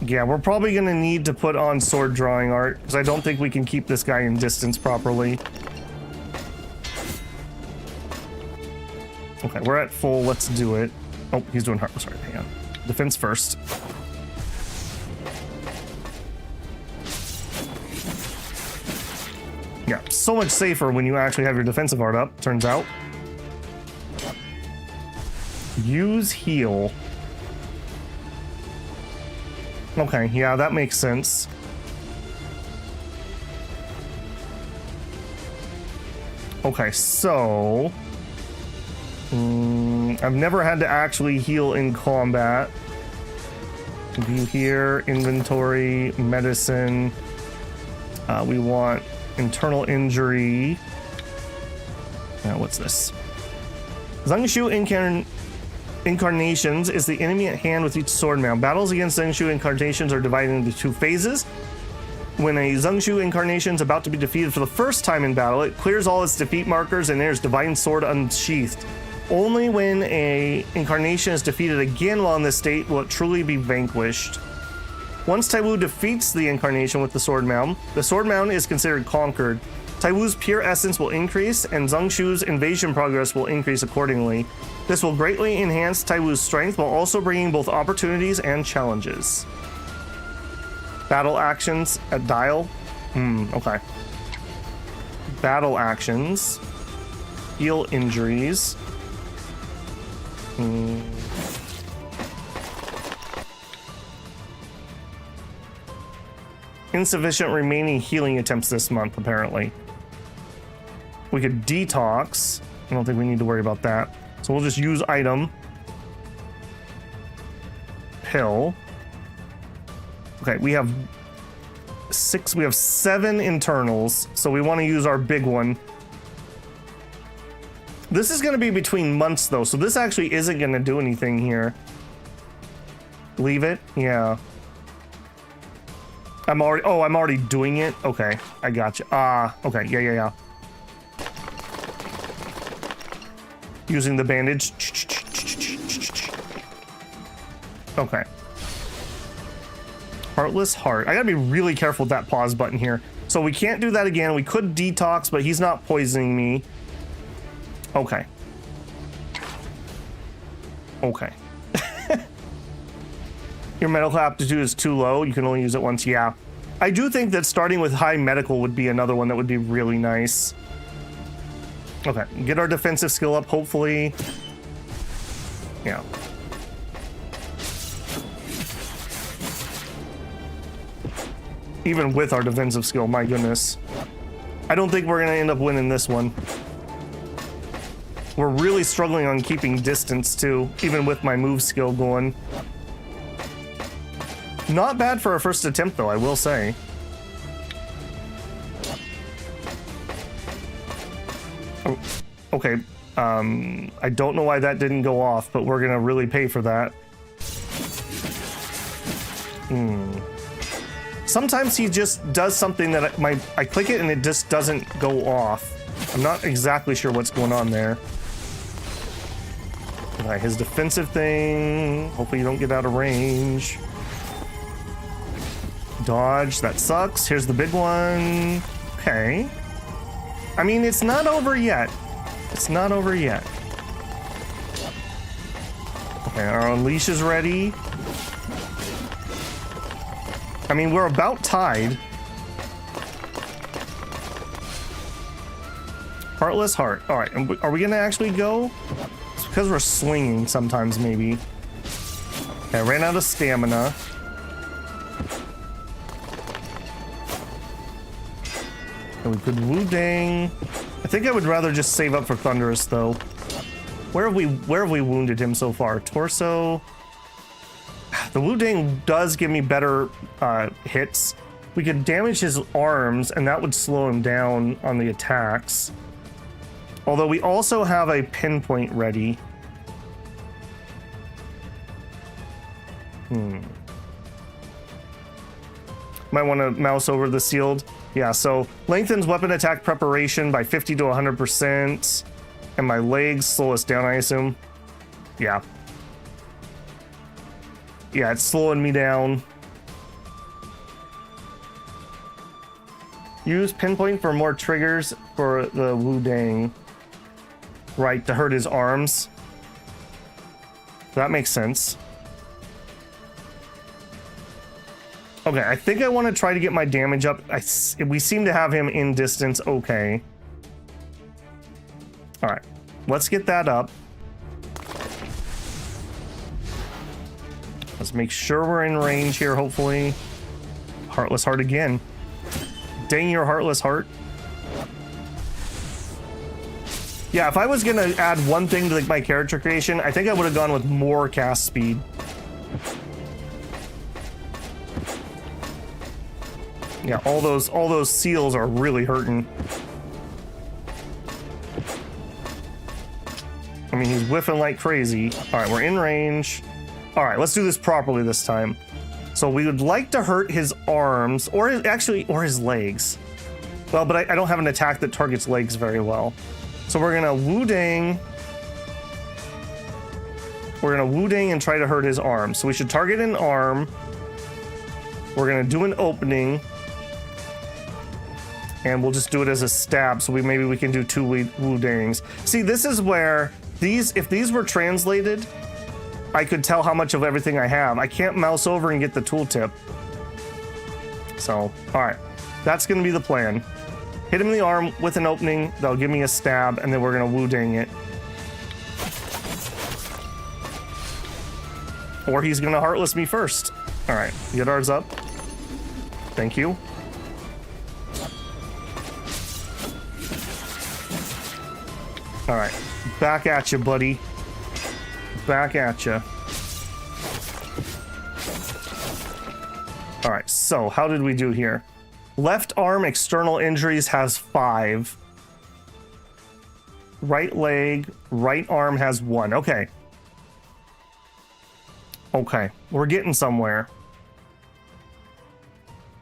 Yeah, we're probably going to need to put on sword drawing art, because I don't think we can keep this guy in distance properly. Okay, we're at full. Let's do it. Oh, he's doing Heartless Heart. Hang on. Defense first. Yeah, so much safer when you actually have your defensive art up, turns out. Use heal. Okay, yeah, that makes sense. Okay, so... I've never had to actually heal in combat. View here, inventory, medicine. We want internal injury. Now, what's this? Zangshu Incarnations is the enemy at hand with each sword mount. Battles against Zangshu Incarnations are divided into 2 phases. When a Zangshu Incarnation is about to be defeated for the first time in battle, it clears all its defeat markers and enters Divine Sword Unsheathed. Only when a incarnation is defeated again while in this state will it truly be vanquished. Once Taiwu defeats the incarnation with the sword mount is considered conquered. Taiwu's pure essence will increase, and Zangshu's invasion progress will increase accordingly. This will greatly enhance Taiwu's strength while also bringing both opportunities and challenges. Battle actions at dial. Okay. Battle actions. Heal injuries. Insufficient remaining healing attempts this month, apparently. We could detox. I don't think we need to worry about that. So we'll just use item. Pill. Okay, we have 7 internals, so we want to use our big one. This is going to be between months though, so this actually isn't going to do anything here. Leave it? Yeah. I'm already doing it? Okay, I gotcha. Okay, yeah. Using the bandage. Okay. Heartless heart. I gotta be really careful with that pause button here. So we can't do that again. We could detox, but he's not poisoning me. Okay. Okay. Your medical aptitude is too low. You can only use it once. Yeah. I do think that starting with high medical would be another one that would be really nice. Okay. Get our defensive skill up, hopefully. Yeah. Even with our defensive skill, my goodness. I don't think we're going to end up winning this one. We're really struggling on keeping distance, too, even with my move skill going. Not bad for our first attempt, though, I will say. Oh, okay. I don't know why that didn't go off, but we're going to really pay for that. Sometimes he just does something that I click it and it just doesn't go off. I'm not exactly sure what's going on there. Alright, his defensive thing. Hopefully you don't get out of range. Dodge, that sucks. Here's the big one. Okay. I mean, it's not over yet. It's not over yet. Okay, our unleash is ready. I mean, we're about tied. Heartless heart. All right, are we gonna actually go? It's because we're swinging sometimes, maybe. Okay, I ran out of stamina. And we could Wu-Dang. I think I would rather just save up for Thunderous, though. Where have we wounded him so far? Torso. The Wu-Dang does give me better hits. We could damage his arms, and that would slow him down on the attacks. Although we also have a pinpoint ready. Might want to mouse over the sealed. Yeah, so lengthens weapon attack preparation by 50 to 100%. And my legs slow us down, I assume. Yeah. Yeah, it's slowing me down. Use pinpoint for more triggers for the Wu-Dang. Right, to hurt his arms. That makes sense. Okay, I think I want to try to get my damage up. We seem to have him in distance okay. All right, let's get that up. Let's make sure we're in range here, hopefully. Heartless heart again. Dang your heartless heart. Yeah, if I was gonna add one thing to my character creation, I think I would have gone with more cast speed. Yeah, all those seals are really hurting. I mean, he's whiffing like crazy. All right, we're in range. All right, let's do this properly this time. So we would like to hurt his arms, or his legs. Well, but I don't have an attack that targets legs very well. So we're gonna Wu-Dang. We're gonna Wu-Dang and try to hurt his arm. So we should target an arm. We're gonna do an opening. And we'll just do it as a stab, so maybe we can do 2 Wu-Dangs. See, this is where if these were translated, I could tell how much of everything I have. I can't mouse over and get the tooltip. So, all right, that's gonna be the plan. Hit him in the arm with an opening, that'll give me a stab, and then we're gonna Wu-Dang it. Or he's gonna Heartless me first. All right, get ours up. Thank you. All right, back at you, buddy. Back at you. All right, so how did we do here? Left arm external injuries has 5. Right leg, right arm has 1. Okay. Okay, we're getting somewhere.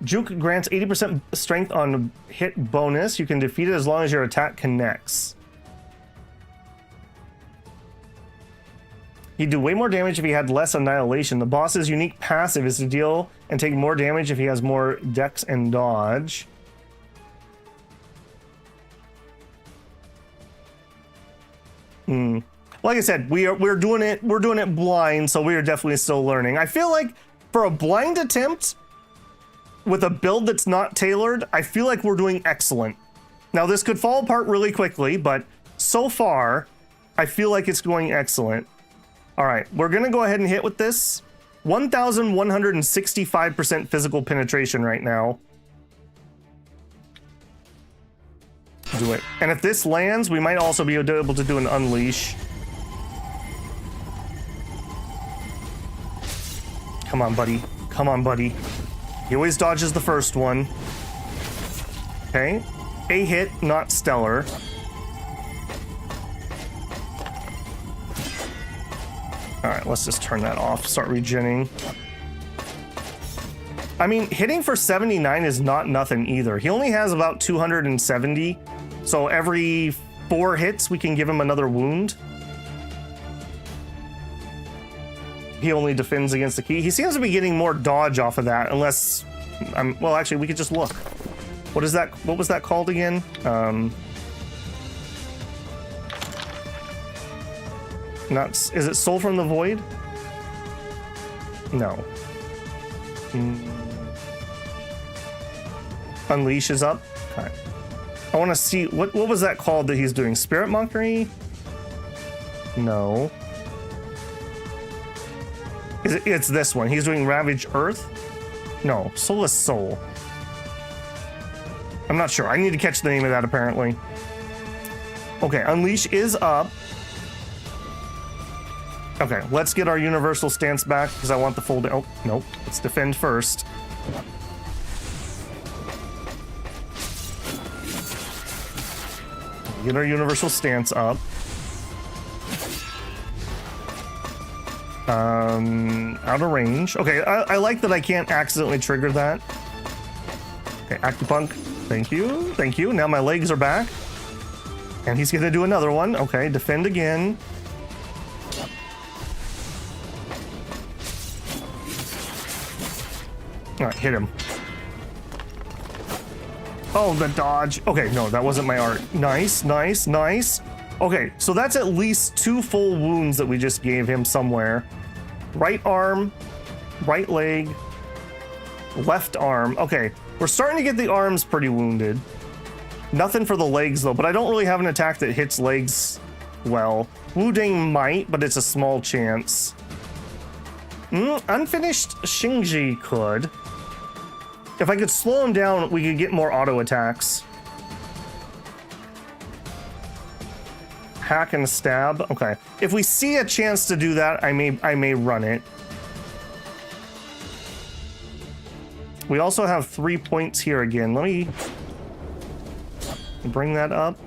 Juke grants 80% strength on hit bonus. You can defeat it as long as your attack connects. He'd do way more damage if he had less annihilation. The boss's unique passive is to deal and take more damage if he has more dex and dodge. Like I said, we're doing it blind, so we are definitely still learning. I feel like for a blind attempt with a build that's not tailored, I feel like we're doing excellent. Now this could fall apart really quickly, but so far I feel like it's going excellent. All right, we're gonna go ahead and hit with this. 1,165% physical penetration right now. Do it. And if this lands, we might also be able to do an unleash. Come on, buddy. Come on, buddy. He always dodges the first one. Okay. A hit, not stellar. All right, let's just turn that off. Start regenning. I mean, hitting for 79 is not nothing either. He only has about 270. So every 4 hits, we can give him another wound. He only defends against the key. He seems to be getting more dodge off of that, unless... well, actually, we could just look. What is that? What was that called again? Is it Soul from the Void? No. Unleash is up. All right. I want to see what was that called that he's doing? Spirit Mockery? No. It's this one. He's doing Ravage Earth? No, Soulless Soul. I'm not sure. I need to catch the name of that apparently. Okay, Unleash is up. Okay, let's get our universal stance back because I want the full... Oh, nope. Let's defend first. Get our universal stance up. Out of range. Okay, I like that I can't accidentally trigger that. Okay, Acupunk. Thank you. Thank you. Now my legs are back. And he's gonna do another one. Okay, defend again. All right, hit him. Oh, the dodge. Okay, no, that wasn't my art. Nice, nice, nice. Okay, so that's at least 2 full wounds that we just gave him somewhere. Right arm, right leg, left arm. Okay, we're starting to get the arms pretty wounded. Nothing for the legs, though, but I don't really have an attack that hits legs well. Wu Ding might, but it's a small chance. Unfinished Xingji could. If I could slow him down, we could get more auto attacks. Hack and stab. Okay. If we see a chance to do that, I may run it. We also have 3 points here again. Let me bring that up.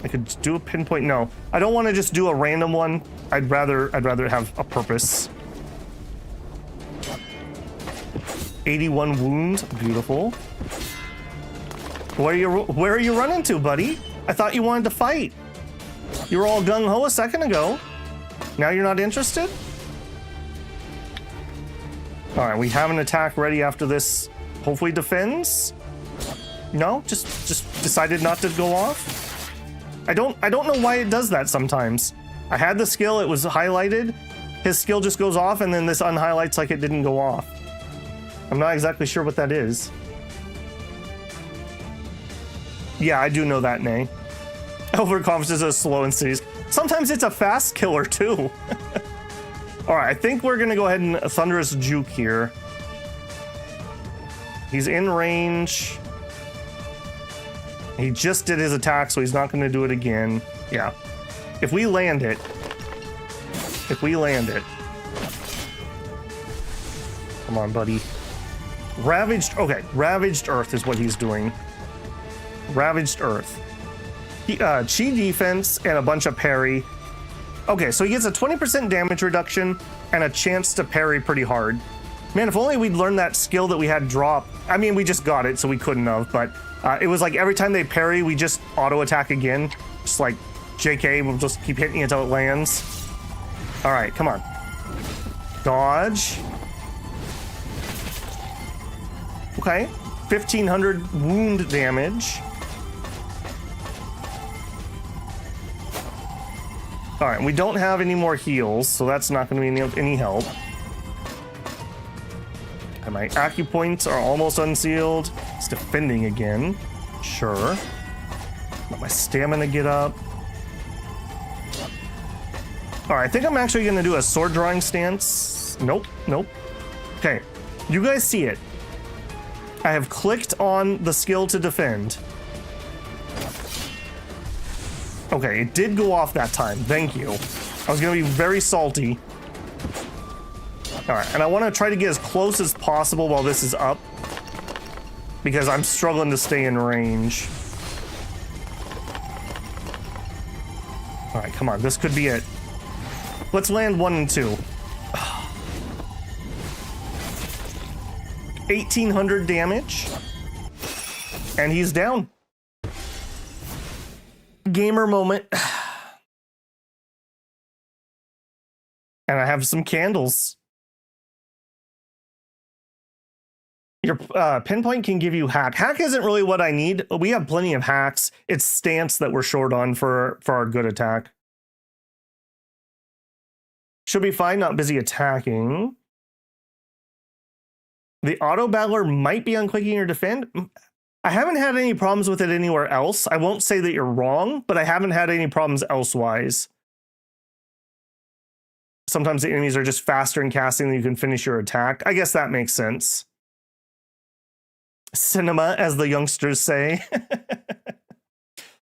I could do a pinpoint. No, I don't want to just do a random one. I'd rather have a purpose. 81 wounds. Beautiful. Where are you running to, buddy? I thought you wanted to fight. You were all gung-ho a second ago. Now you're not interested? All right, we have an attack ready after this. Hopefully defends. No, just decided not to go off. I don't know why it does that sometimes. I had the skill, it was highlighted. His skill just goes off, and then this unhighlights like it didn't go off. I'm not exactly sure what that is. Yeah, I do know that, Nay. Overconfidence is a slow in cities. Sometimes it's a fast killer, too. All right, I think we're going to go ahead and Thunderous Juke here. He's in range. He just did his attack, so he's not going to do it again. Yeah. If we land it. Come on, buddy. Ravaged. Okay, Ravaged Earth is what he's doing. Ravaged Earth. Chi defense and a bunch of parry. Okay, so he gets a 20% damage reduction and a chance to parry pretty hard. Man, if only we'd learned that skill that we had drop. I mean, we just got it, so we couldn't have, but it was like every time they parry, we just auto attack again. Just like JK, we'll just keep hitting it until it lands. All right, come on. Dodge. Okay, 1,500 wound damage. All right, we don't have any more heals, so that's not going to be any help. And my acupoints are almost unsealed. It's defending again. Sure. Let my stamina get up. All right, I think I'm actually going to do a sword drawing stance. Nope. Okay, you guys see it. I have clicked on the skill to defend. Okay, it did go off that time. Thank you. I was going to be very salty. All right, and I want to try to get as close as possible while this is up, because I'm struggling to stay in range. All right, come on. This could be it. Let's land 1 and 2. 1,800 damage. And he's down. Gamer moment. And I have some candles. Your pinpoint can give you hack. Hack isn't really what I need. We have plenty of hacks. It's stance that we're short on for our good attack. Should be fine, not busy attacking. The auto battler might be unclicking or defend. I haven't had any problems with it anywhere else. I won't say that you're wrong, but I haven't had any problems elsewise. Sometimes the enemies are just faster in casting than you can finish your attack. I guess that makes sense. Cinema, as the youngsters say.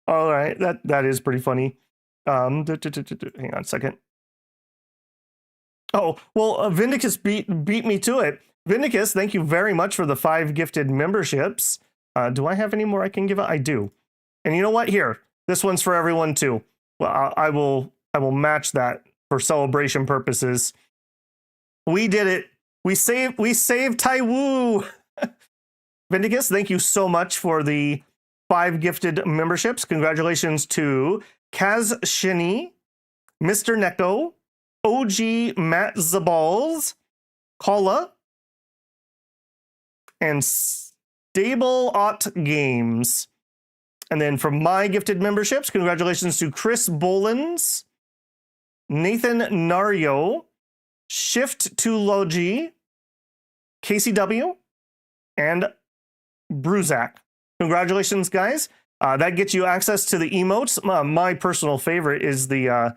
All right, that is pretty funny. Hang on a second. Oh, well, Vindicus beat me to it. Vindicus, thank you very much for the 5 gifted memberships. Do I have any more I can give out? I do. And you know what? Here, this one's for everyone too. Well, I will match that for celebration purposes. We did it. We saved Taiwu. Vindicus, thank you so much for the 5 gifted memberships. Congratulations to Kaz Shini, Mr. Neko, OG Matt Zabals, Kala, and Stable Ot Games. And then from my gifted memberships, congratulations to Chris Bolins, Nathan Nario, Shift to Logi, KCW, and Bruzak. Congratulations, guys. That gets you access to the emotes. My personal favorite is the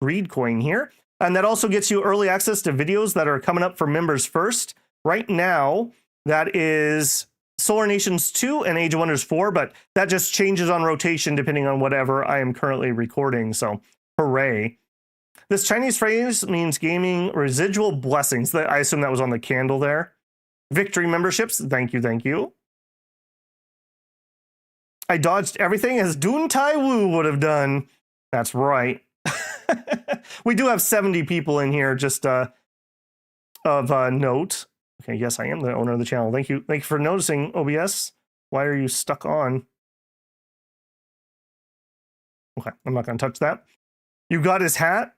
greed coin here. And that also gets you early access to videos that are coming up for members first. Right now, that is Solar Nations 2 and Age of Wonders 4, but that just changes on rotation depending on whatever I am currently recording. So, hooray. This Chinese phrase means gaming residual blessings. I assume that was on the candle there. Victory memberships. Thank you, thank you. I dodged everything as Dihun Dun would have done. That's right. We do have 70 people in here, just of note. Okay, yes, I am the owner of the channel. Thank you for noticing, OBS. Why are you stuck on? Okay, I'm not going to touch that. You got his hat?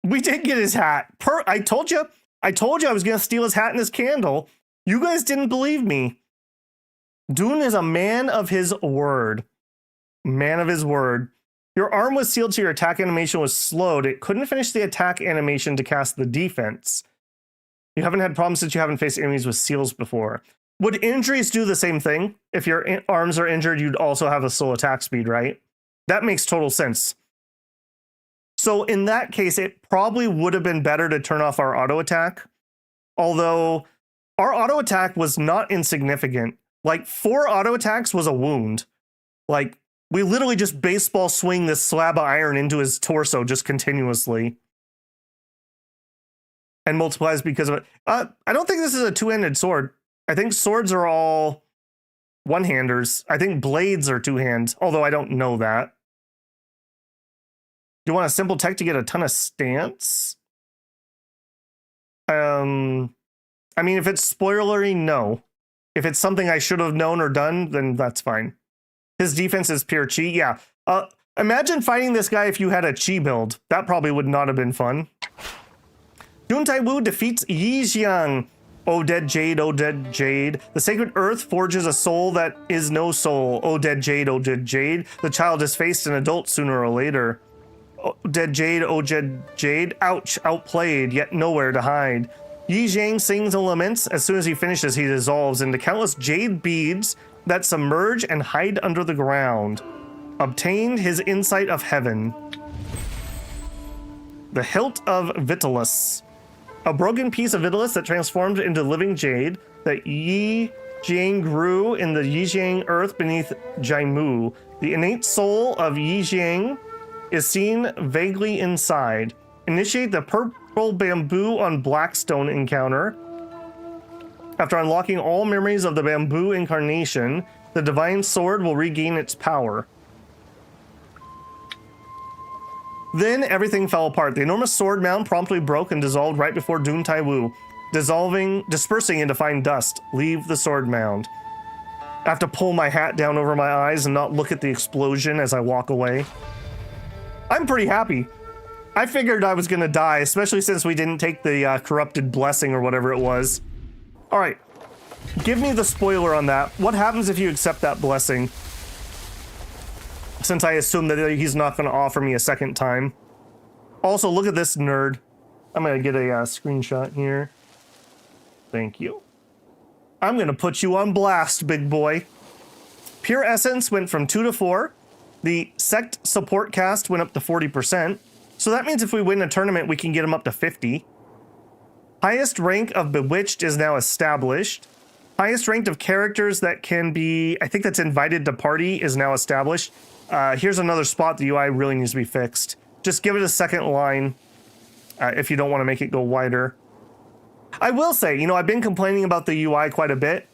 We did get his hat. I told you I was going to steal his hat and his candle. You guys didn't believe me. Dune is a man of his word. Man of his word. Your arm was sealed, so your attack animation was slowed. It couldn't finish the attack animation to cast the defense. You haven't had problems since you haven't faced enemies with seals before. Would injuries do the same thing? If your arms are injured, you'd also have a slow attack speed, right? That makes total sense. So in that case, it probably would have been better to turn off our auto attack. Although our auto attack was not insignificant. Like 4 auto attacks was a wound. Like, we literally just baseball swing this slab of iron into his torso just continuously. And multiplies because of it. I don't think this is a two-handed sword. I think swords are all one-handers. I think blades are two-hands, although I don't know that. Do you want a simple tech to get a ton of stance? I mean, if it's spoilery, no. If it's something I should have known or done, then that's fine. His defense is pure chi. Yeah. Imagine fighting this guy if you had a chi build. That probably would not have been fun. Dihun Taiwu defeats Yijiang. O dead jade, O dead jade. The sacred earth forges a soul that is no soul. O dead jade, O dead jade. The child is faced an adult sooner or later. O dead jade, O dead jade. Ouch, outplayed, yet nowhere to hide. Yi Jiang sings and laments. As soon as he finishes, he dissolves into countless jade beads that submerge and hide under the ground. Obtained his insight of heaven. The hilt of Vitalis. A broken piece of Vitalis that transformed into living jade that Yi Jiang grew in the Yijiang earth beneath Jaimu. The innate soul of Yi Jiang is seen vaguely inside. Initiate the purple bamboo on Blackstone encounter. After unlocking all memories of the bamboo incarnation, the divine sword will regain its power. Then everything fell apart. The enormous sword mound promptly broke and dissolved right before Dihun Taiwu, dispersing into fine dust. Leave the sword mound. I have to pull my hat down over my eyes and not look at the explosion as I walk away. I'm pretty happy. I figured I was gonna die, especially since we didn't take the corrupted blessing or whatever it was. All right, give me the spoiler on that. What happens if you accept that blessing? Since I assume that he's not going to offer me a second time. Also, look at this nerd. I'm going to get a screenshot here. Thank you. I'm going to put you on blast, big boy. Pure Essence went from 2 to 4. The Sect support cast went up to 40%. So that means if we win a tournament, we can get him up to 50. Highest rank of Bewitched is now established. Highest ranked of characters that can be, I think that's invited to party, is now established. Here's another spot the UI really needs to be fixed. Just give it a second line if you don't want to make it go wider. I will say, you know, I've been complaining about the UI quite a bit.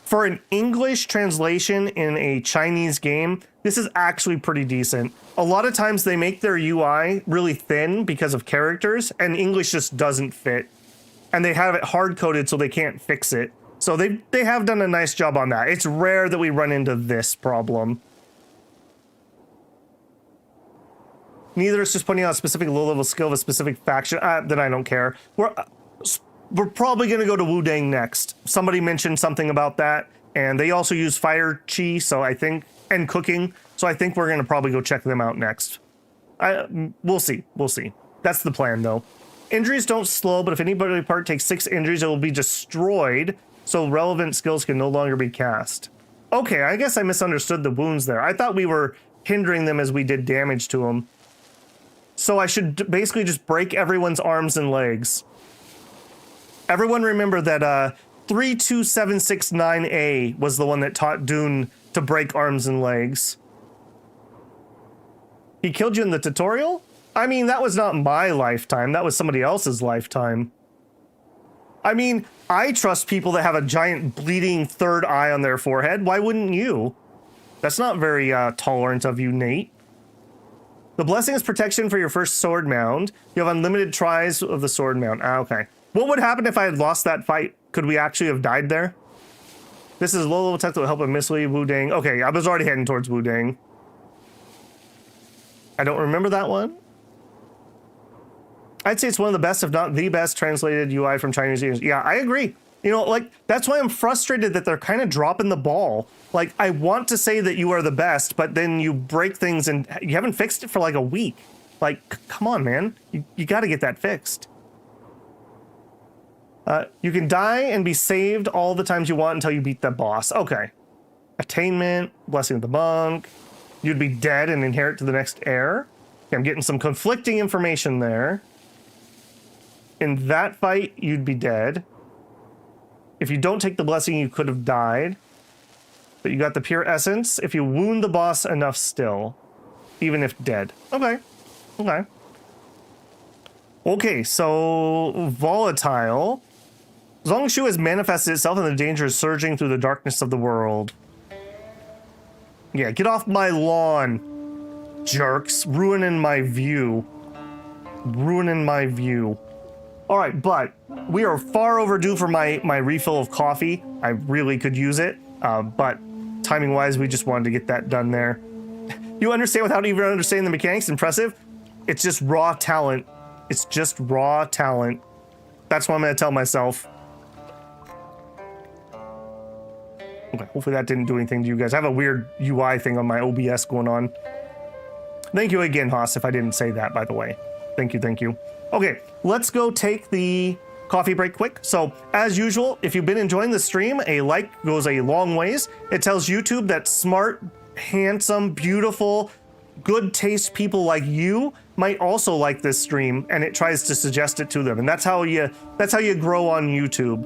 For an English translation in a Chinese game, this is actually pretty decent. A lot of times they make their UI really thin because of characters, and English just doesn't fit. And they have it hard-coded so they can't fix it. So they have done a nice job on that. It's rare that we run into this problem. Neither is just pointing out a specific low-level skill of a specific faction. Then I don't care. We're probably going to go to Wudang next. Somebody mentioned something about that, and they also use fire chi, so I think, and cooking. So I think we're going to probably go check them out next. We'll see. We'll see. That's the plan, though. Injuries don't slow, but if any body part takes 6 injuries, it will be destroyed, so relevant skills can no longer be cast. Okay, I guess I misunderstood the wounds there. I thought we were hindering them as we did damage to them. So I should basically just break everyone's arms and legs. Everyone remember that 32769A was the one that taught Dune to break arms and legs. He killed you in the tutorial? I mean, that was not my lifetime. That was somebody else's lifetime. I mean, I trust people that have a giant bleeding third eye on their forehead. Why wouldn't you? That's not very tolerant of you, Nate. The blessing is protection for your first sword mound. You have unlimited tries of the sword mound. Okay. What would happen if I had lost that fight? Could we actually have died there? This is low-level tech that will help immensely Wudang. Okay, I was already heading towards Wudang. I don't remember that one. I'd say it's one of the best, if not the best, translated UI from Chinese users. Yeah, I agree. You know, like, that's why I'm frustrated that they're kind of dropping the ball. Like, I want to say that you are the best, but then you break things and you haven't fixed it for like a week. Like, come on, man. You got to get that fixed. You can die and be saved all the times you want until you beat the boss. Okay. Attainment, blessing of the monk. You'd be dead and inherit to the next heir. Okay, I'm getting some conflicting information there. In that fight, you'd be dead. If you don't take the blessing, you could have died. But you got the pure essence if you wound the boss enough still, even if dead. Okay. Okay. Okay, so volatile. Zongshu has manifested itself and the danger is surging through the darkness of the world. Yeah, get off my lawn, jerks. Ruining my view. Ruining my view. All right, but we are far overdue for my refill of coffee. I really could use it, but timing-wise, we just wanted to get that done there. You understand without even understanding the mechanics? Impressive. It's just raw talent. It's just raw talent. That's what I'm going to tell myself. Okay, hopefully that didn't do anything to you guys. I have a weird UI thing on my OBS going on. Thank you again, Haas, if I didn't say that, by the way. Thank you, thank you. Okay, let's go take the coffee break quick. So, as usual, if you've been enjoying the stream, a like goes a long ways. It tells YouTube that smart, handsome, beautiful, good taste people like you might also like this stream, and it tries to suggest it to them. And that's how you grow on YouTube.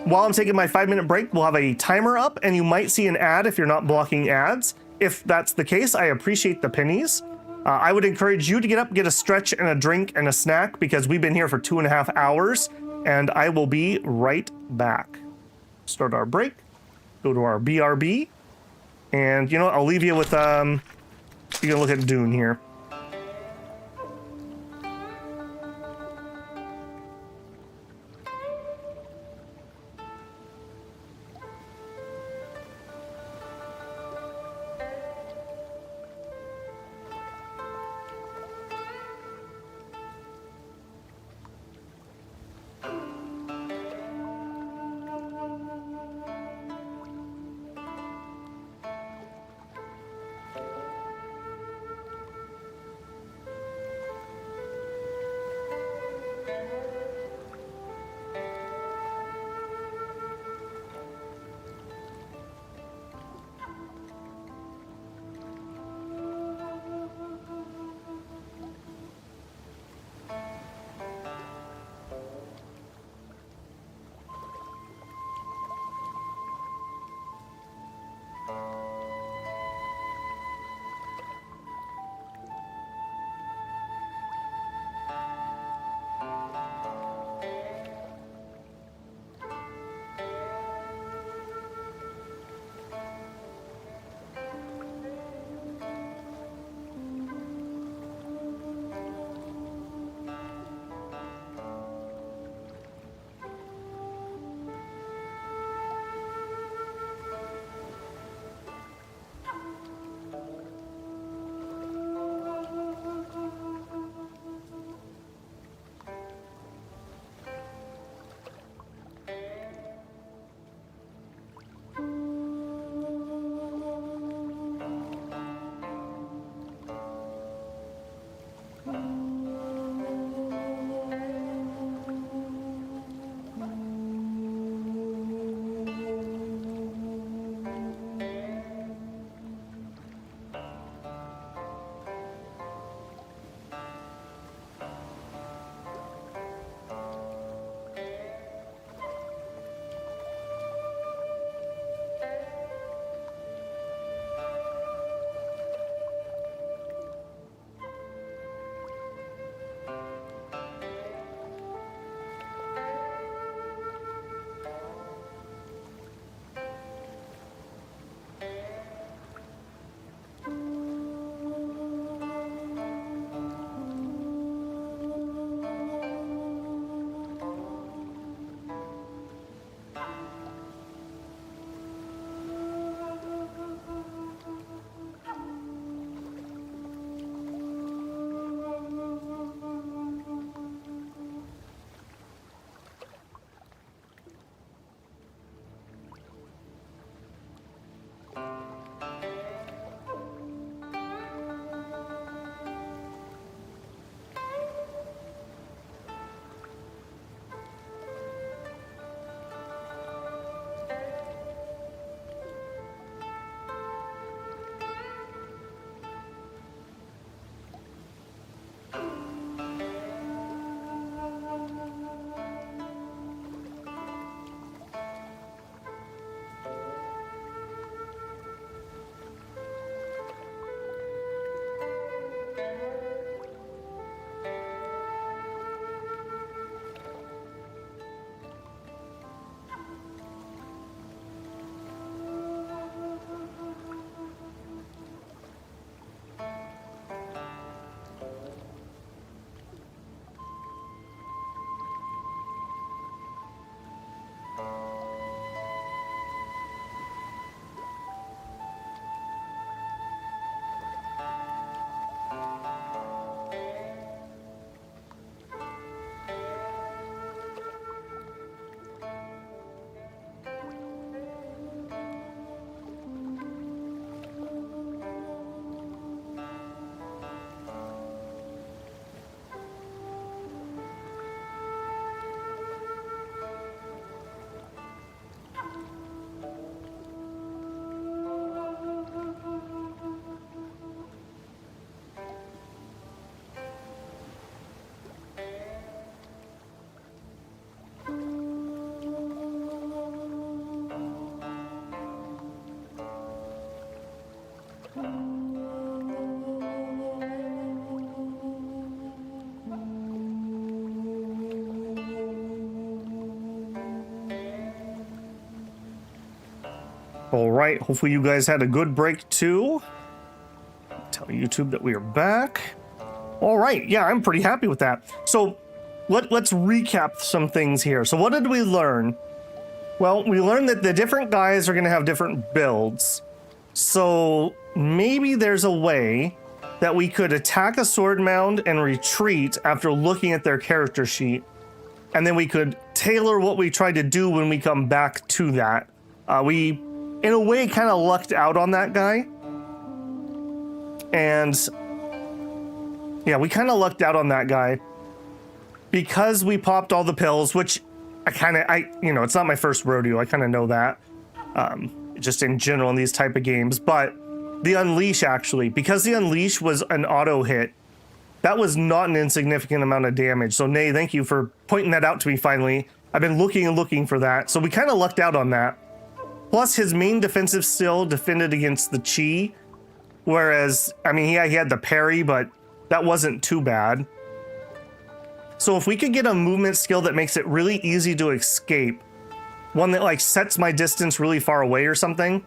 While I'm taking my 5-minute break, we'll have a timer up, and you might see an ad if you're not blocking ads. If that's the case, I appreciate the pennies. I would encourage you to get up, get a stretch and a drink and a snack, because we've been here for 2.5 hours, and I will be right back. Start our break, go to our BRB, and you know what, I'll leave you with, you can look at Dune here. All right, hopefully you guys had a good break too. Tell YouTube that we are back. All right, yeah, I'm pretty happy with that. So let's recap some things here. So what did we learn? Well, we learned that the different guys are going to have different builds. So maybe there's a way that we could attack a sword mound and retreat after looking at their character sheet. And then we could tailor what we try to do when we come back to that. We, in a way, kind of lucked out on that guy. And yeah, we kind of lucked out on that guy because we popped all the pills, which you know, it's not my first rodeo. I kind of know that, just in general in these type of games. But the Unleash, actually, because the Unleash was an auto hit, that was not an insignificant amount of damage. So, Nay, thank you for pointing that out to me finally. I've been looking and looking for that. So we kind of lucked out on that. Plus, his main defensive skill defended against the Chi. Whereas, I mean, yeah, he had the parry, but that wasn't too bad. So if we could get a movement skill that makes it really easy to escape, one that like sets my distance really far away or something,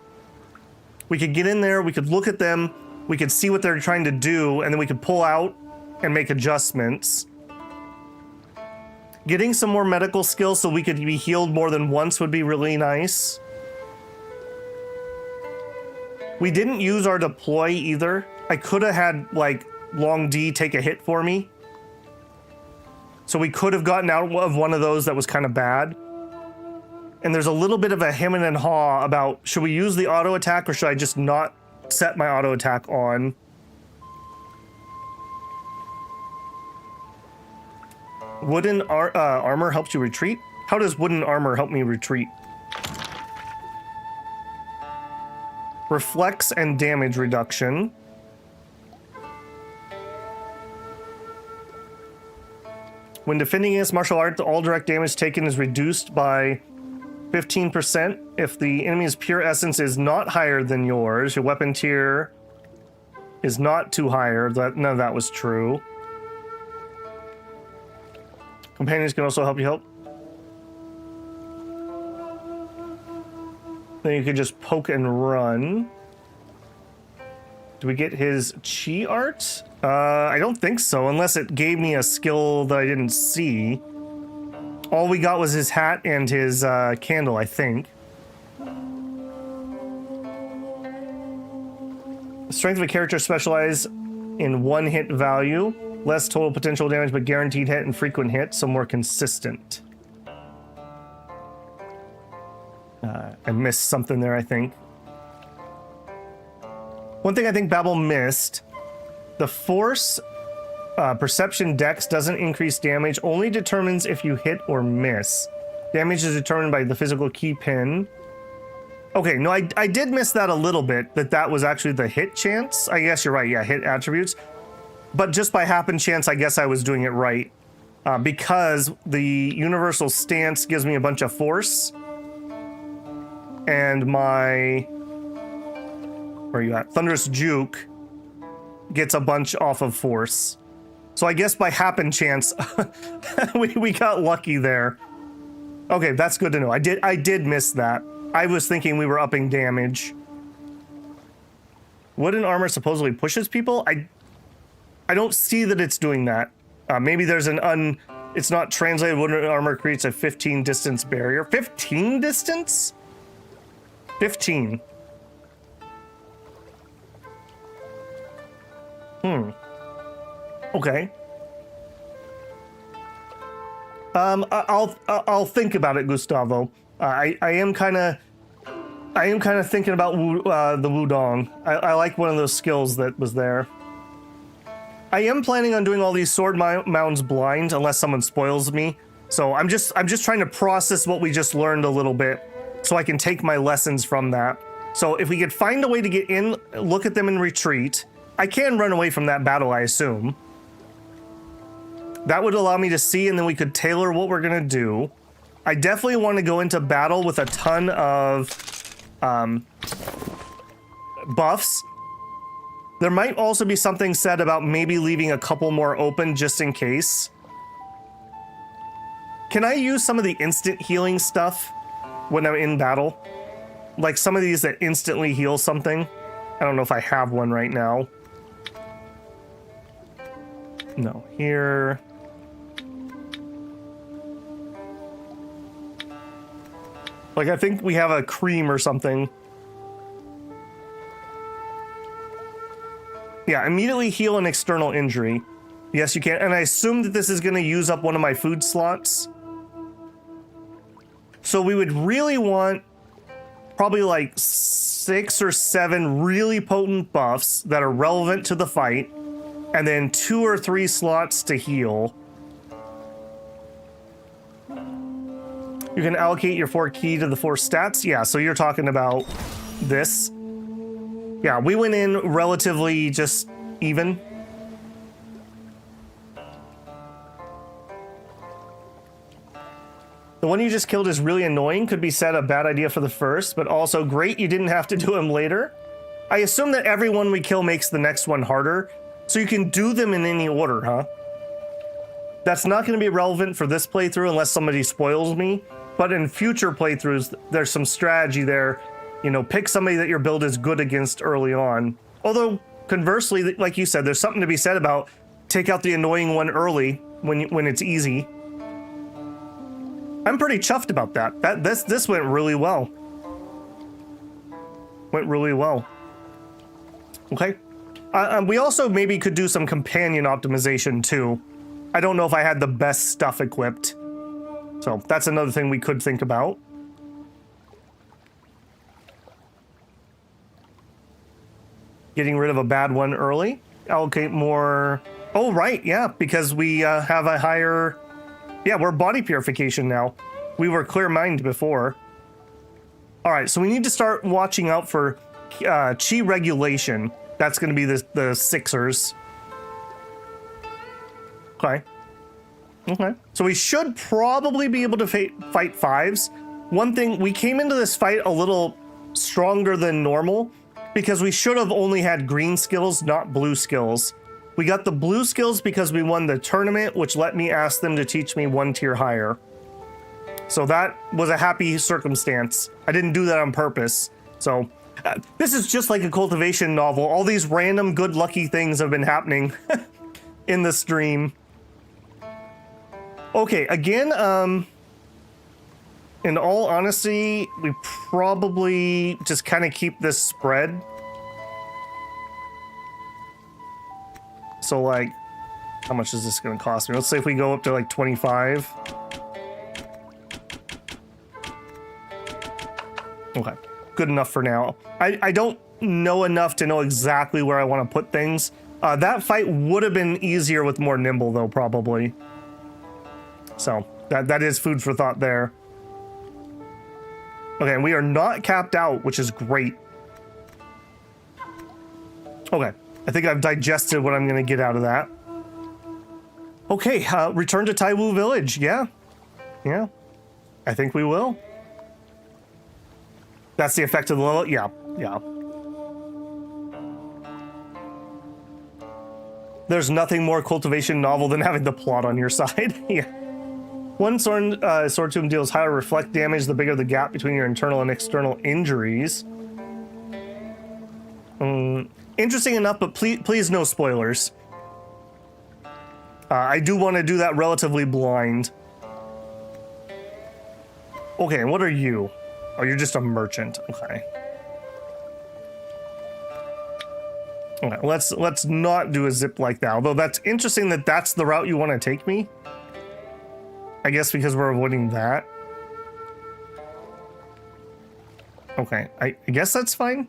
we could get in there, we could look at them, we could see what they're trying to do, and then we could pull out and make adjustments. Getting some more medical skills so we could be healed more than once would be really nice. We didn't use our deploy either. I could have had like Long D take a hit for me. So we could have gotten out of one of those that was kind of bad. And there's a little bit of a hem and haw about, should we use the auto attack or should I just not set my auto attack on? Wooden armor helps you retreat? How does wooden armor help me retreat? Reflex and damage reduction. When defending against martial art, all direct damage taken is reduced by 15%. If the enemy's pure essence is not higher than yours, your weapon tier is not too higher. None of that was true. Companions can also help you help. Then you could just poke and run. Do we get his chi art? I don't think so, unless it gave me a skill that I didn't see. All we got was his hat and his candle, I think. Strength of a character specialize in one hit value. Less total potential damage, but guaranteed hit and frequent hit, so more consistent. I missed something there, I think. One thing I think Babel missed, the force perception dex doesn't increase damage, only determines if you hit or miss. Damage is determined by the physical key pin. Okay, no, I did miss that a little bit, that was actually the hit chance. I guess you're right, yeah, hit attributes. But just by happen chance, I guess I was doing it right. Because the universal stance gives me a bunch of force. And my... Where are you at? Thunderous Juke gets a bunch off of force. So I guess by happen chance, we got lucky there. Okay, that's good to know. I did miss that. I was thinking we were upping damage. Wooden armor supposedly pushes people? I don't see that it's doing that. Maybe there's it's not translated. Wooden armor creates a 15 distance barrier. 15 distance? 15. Okay. I'll think about it, Gustavo. I am kind of thinking about the Wudong. I like one of those skills that was there. I am planning on doing all these sword mounds blind unless someone spoils me. So I'm just trying to process what we just learned a little bit so I can take my lessons from that. So if we could find a way to get in, look at them and retreat, I can run away from that battle, I assume. That would allow me to see, and then we could tailor what we're gonna do. I definitely want to go into battle with a ton of buffs. There might also be something said about maybe leaving a couple more open just in case. Can I use some of the instant healing stuff when I'm in battle? like some of these that instantly heal something. I don't know if I have one right now. No, here. Like, I think we have a cream or something. Yeah, immediately heal an external injury. Yes, you can. And I assume that this is going to use up one of my food slots. So we would really want probably like 6 or 7 really potent buffs that are relevant to the fight. And then 2 or 3 slots to heal. You can allocate your 4 key to the 4 stats. Yeah, so you're talking about this. Yeah, we went in relatively just even. The one you just killed is really annoying. Could be said a bad idea for the first, but also great you didn't have to do him later. I assume that every one we kill makes the next one harder, so you can do them in any order, huh? That's not going to be relevant for this playthrough unless somebody spoils me. But in future playthroughs, there's some strategy there. You know, pick somebody that your build is good against early on. Although, conversely, like you said, there's something to be said about take out the annoying one early when it's easy. I'm pretty chuffed about that. This went really well. Went really well. Okay. We also maybe could do some companion optimization too. I don't know if I had the best stuff equipped. So that's another thing we could think about. Getting rid of a bad one early. Allocate more. Oh, right. Yeah, because we have a higher... Yeah, we're body purification now. We were clear mind before. All right, so we need to start watching out for chi regulation. That's going to be the Sixers. Okay. Okay. So we should probably be able to fight 5s. One thing, we came into this fight a little stronger than normal because we should have only had green skills, not blue skills. We got the blue skills because we won the tournament, which let me ask them to teach me 1 tier higher. So that was a happy circumstance. I didn't do that on purpose. So this is just like a cultivation novel. All these random good lucky things have been happening in the stream. Okay, again, in all honesty, we probably just kind of keep this spread. So, like, how much is this going to cost me? Let's say if we go up to, like, 25. Okay, good enough for now. I don't know enough to know exactly where I want to put things. That fight would have been easier with more nimble, though, probably. So, that is food for thought there. Okay, and we are not capped out, which is great. Okay, I think I've digested what I'm going to get out of that. Okay, return to Taiwu Village. Yeah. Yeah. I think we will. That's the effect of the level? Yeah. Yeah. There's nothing more cultivation novel than having the plot on your side. Yeah. One sword tomb deals higher reflect damage the bigger the gap between your internal and external injuries. Interesting enough, but please no spoilers. I do want to do that relatively blind. Okay, and what are you? Oh, you're just a merchant. Okay. Okay, let's not do a zip like that. Although that's interesting that that's the route you want to take me. I guess because we're avoiding that. Okay, I guess that's fine.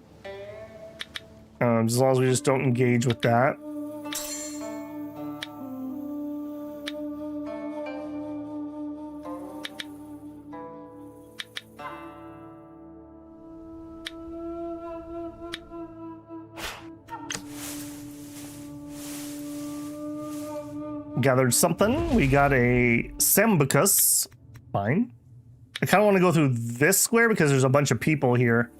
As long as we just don't engage with that. Gathered something. We got a Sambicus. Fine. I kind of want to go through this square because there's a bunch of people here.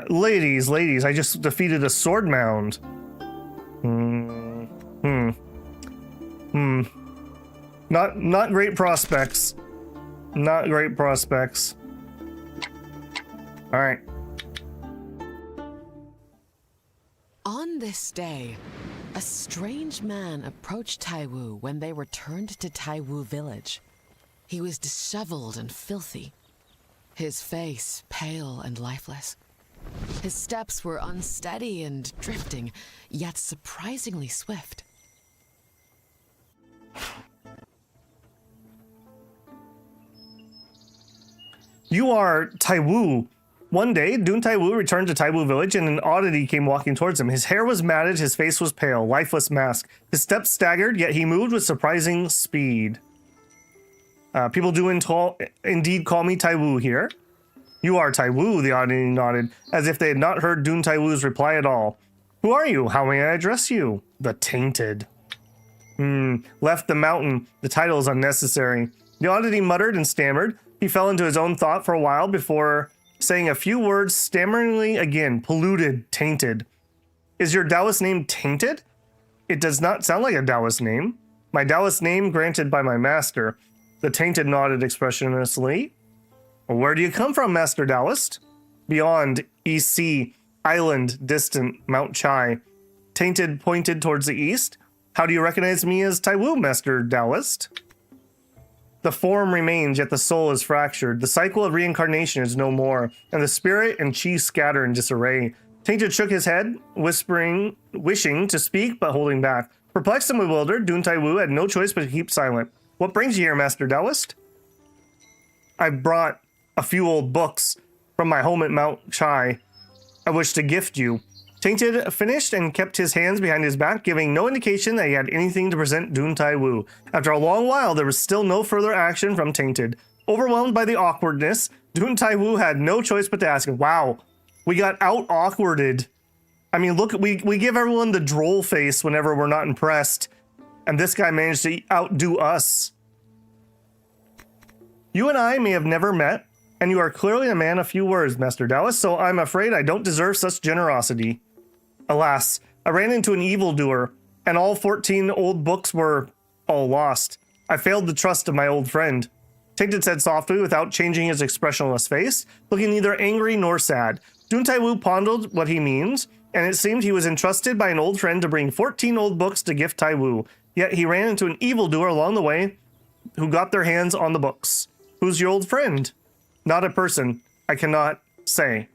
Ladies, I just defeated a sword mound. Not great prospects. Not great prospects. All right. On this day, a strange man approached Taiwu when they returned to Taiwu village. He was disheveled and filthy, his face pale and lifeless. His steps were unsteady and drifting, yet surprisingly swift. You are Taiwu. One day, Dun Taiwu returned to Taiwu village and an oddity came walking towards him. His hair was matted, his face was pale, lifeless mask. His steps staggered, yet he moved with surprising speed. People do indeed call me Taiwu here. You are Taiwu, the oddity nodded, as if they had not heard Dun Taiwu's reply at all. Who are you? How may I address you? The Tainted. Left the mountain. The title is unnecessary. The oddity muttered and stammered. He fell into his own thought for a while before saying a few words stammeringly again. Polluted, tainted. Is your Taoist name Tainted? It does not sound like a Taoist name. My Taoist name granted by my master. The Tainted nodded expressionlessly. Where do you come from, Master Taoist? Beyond, East Sea, island, distant, Mount Chai. Tainted pointed towards the east. How do you recognize me as Taiwu, Master Taoist? The form remains, yet the soul is fractured. The cycle of reincarnation is no more, and the spirit and chi scatter in disarray. Tainted shook his head, wishing to speak, but holding back. Perplexed and bewildered, Dun Taiwu had no choice but to keep silent. What brings you here, Master Taoist? I brought a few old books from my home at Mount Chai. I wish to gift you. Tainted finished and kept his hands behind his back, giving no indication that he had anything to present Dun Taiwu. After a long while, there was still no further action from Tainted. Overwhelmed by the awkwardness, Dun Taiwu had no choice but to ask, wow, we got out-awkwarded. I mean, look, we give everyone the droll face whenever we're not impressed, and this guy managed to outdo us. You and I may have never met, and you are clearly a man of few words, Master Taoist, so I'm afraid I don't deserve such generosity. Alas, I ran into an evildoer, and all 14 old books were all lost. I failed the trust of my old friend. Tainted said softly without changing his expressionless face, looking neither angry nor sad. Dun Taiwu pondered what he means, and it seemed he was entrusted by an old friend to bring 14 old books to gift Taiwu. Yet he ran into an evildoer along the way who got their hands on the books. Who's your old friend? Not a person. I cannot say.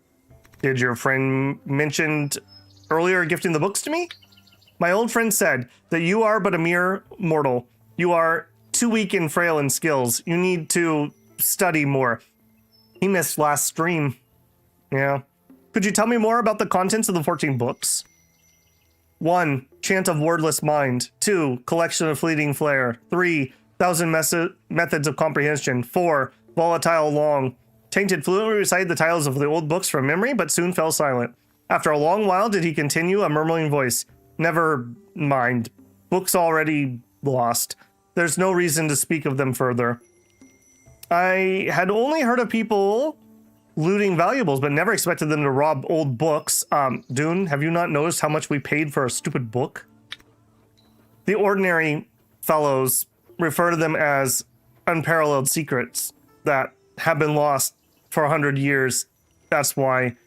Did your friend mentioned earlier gifting the books to me? My old friend said that you are but a mere mortal. You are too weak and frail in skills. You need to study more. He missed last stream. Yeah. Could you tell me more about the contents of the 14 books? 1. Chant of Wordless Mind. 2. Collection of Fleeting Flare. 3. 1,000 Methods of Comprehension. 4. Volatile Long. Tainted fluently recited the titles of the old books from memory, but soon fell silent. After a long while did he continue, a murmuring voice. Never mind. Books already lost. There's no reason to speak of them further. I had only heard of people looting valuables, but never expected them to rob old books. Dune, have you not noticed how much we paid for a stupid book? The ordinary fellows refer to them as unparalleled secrets that have been lost for 100 years. That's why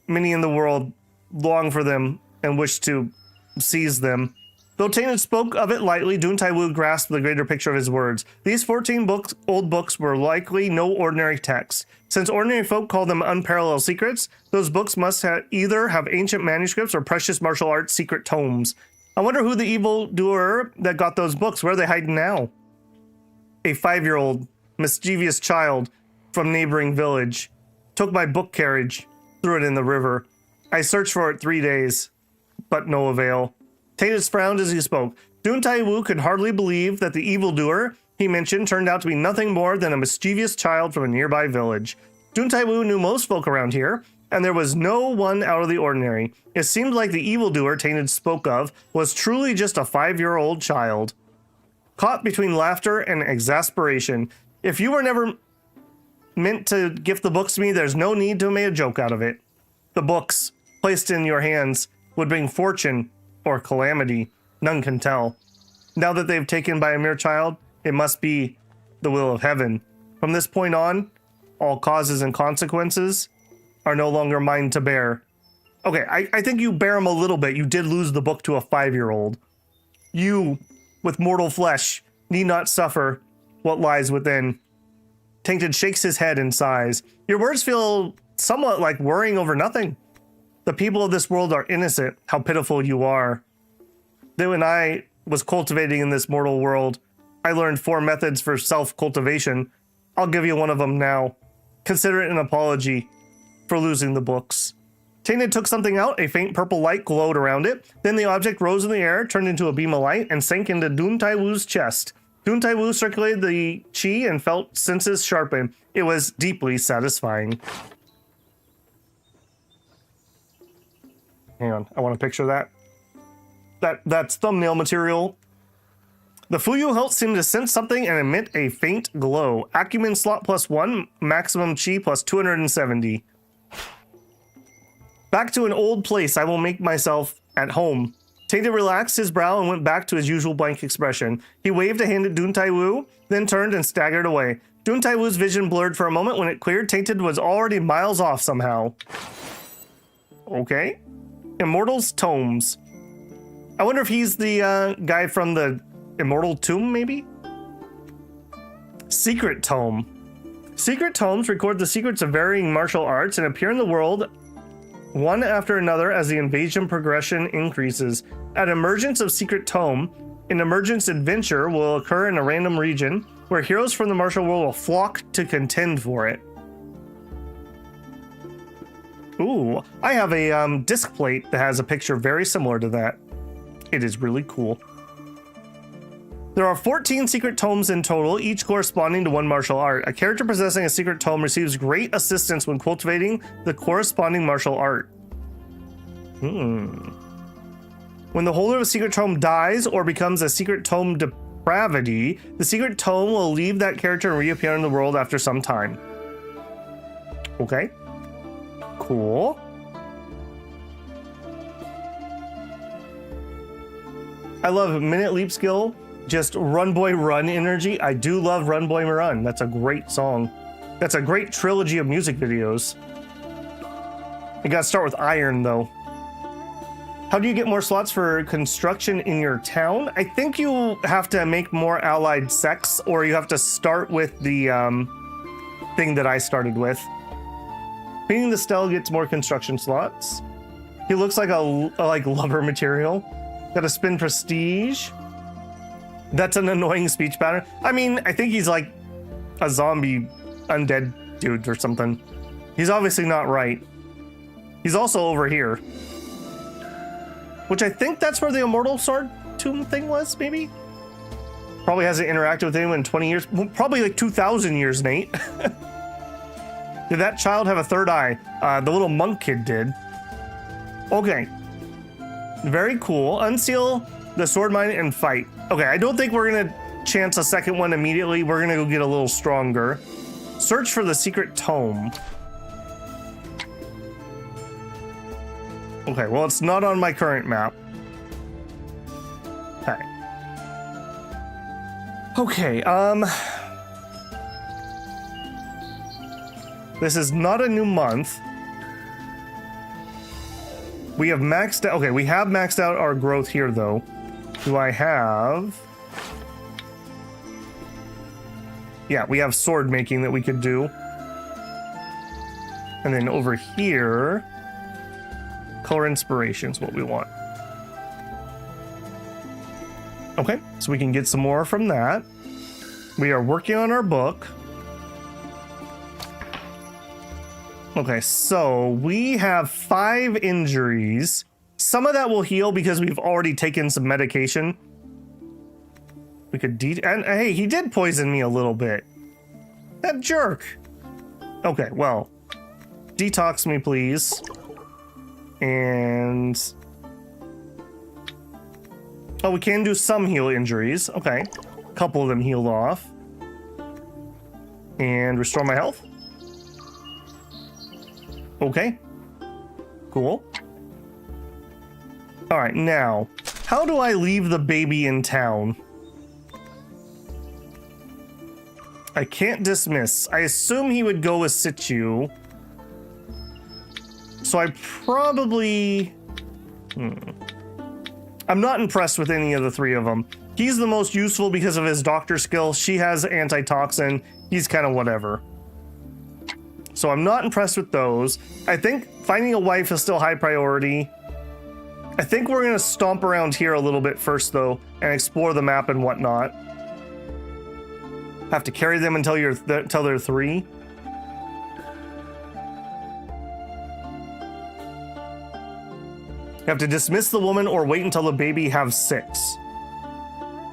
many in the world long for them and wish to seize them. Though Tainted spoke of it lightly, Dun Taiwu grasped the greater picture of his words. These 14 old books were likely no ordinary texts. Since ordinary folk call them unparalleled secrets, those books must either have ancient manuscripts or precious martial arts secret tomes. I wonder who the evildoer that got those books, where are they hiding now? A 5-year-old, mischievous child from neighboring village took my book carriage, threw it in the river. I searched for it 3 days, but no avail. Tainted frowned as he spoke. Dun Taiwu could hardly believe that the evildoer he mentioned turned out to be nothing more than a mischievous child from a nearby village. Dun Taiwu knew most folk around here, and there was no one out of the ordinary. It seemed like the evildoer Tainted spoke of was truly just a 5-year-old child. Caught between laughter and exasperation. If you were never meant to gift the books to me, there's no need to make a joke out of it. The books, placed in your hands, would bring fortune or calamity. None can tell. Now that they've taken by a mere child, it must be the will of heaven. From this point on, all causes and consequences are no longer mine to bear. Okay, I think you bear them a little bit. You did lose the book to a 5-year-old. You, with mortal flesh, need not suffer what lies within. Tainted shakes his head and sighs. Your words feel somewhat like worrying over nothing. The people of this world are innocent. How pitiful you are. Then when I was cultivating in this mortal world, I learned 4 methods for self-cultivation. I'll give you one of them now. Consider it an apology for losing the books. Tainted took something out. A faint purple light glowed around it. Then the object rose in the air, turned into a beam of light, and sank into Dihun Taiwu's chest. Dihun Taiwu circulated the chi and felt senses sharpen. It was deeply satisfying. Hang on, I want to picture that. That's thumbnail material. The Fuyu hilt seemed to sense something and emit a faint glow. Acumen slot +1, maximum chi +270. Back to an old place, I will make myself at home. Tainted relaxed his brow and went back to his usual blank expression. He waved a hand at Dihun Taiwu, then turned and staggered away. Dihun Taiwu's vision blurred for a moment. When it cleared, Tainted was already miles off somehow. Okay. Immortal's tomes. I wonder if he's the guy from the Immortal tomb, maybe? Secret tome. Secret tomes record the secrets of varying martial arts and appear in the world one after another as the invasion progression increases. At emergence of secret tome, an emergence adventure will occur in a random region where heroes from the martial world will flock to contend for it. Ooh, I have a disc plate that has a picture very similar to that. It is really cool. There are 14 secret tomes in total, each corresponding to one martial art. A character possessing a secret tome receives great assistance when cultivating the corresponding martial art. When the holder of a secret tome dies or becomes a secret tome depravity, the secret tome will leave that character and reappear in the world after some time. Okay. Cool. I love minute leap skill. Just Run Boy Run energy. I do love Run Boy Run. That's a great song. That's a great trilogy of music videos. You gotta start with iron though. How do you get more slots for construction in your town? I think you have to make more allied sects, or you have to start with the thing that I started with. Painting the stele gets more construction slots. He looks like a lover material. Gotta spin prestige. That's an annoying speech pattern. I mean, I think he's like a zombie undead dude or something. He's obviously not right. He's also over here. Which I think that's where the Immortal Sword Tomb thing was, maybe? Probably hasn't interacted with anyone in 20 years. Well, probably like 2,000 years, Nate. Did that child have a third eye? The little monk kid did. Okay. Very cool. Unseal the sword mine and fight. Okay, I don't think we're gonna chance a second one immediately. We're gonna go get a little stronger. Search for the secret tome. Okay, well, it's not on my current map. Okay, this is not a new month. We have maxed out, okay, we have maxed out our growth here, though. Do I have... Yeah, we have sword making that we could do. And then over here, color inspiration is what we want. Okay, so we can get some more from that. We are working on our book. Okay, so we have 5 injuries. Some of that will heal because we've already taken some medication. We could and hey, he did poison me a little bit. That jerk. Okay, well, detox me, please. And oh, we can do some heal injuries. Okay, a couple of them healed off. And restore my health. Okay, cool. All right, now, how do I leave the baby in town? I can't dismiss. I assume he would go with Situ. So I probably... I'm not impressed with any of the three of them. He's the most useful because of his doctor skill. She has antitoxin. He's kind of whatever. So I'm not impressed with those. I think finding a wife is still high priority. I think we're going to stomp around here a little bit first, though, and explore the map and whatnot. Have to carry them until they're 3. You have to dismiss the woman or wait until the baby have 6.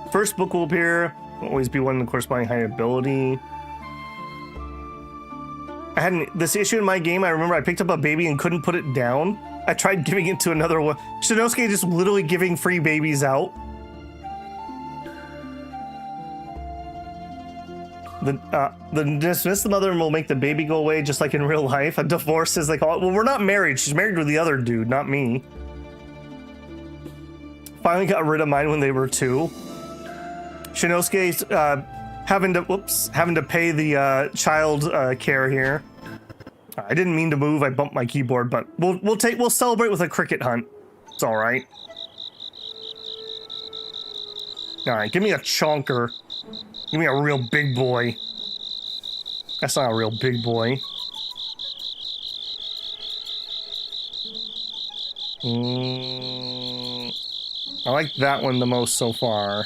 First book will appear. Will always be one in the corresponding high ability. I had this issue in my game. I remember I picked up a baby and couldn't put it down. I tried giving it to another one. Shinosuke just literally giving free babies out. The dismiss the mother and will make the baby go away, just like in real life. A divorce, as they call it. Well, we're not married. She's married with the other dude, not me. Finally got rid of mine when they were 2. Shinosuke's having to pay the child care here. I didn't mean to move. I bumped my keyboard, but we'll celebrate with a cricket hunt. It's all right. All right, give me a chonker. Give me a real big boy. That's not a real big boy. I like that one the most so far.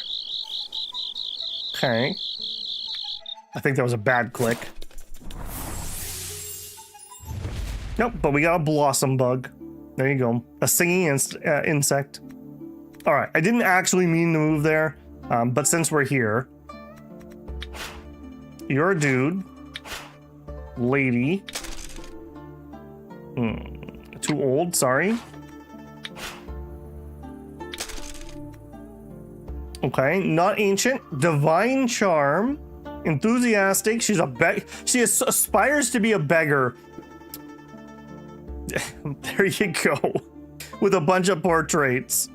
Okay. I think that was a bad click. Nope, but we got a blossom bug. There you go. A singing insect. All right, I didn't actually mean to move there, but since we're here, you're a dude. Lady. Too old, sorry. Okay, not ancient. Divine charm. Enthusiastic. She aspires to be a beggar. There you go. With a bunch of portraits.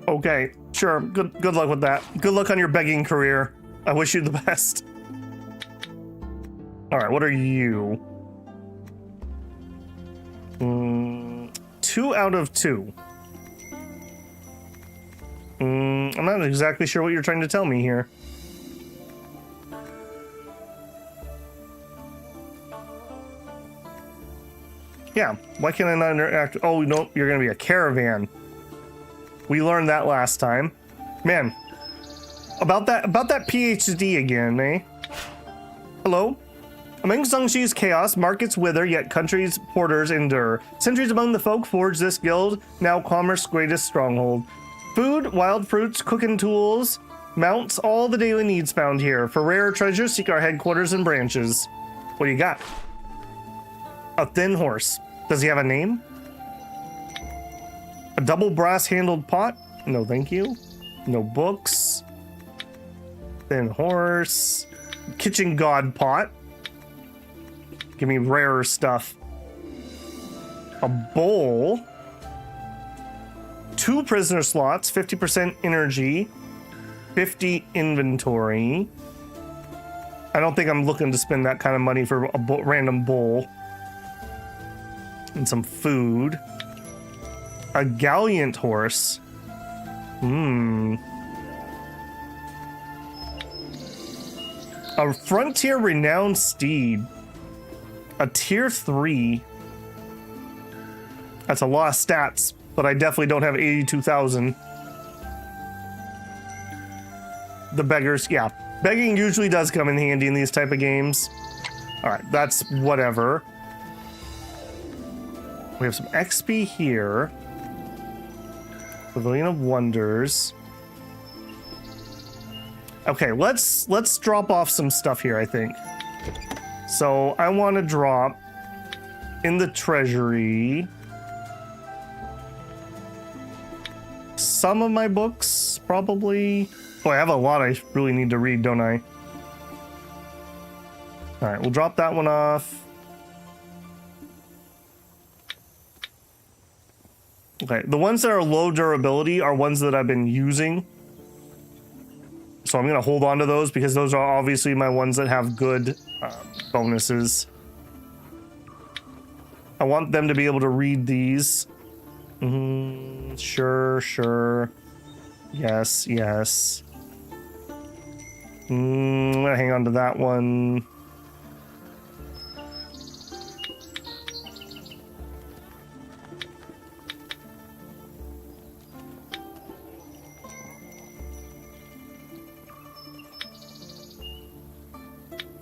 Okay, sure. Good luck with that. Good luck on your begging career. I wish you the best. All right, what are you? 2 out of 2. I'm not exactly sure what you're trying to tell me here. Yeah, why can't I not interact? Oh, no, you're gonna be a caravan. We learned that last time. Man, about that PhD again, eh? Hello? Among Zhongshi's chaos, markets wither, yet countries' porters endure. Centuries among the folk forge this guild, now commerce's greatest stronghold. Food, wild fruits, cooking tools, mounts, all the daily needs found here. For rare treasures, seek our headquarters and branches. What do you got? A thin horse. Does he have a name? A double brass-handled pot? No, thank you. No books. Thin horse. Kitchen god pot. Give me rarer stuff. A bowl. 2 prisoner slots, 50% energy, 50 inventory. I don't think I'm looking to spend that kind of money for a random bowl. And some food. A gallant horse. A frontier renowned steed. A tier 3. That's a lot of stats, but I definitely don't have 82,000. The beggars, yeah. Begging usually does come in handy in these type of games. All right, that's whatever. We have some XP here. Pavilion of Wonders. Okay, let's drop off some stuff here, I think. So I want to drop in the treasury some of my books, probably. Oh, I have a lot I really need to read, don't I? All right, we'll drop that one off. Okay, the ones that are low durability are ones that I've been using. So I'm going to hold on to those because those are obviously my ones that have good bonuses. I want them to be able to read these. Sure. Yes. I'm gonna hang on to that one.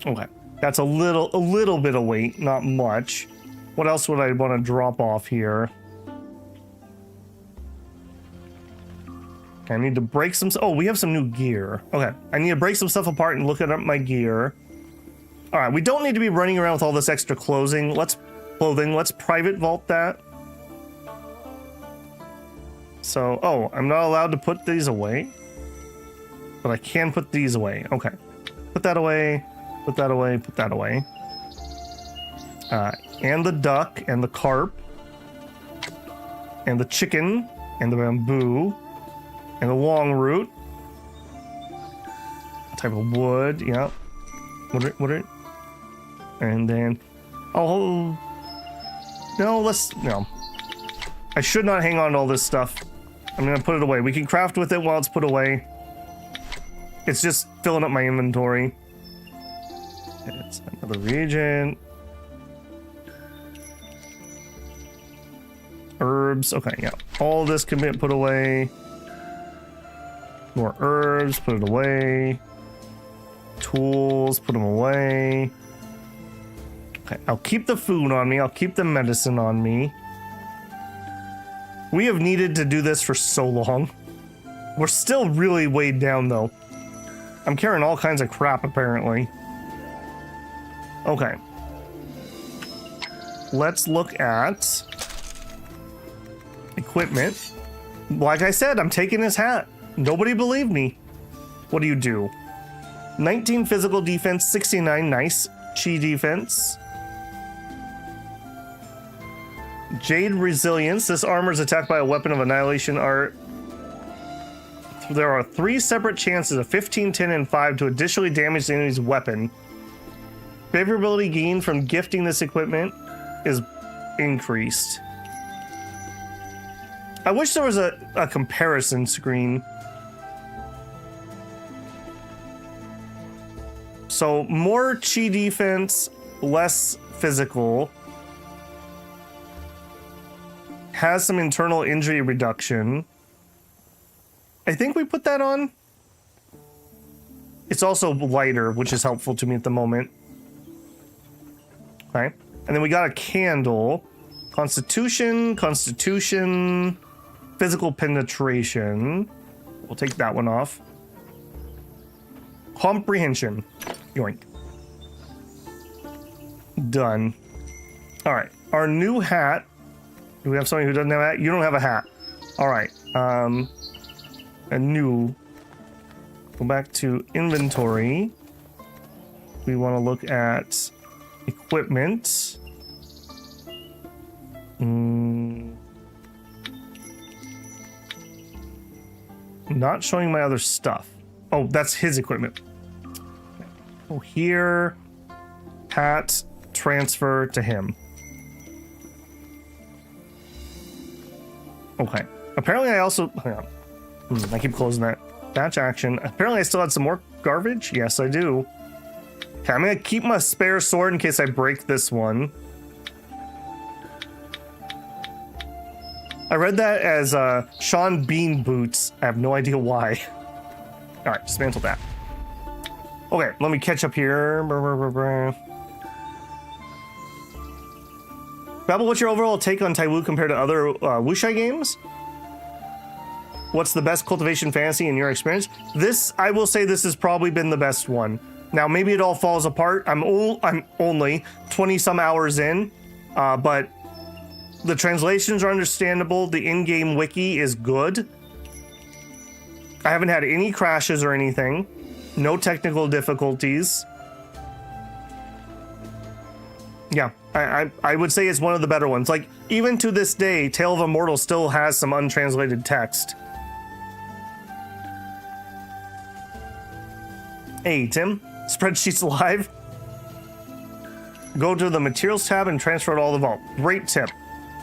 Okay, that's a little bit of weight, not much. What else would I want to drop off here? I need to break some. Oh, we have some new gear. Okay, I need to break some stuff apart and look at my gear. All right, we don't need to be running around with all this extra clothing. Let's private vault that. So, oh, I'm not allowed to put these away, but I can put these away. Okay, put that away. Put that away, put that away. And the duck, and the carp, and the chicken, and the bamboo, and the long root. Type of wood, yeah. What are, and then, oh, no. I should not hang on to all this stuff. I'm gonna put it away. We can craft with it while it's put away. It's just filling up my inventory. It's another reagent. Herbs. Okay, yeah. All this can be put away. More herbs. Put it away. Tools. Put them away. Okay, I'll keep the food on me. I'll keep the medicine on me. We have needed to do this for so long. We're still really weighed down, though. I'm carrying all kinds of crap, apparently. Okay. Let's look at equipment. Like I said, I'm taking his hat. Nobody believed me. What do you do? 19 physical defense, 69 nice chi defense. Jade resilience. This armor is attacked by a weapon of annihilation art. There are 3 separate chances of 15, 10, and 5 to additionally damage the enemy's weapon. Favorability gained from gifting this equipment is increased. I wish there was a comparison screen. So more chi defense, less physical. Has some internal injury reduction. I think we put that on. It's also lighter, which is helpful to me at the moment. Okay. And then we got a candle. Constitution, physical penetration. We'll take that one off. Comprehension. Yoink. Done. All right. Our new hat. Do we have somebody who doesn't have a hat? You don't have a hat. All right. A new. Go back to inventory. We want to look at equipment. Not showing my other stuff. Oh, that's his equipment. Oh, here. Hat. Transfer to him. Okay. Apparently I also... Hang on. I keep closing that. Batch action. Apparently I still had some more garbage. Yes, I do. Okay, I'm going to keep my spare sword in case I break this one. I read that as Sean Bean boots. I have no idea why. All right, dismantle that. Okay, let me catch up here. Babel, what's your overall take on Taiwu compared to other wuxia games? What's the best cultivation fantasy in your experience? This, I will say, this has probably been the best one. Now, maybe it all falls apart. I'm only 20 some hours in, but the translations are understandable. The in-game wiki is good. I haven't had any crashes or anything. No technical difficulties. Yeah, I would say it's one of the better ones. Like, even to this day, Tale of Immortal still has some untranslated text. Hey, Tim. Spreadsheets live. go to the materials tab and transfer it all to the vault. Great tip.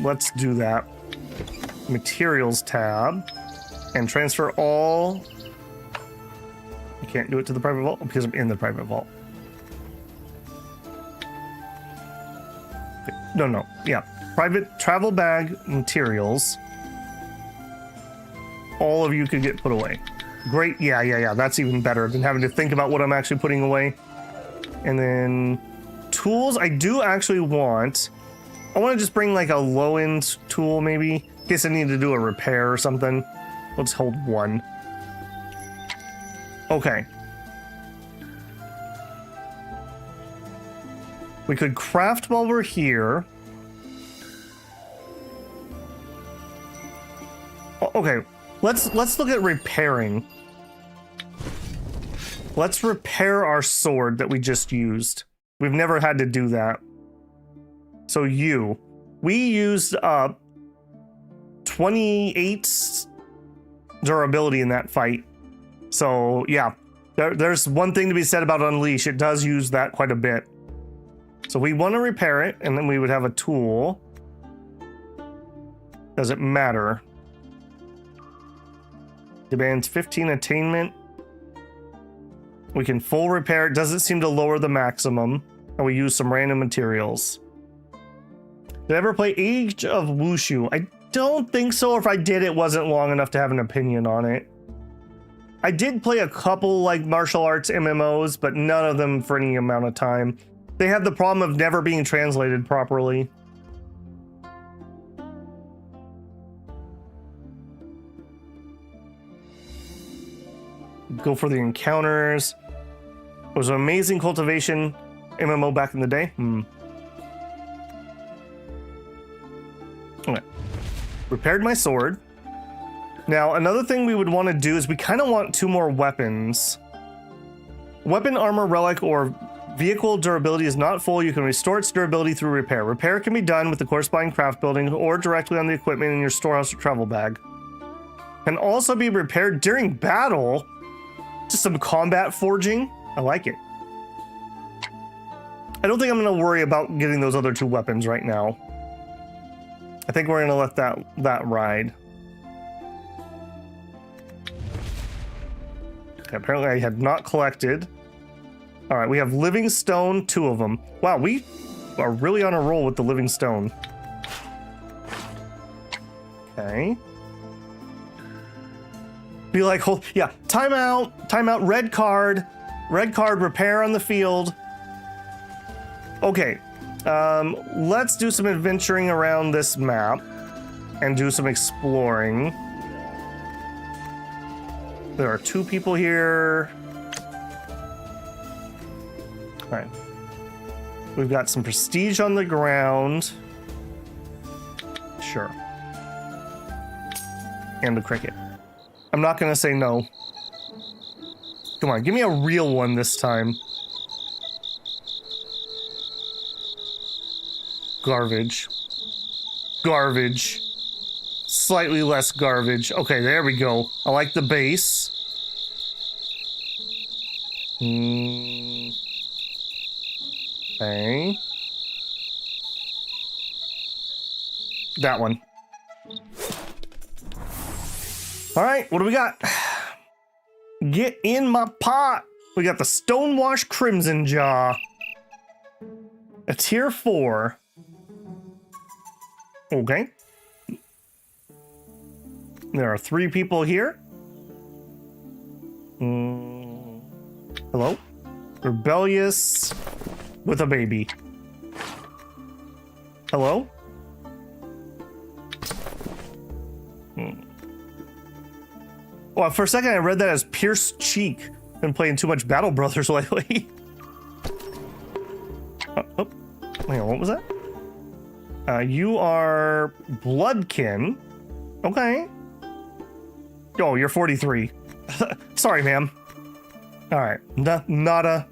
Let's do that. Materials tab and transfer all. I can't do it to the private vault because I'm in the private vault. No. Yeah. Private travel bag materials. All of you could get put away. Great. Yeah. That's even better than having to think about what I'm actually putting away. And then tools. I do actually want. I want to just bring like a low-end tool maybe. In case I need to do a repair or something. Let's hold one. Okay. We could craft while we're here. Okay, let's look at repairing. Let's repair our sword that we just used. We've never had to do that. So we used up 28 durability in that fight. So yeah, there's one thing to be said about Unleash. It does use that quite a bit. So we want to repair it, and then we would have a tool. Does it matter? Demands 15 attainment. We can full repair. It doesn't seem to lower the maximum. And we use some random materials. Did I ever play Age of Wushu? I don't think so. Or if I did, it wasn't long enough to have an opinion on it. I did play a couple like martial arts MMOs, but none of them for any amount of time. They have the problem of never being translated properly. Go for the encounters. It was an amazing cultivation MMO back in the day. Okay. Repaired my sword. Now, another thing we would want to do is we kind of want 2 more weapons. Weapon, armor, relic, or vehicle durability is not full. You can restore its durability through repair. Repair can be done with the corresponding craft building or directly on the equipment in your storehouse or travel bag. Can also be repaired during battle. Just some combat forging. I like it. I don't think I'm going to worry about getting those other 2 weapons right now. I think we're going to let that ride. Okay, apparently I had not collected. All right, we have living stone, 2 of them. Wow, we are really on a roll with the living stone. Okay. Be like, oh, yeah, timeout, red card, repair on the field. Okay, let's do some adventuring around this map and do some exploring. There are 2 people here. All right. We've got some prestige on the ground. Sure. And the cricket. I'm not going to say no. Come on, give me a real one this time. Garbage. Garbage. Slightly less garbage. Okay, there we go. I like the base. Okay. That one. All right, what do we got? Get in my pot. We got the Stonewash Crimson Jaw. A tier 4. Okay. There are 3 people here. Hello? Rebellious with a baby. Hello? Well, for a second I read that as Pierced Cheek. Been playing too much Battle Brothers lately. Oh, hang on, what was that? You are Bloodkin. Okay. Oh, you're 43. Sorry, ma'am. All right. Nada.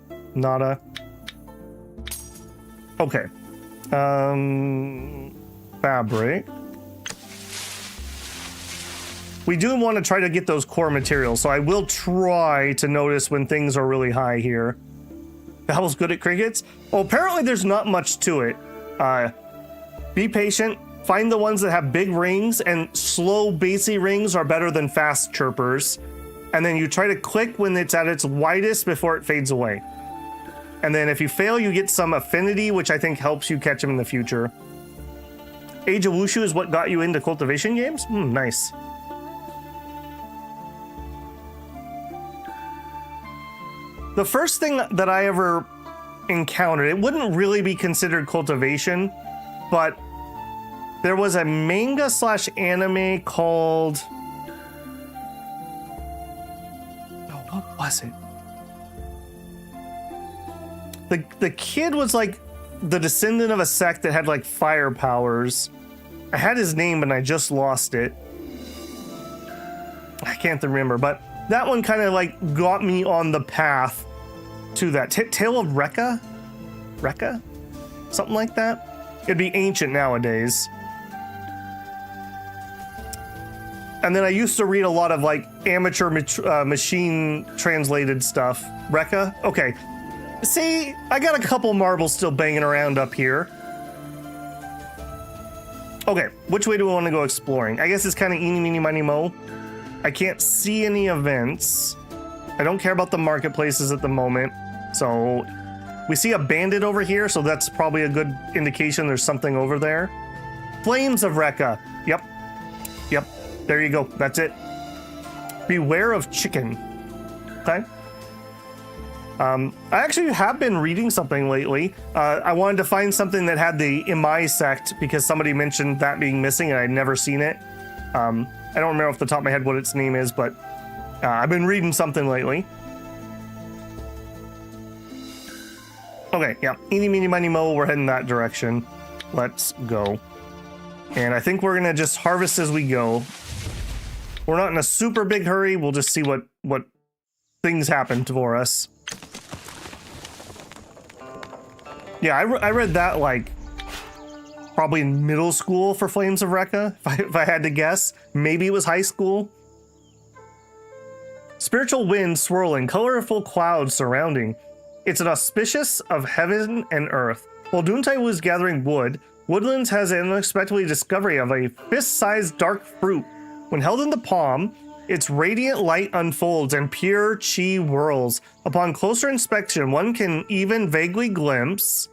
Okay. Fabric. We do want to try to get those core materials, so I will try to notice when things are really high here. Owl's good at crickets? Well, apparently there's not much to it. Be patient. Find the ones that have big rings, and slow, bassy rings are better than fast chirpers. And then you try to click when it's at its widest before it fades away. And then if you fail, you get some affinity, which I think helps you catch them in the future. Age of Wushu is what got you into cultivation games? Nice. The first thing that I ever encountered, it wouldn't really be considered cultivation, but there was a manga / anime called... Oh, what was it? The kid was like the descendant of a sect that had like fire powers. I had his name, but I just lost it. I can't remember, but that one kind of like got me on the path to that. Tale of Rekka? Rekka? Something like that? It'd be ancient nowadays. And then I used to read a lot of like amateur machine translated stuff. Rekka? Okay. See, I got a couple marbles still banging around up here. Okay, which way do we want to go exploring? I guess it's kind of eeny, meeny, miny, mo. I can't see any events. I don't care about the marketplaces at the moment. So we see a bandit over here, so that's probably a good indication there's something over there. Flames of Rekka. Yep. There you go. That's it. Beware of chicken. Okay. I actually have been reading something lately. I wanted to find something that had the Imai sect because somebody mentioned that being missing and I'd never seen it. I don't remember off the top of my head what its name is, but I've been reading something lately. Okay, yeah. Eeny, meeny, miny, mo, we're heading that direction. Let's go. And I think we're going to just harvest as we go. We're not in a super big hurry. We'll just see what things happen for us. Yeah, I read that like probably in middle school for Flames of Rekka, if I had to guess. Maybe it was high school. Spiritual wind swirling, colorful clouds surrounding. It's an auspicious of heaven and earth. While Dihun Dun is gathering wood, Woodlands has an unexpectedly discovery of a fist-sized dark fruit. When held in the palm, its radiant light unfolds and pure chi whirls. Upon closer inspection, one can even vaguely glimpse,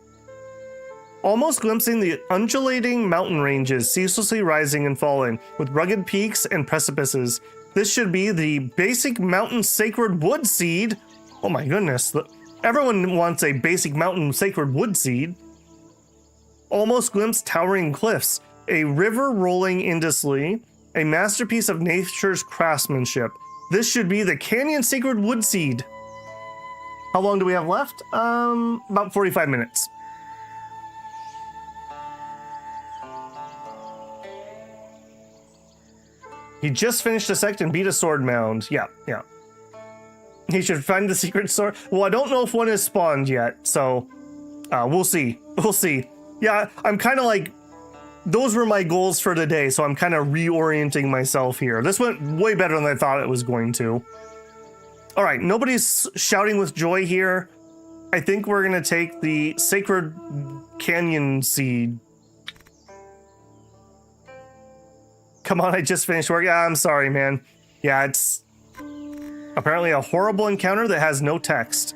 almost glimpsing the undulating mountain ranges ceaselessly rising and falling, with rugged peaks and precipices. This should be the basic mountain sacred wood seed. Oh my goodness. Everyone wants a basic mountain sacred wood seed. Almost glimpse towering cliffs, a river rolling endlessly, a masterpiece of nature's craftsmanship. This should be the canyon sacred wood seed. How long do we have left? About 45 minutes. He just finished a sect and beat a sword mound. Yeah. He should find the secret sword. Well, I don't know if one has spawned yet, so we'll see. Yeah, I'm kind of like, those were my goals for today, so I'm kind of reorienting myself here. This went way better than I thought it was going to. All right, nobody's shouting with joy here. I think we're going to take the sacred canyon seed. Come on, I just finished work. I'm sorry, man. Yeah, it's apparently a horrible encounter that has no text.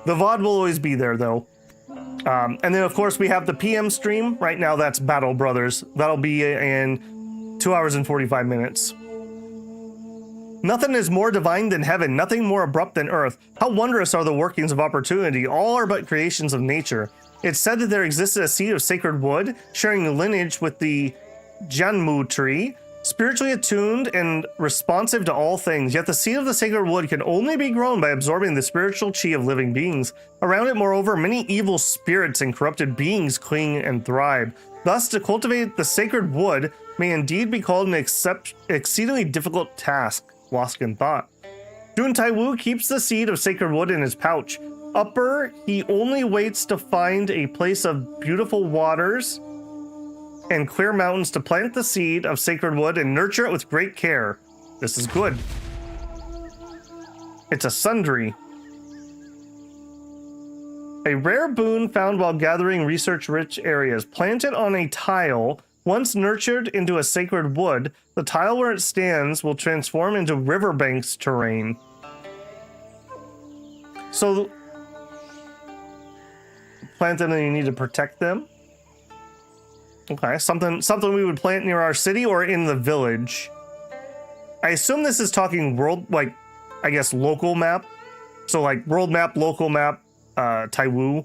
The VOD will always be there, though. And then, of course, we have the PM stream. Right now, that's Battle Brothers. That'll be in 2 hours and 45 minutes. Nothing is more divine than heaven, nothing more abrupt than earth. How wondrous are the workings of opportunity. All are but creations of nature. It's said that there existed a seed of sacred wood, sharing lineage with the Janmu tree, spiritually attuned and responsive to all things, yet the seed of the sacred wood can only be grown by absorbing the spiritual chi of living beings. Around it, moreover, many evil spirits and corrupted beings cling and thrive. Thus, to cultivate the sacred wood may indeed be called an exceedingly difficult task. Lost in thought. Dihun Taiwu keeps the seed of sacred wood in his pouch. Upper, he only waits to find a place of beautiful waters and clear mountains to plant the seed of sacred wood and nurture it with great care. This is good. It's a sundry. A rare boon found while gathering research-rich areas. Planted on a tile. Once nurtured into a sacred wood, the tile where it stands will transform into riverbanks terrain. So, plant them and you need to protect them. Okay, something we would plant near our city or in the village. I assume this is talking world, like, I guess local map. So like world map, local map, Taiwu.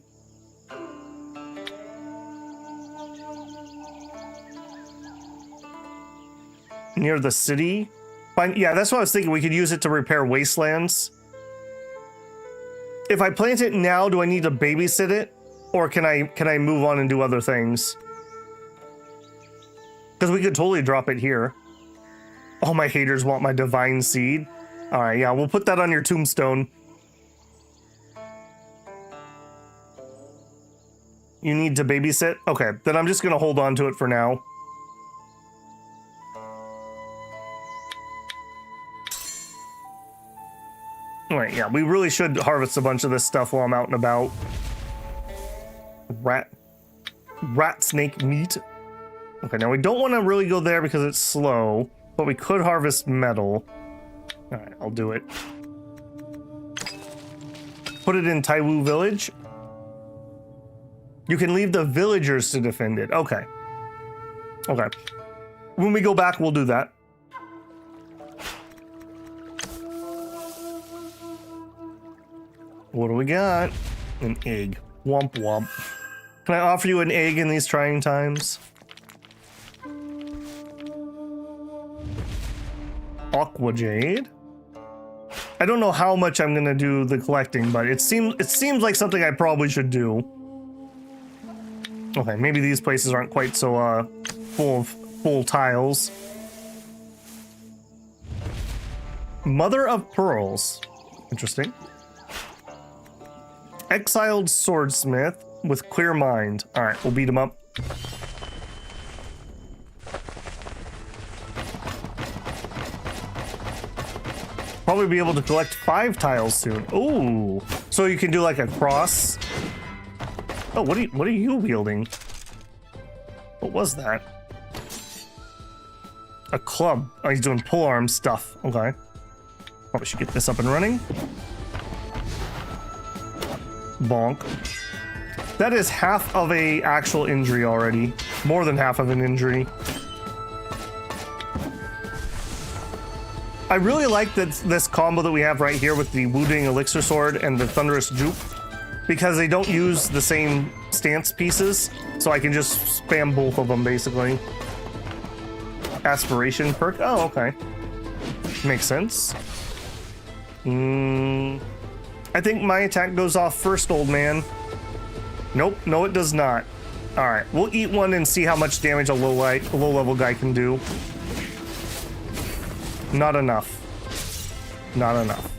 Near the city. Fine, yeah, that's what I was thinking. We could use it to repair wastelands. If I plant it now, do I need to babysit it? Or can I move on and do other things? Because we could totally drop it here. All my haters want my divine seed. All right, yeah, we'll put that on your tombstone. You need to babysit? Okay, then I'm just going to hold on to it for now. All right, yeah, we really should harvest a bunch of this stuff while I'm out and about. Rat snake meat. Okay, now we don't want to really go there because it's slow, but we could harvest metal. All right, I'll do it. Put it in Taiwu village. You can leave the villagers to defend it. Okay. Okay. When we go back, we'll do that. What do we got? An egg. Womp womp. Can I offer you an egg in these trying times? Aqua jade. I don't know how much I'm gonna do the collecting, but it seems like something I probably should do. Okay, maybe these places aren't quite so full tiles. Mother of Pearls. Interesting. Exiled swordsmith with clear mind. All right, we'll beat him up. Probably be able to collect 5 tiles soon. Ooh, so you can do like a cross. Oh, what are you wielding? What was that? A club. Oh, he's doing pull arm stuff. Okay. Probably should get this up and running. Bonk. That is half of a actual injury already. More than half of an injury. I really like this combo that we have right here with the Wooding Elixir Sword and the Thunderous Juke, because they don't use the same stance pieces, so I can just spam both of them basically. Aspiration perk. Oh, okay. Makes sense. I think my attack goes off first, old man. Nope, no it does not. All right, we'll eat one and see how much damage a low level guy can do. Not enough. Not enough.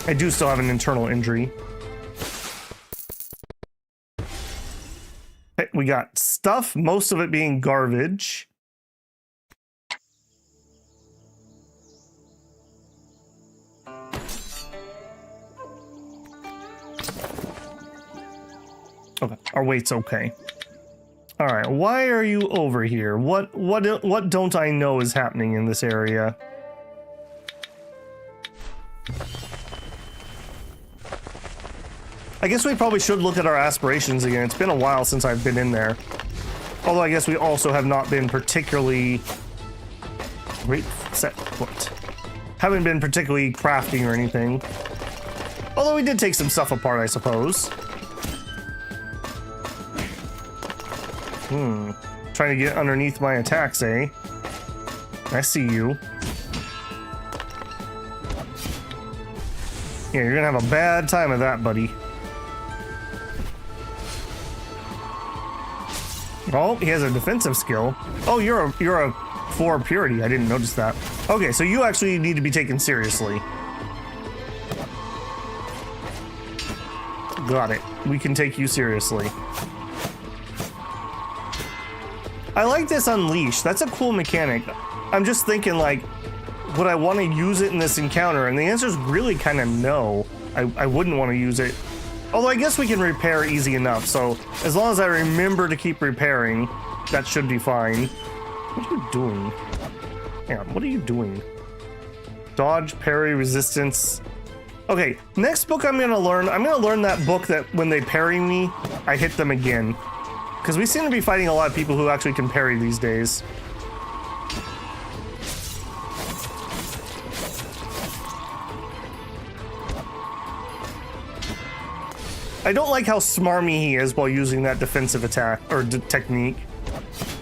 I do still have an internal injury. Okay, we got stuff, most of it being garbage. Okay, our weight's okay. All right, why are you over here? What don't I know is happening in this area? I guess we probably should look at our aspirations again. It's been a while since I've been in there. Although I guess we also have not been particularly... Wait, set foot. Haven't been particularly crafting or anything. Although we did take some stuff apart, I suppose. Trying to get underneath my attacks, eh? I see you. Yeah, you're gonna have a bad time of that, buddy. Oh, he has a defensive skill. Oh, you're a 4 purity. I didn't notice that. Okay, so you actually need to be taken seriously. Got it. We can take you seriously. I like this unleash. That's a cool mechanic. I'm just thinking, like, would I want to use it in this encounter? And the answer is really kind of no. I wouldn't want to use it. Although I guess we can repair easy enough, so as long as I remember to keep repairing, that should be fine. What are you doing? Yeah, what are you doing? Dodge, parry, resistance. Okay, next book I'm gonna learn that book that when they parry me, I hit them again. Because we seem to be fighting a lot of people who actually can parry these days. I don't like how smarmy he is while using that defensive attack, or technique.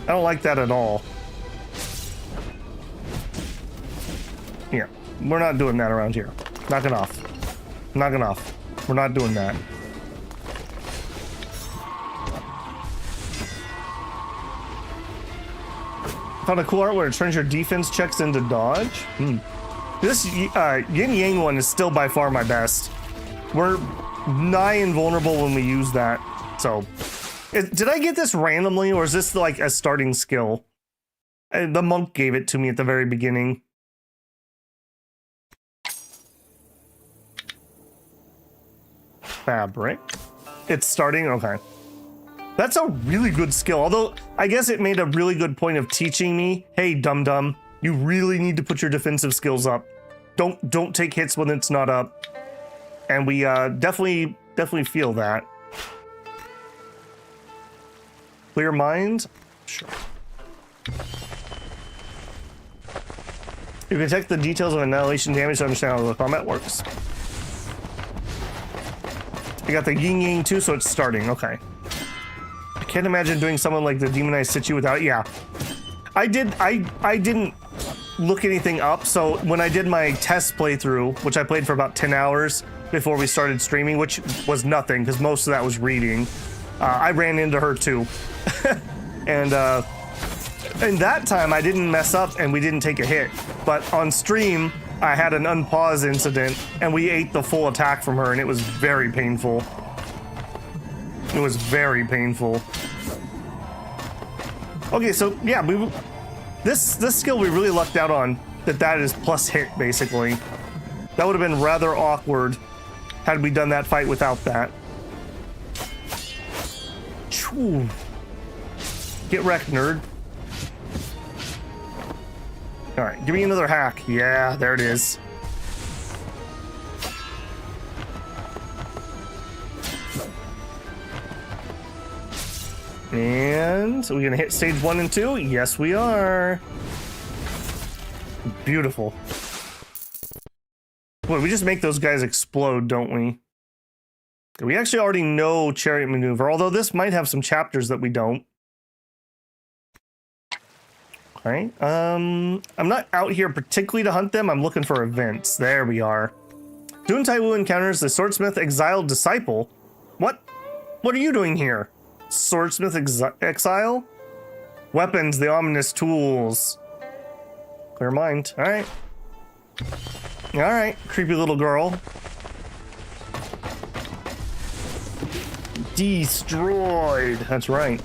I don't like that at all. Yeah, we're not doing that around here. Knock it off. Knock it off. We're not doing that. Found a cool art where it turns your defense checks into dodge. This Yin Yang one is still by far my best. We're nigh invulnerable when we use that. So, did I get this randomly, or is this like a starting skill? The monk gave it to me at the very beginning. Fabric. It's starting? Okay. That's a really good skill. Although, I guess it made a really good point of teaching me, hey, dum-dum, you really need to put your defensive skills up. Don't take hits when it's not up. And we definitely feel that. Clear mind? Sure. You can detect the details of annihilation damage to understand how the combat works. I got the yin yang too, so it's starting. Okay. I can't imagine doing someone like the demonized Situ without. Yeah, I didn't look anything up. So when I did my test playthrough, which I played for about 10 hours before we started streaming, which was nothing because most of that was reading, I ran into her too, and in that time I didn't mess up and we didn't take a hit. But on stream, I had an unpause incident and we ate the full attack from her, and it was very painful. It was very painful. Okay, so yeah, this skill we really lucked out on. That is plus hit basically. That would have been rather awkward had we done that fight without that. Choo. Get wrecked, nerd. All right, give me another hack. Yeah, there it is. And so we're gonna hit stage 1 and 2. Yes, we are. Beautiful. Boy, we just make those guys explode, don't we? We actually already know chariot maneuver, although this might have some chapters that we don't. Okay. I'm not out here particularly to hunt them. I'm looking for events. There we are. Dihun Taiwu encounters the swordsmith exiled disciple. What? What are you doing here? Swordsmith exile? Weapons, the ominous tools. Clear mind. All right. All right, creepy little girl. Destroyed. That's right.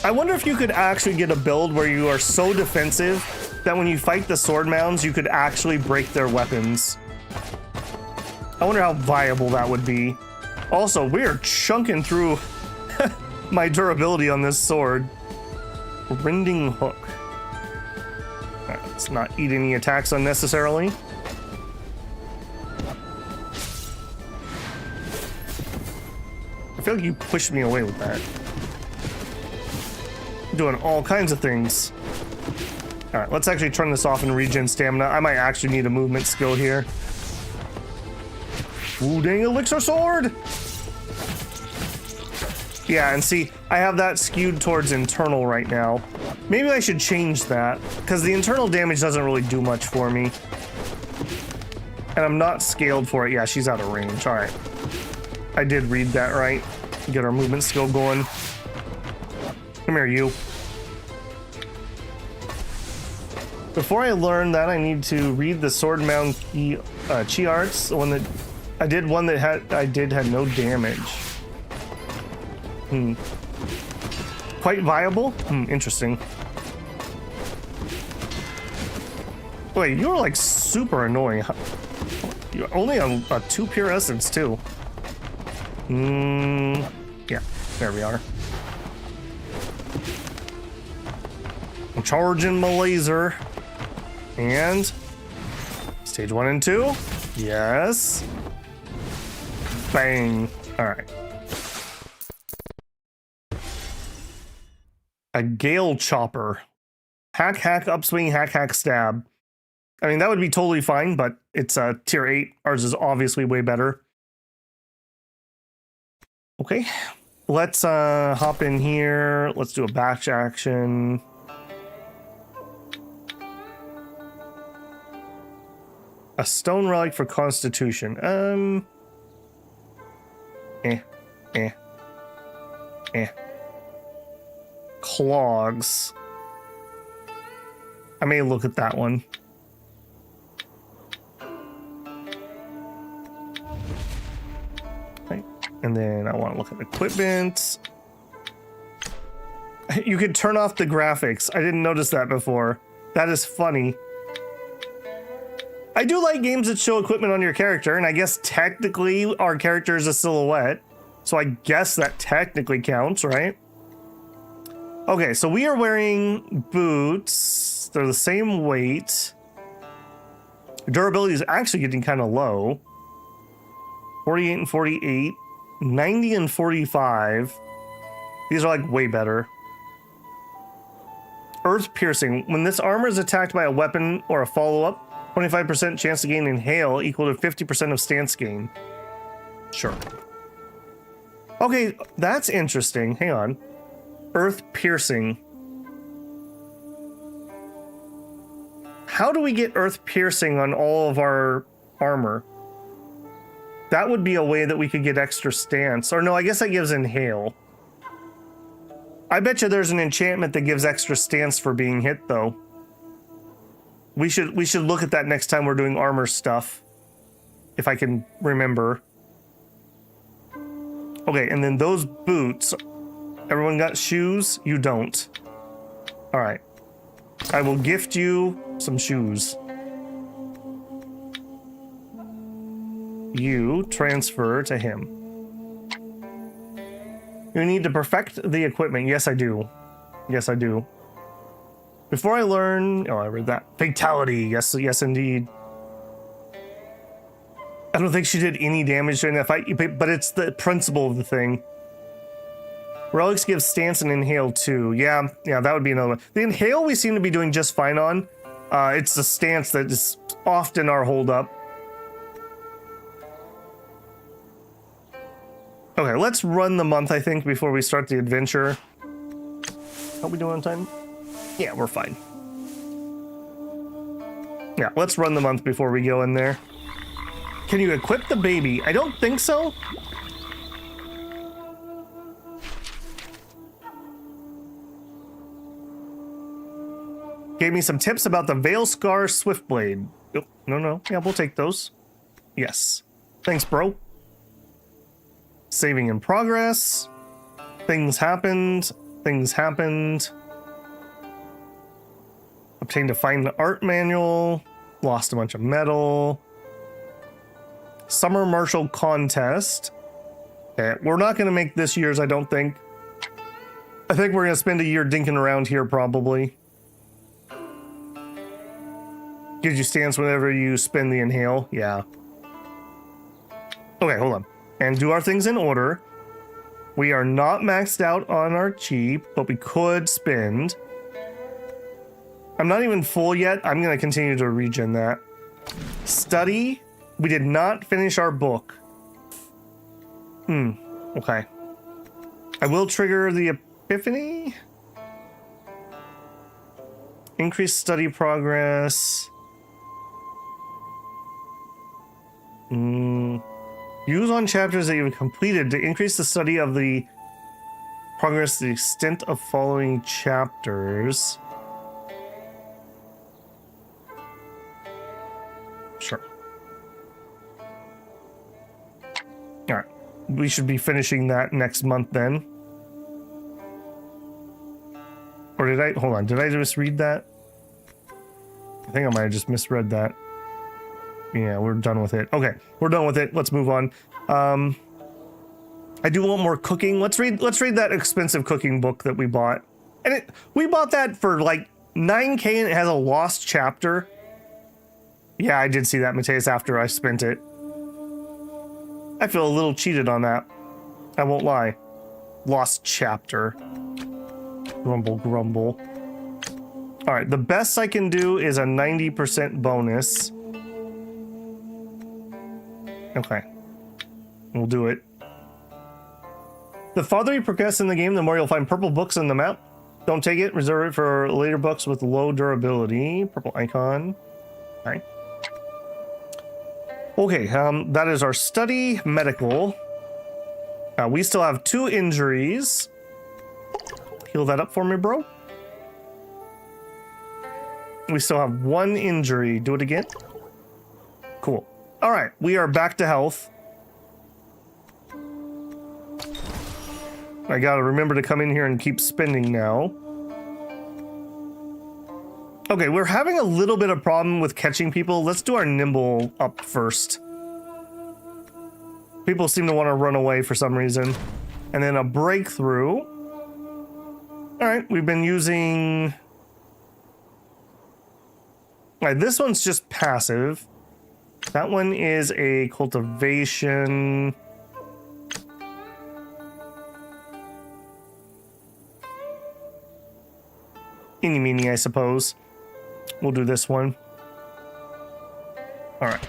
I wonder if you could actually get a build where you are so defensive that when you fight the sword mounds, you could actually break their weapons. I wonder how viable that would be. Also, we are chunking through my durability on this sword. Rending hook. All right, let's not eat any attacks unnecessarily. I feel like you pushed me away with that. Doing all kinds of things. All right, let's actually turn this off and regen stamina. I might actually need a movement skill here. Ooh, dang, elixir sword! Yeah, and see, I have that skewed towards internal right now. Maybe I should change that, because the internal damage doesn't really do much for me. And I'm not scaled for it. Yeah, she's out of range. All right. I did read that right. Get our movement skill going. Come here, you. Before I learn that, I need to read the sword mound chi arts. The one that I did, one that had no damage. Quite viable. Interesting. Wait, you're like super annoying. You're only a 2 pure essence too. Yeah, there we are. I'm charging my laser. And stage 1 and 2. Yes. Bang. All right. A Gale Chopper. Hack, hack, upswing, hack, hack, stab. I mean, that would be totally fine, but it's a tier 8. Ours is obviously way better. Okay. Let's hop in here. Let's do a batch action. A stone relic for constitution. Clogs. I may look at that one. Okay. And then I want to look at equipment. You could turn off the graphics. I didn't notice that before. That is funny. I do like games that show equipment on your character, and I guess technically our character is a silhouette. So I guess that technically counts, right? Okay, so we are wearing boots. They're the same weight. Durability is actually getting kind of low. 48 and 48. 90 and 45. These are like way better. Earth piercing. When this armor is attacked by a weapon or a follow-up, 25% chance to gain inhale equal to 50% of stance gain. Sure. Okay, that's interesting. Hang on. Earth piercing. How do we get earth piercing on all of our armor? That would be a way that we could get extra stance. Or no, I guess that gives inhale. I bet you there's an enchantment that gives extra stance for being hit, though. We should look at that next time we're doing armor stuff. If I can remember. Okay, and then those boots. Everyone got shoes? You don't. Alright. I will gift you some shoes. You transfer to him. You need to perfect the equipment. Yes, I do. Yes, I do. Before I learn... Oh, I read that. Fatality. Yes, yes, indeed. I don't think she did any damage during that fight, but it's the principle of the thing. Relics give stance and inhale too. Yeah, that would be another one. The inhale we seem to be doing just fine on. It's the stance that is often our holdup. Okay, let's run the month, I think, before we start the adventure. How we doing on time? Yeah, we're fine. Yeah, let's run the month before we go in there. Can you equip the baby? I don't think so. Gave me some tips about the Veilscar Swiftblade. Oh, no. Yeah, we'll take those. Yes. Thanks, bro. Saving in progress. Things happened. Things happened. Obtained a fine art manual. Lost a bunch of metal. Summer Martial Contest. Okay, we're not going to make this year's, I don't think. I think we're going to spend a year dinking around here, probably. Gives you stance whenever you spin the inhale. Yeah. Okay, hold on. And do our things in order. We are not maxed out on our chi, but we could spend. I'm not even full yet. I'm going to continue to regen that. Study. We did not finish our book. Okay. I will trigger the epiphany. Increase study progress. Use on chapters that you've completed to increase the study of the progress to the extent of following chapters. Sure. All right. We should be finishing that next month then. Or did I? Hold on. Did I just read that? I think I might have just misread that. Yeah, we're done with it. Okay, we're done with it. Let's move on. I do want more cooking. Let's read that expensive cooking book that we bought. And we bought that for like 9K and it has a lost chapter. Yeah, I did see that, Mateus, after I spent it. I feel a little cheated on that. I won't lie. Lost chapter. Grumble, grumble. All right, the best I can do is a 90% bonus. Okay. We'll do it. The farther you progress in the game, the more you'll find purple books on the map. Don't take it. Reserve it for later books with low durability. Purple icon. All right. Okay, that is our study. Medical. We still have 2 injuries. Heal that up for me, bro. We still have 1 injury. Do it again. Cool. All right, we are back to health. I gotta remember to come in here and keep spending now. Okay, we're having a little bit of problem with catching people. Let's do our nimble up first. People seem to want to run away for some reason. And then a breakthrough. All right, we've been using... All right, this one's just passive. That one is a cultivation... Eeny meeny, I suppose. We'll do this one. All right.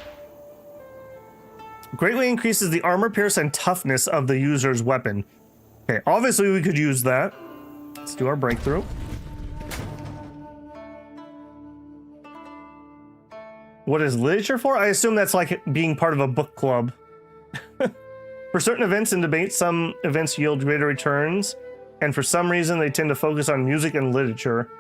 Greatly increases the armor pierce and toughness of the user's weapon. Okay, obviously we could use that. Let's do our breakthrough. What is literature for? I assume that's like being part of a book club. For certain events and debates, some events yield greater returns, and for some reason they tend to focus on music and literature.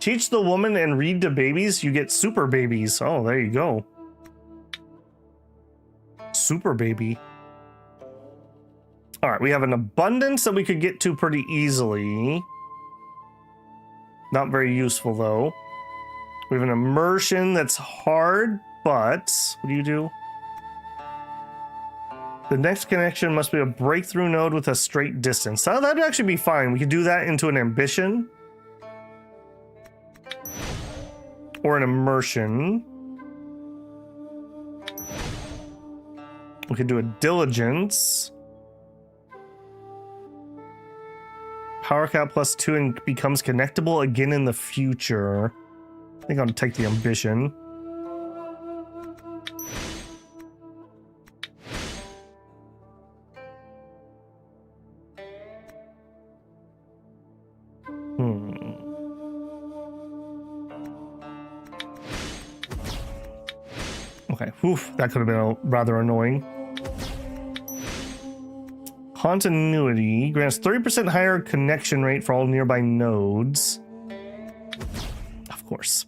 Teach the woman and read to babies, you get super babies. Oh, there you go. Super baby. All right, we have an abundance that we could get to pretty easily. Not very useful, though. We have an immersion that's hard, but... What do you do? The next connection must be a breakthrough node with a straight distance. Oh, that'd actually be fine. We could do that into an ambition. Or an immersion. We could do a diligence. Power cap +2 and becomes connectable again in the future. I think I'll take the ambition. Okay, oof, that could have been rather annoying. Continuity grants 30% higher connection rate for all nearby nodes. Of course.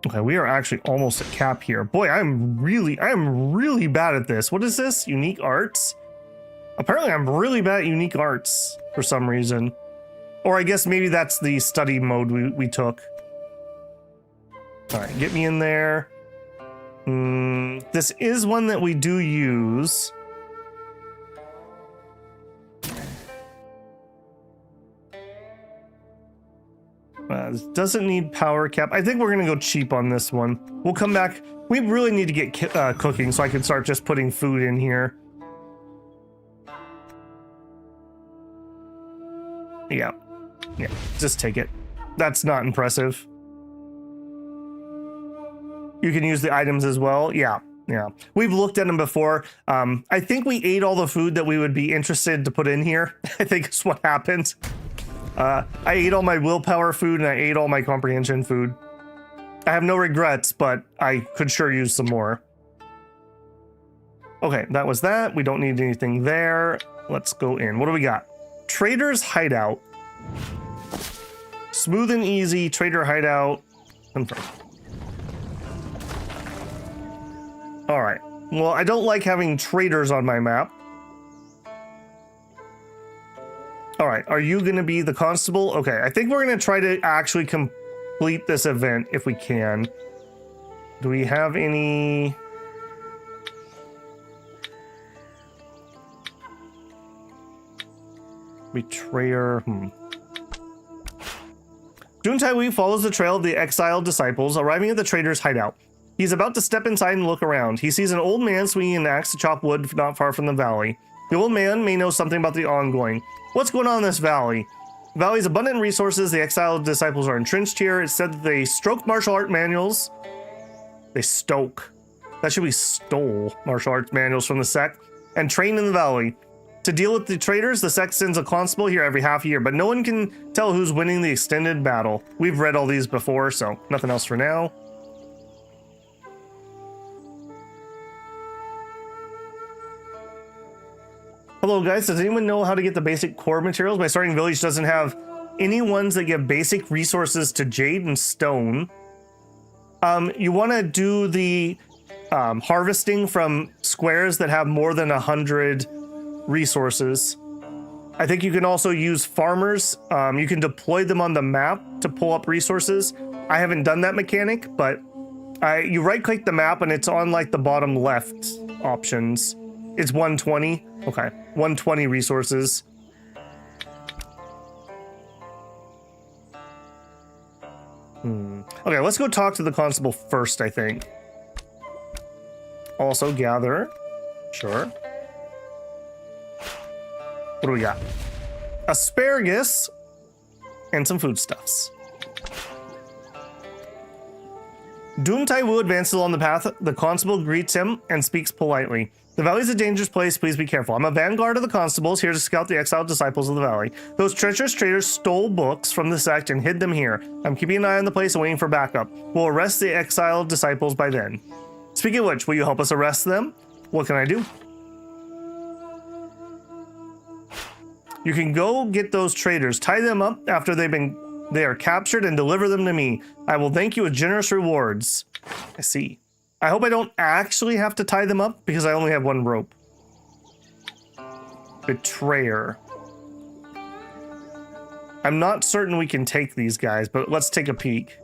Okay, we are actually almost at cap here. Boy, I'm really bad at this. What is this? Unique arts? Apparently I'm really bad at unique arts for some reason. Or I guess maybe that's the study mode we took. All right, get me in there. This is one that we do use. This doesn't need power cap. I think we're gonna go cheap on this one. We'll come back. We really need to get cooking so I can start just putting food in here. Yeah, just take it. That's not impressive. You can use the items as well. Yeah. We've looked at them before. I think we ate all the food that we would be interested to put in here. I think is what happened. I ate all my willpower food and I ate all my comprehension food. I have no regrets, but I could sure use some more. Okay, that was that. We don't need anything there. Let's go in. What do we got? Trader's Hideout. Smooth and easy. Trader Hideout. Confirm. All right. Well, I don't like having traders on my map. All right, are you going to be the constable? Okay, I think we're going to try to actually complete this event if we can. Do we have any... Betrayer, Dihun Dun follows the trail of the exiled disciples, arriving at the trader's hideout. He's about to step inside and look around. He sees an old man swinging an axe to chop wood not far from the valley. The old man may know something about the ongoing. What's going on in this valley? The valley's abundant resources. The exiled disciples are entrenched here. It's said that they stroke martial art manuals. They stoke. That should be stole martial arts manuals from the sect and train in the valley. To deal with the traders, the sect sends a constable here every half year, but no one can tell who's winning the extended battle. We've read all these before, so nothing else for now. Hello guys, does anyone know how to get the basic core materials? My starting village doesn't have any ones that give basic resources to jade and stone. You want to do the harvesting from squares that have more than 100 resources. I think you can also use farmers. You can deploy them on the map to pull up resources. I haven't done that mechanic, but you right click the map and it's on like the bottom left options. It's 120. Okay, 120 resources. Okay, let's go talk to the constable first, I think. Also gather. Sure. What do we got? Asparagus and some foodstuffs. Dihun Dun advances along the path. The constable greets him and speaks politely. The valley is a dangerous place. Please be careful. I'm a vanguard of the constables here to scout the exiled disciples of the valley. Those treacherous traders stole books from the sect and hid them here. I'm keeping an eye on the place and waiting for backup. We'll arrest the exiled disciples by then. Speaking of which, will you help us arrest them? What can I do? You can go get those traders, tie them up after they are captured, and deliver them to me. I will thank you with generous rewards. I see. I hope I don't actually have to tie them up because I only have one rope. Betrayer. I'm not certain we can take these guys, but let's take a peek.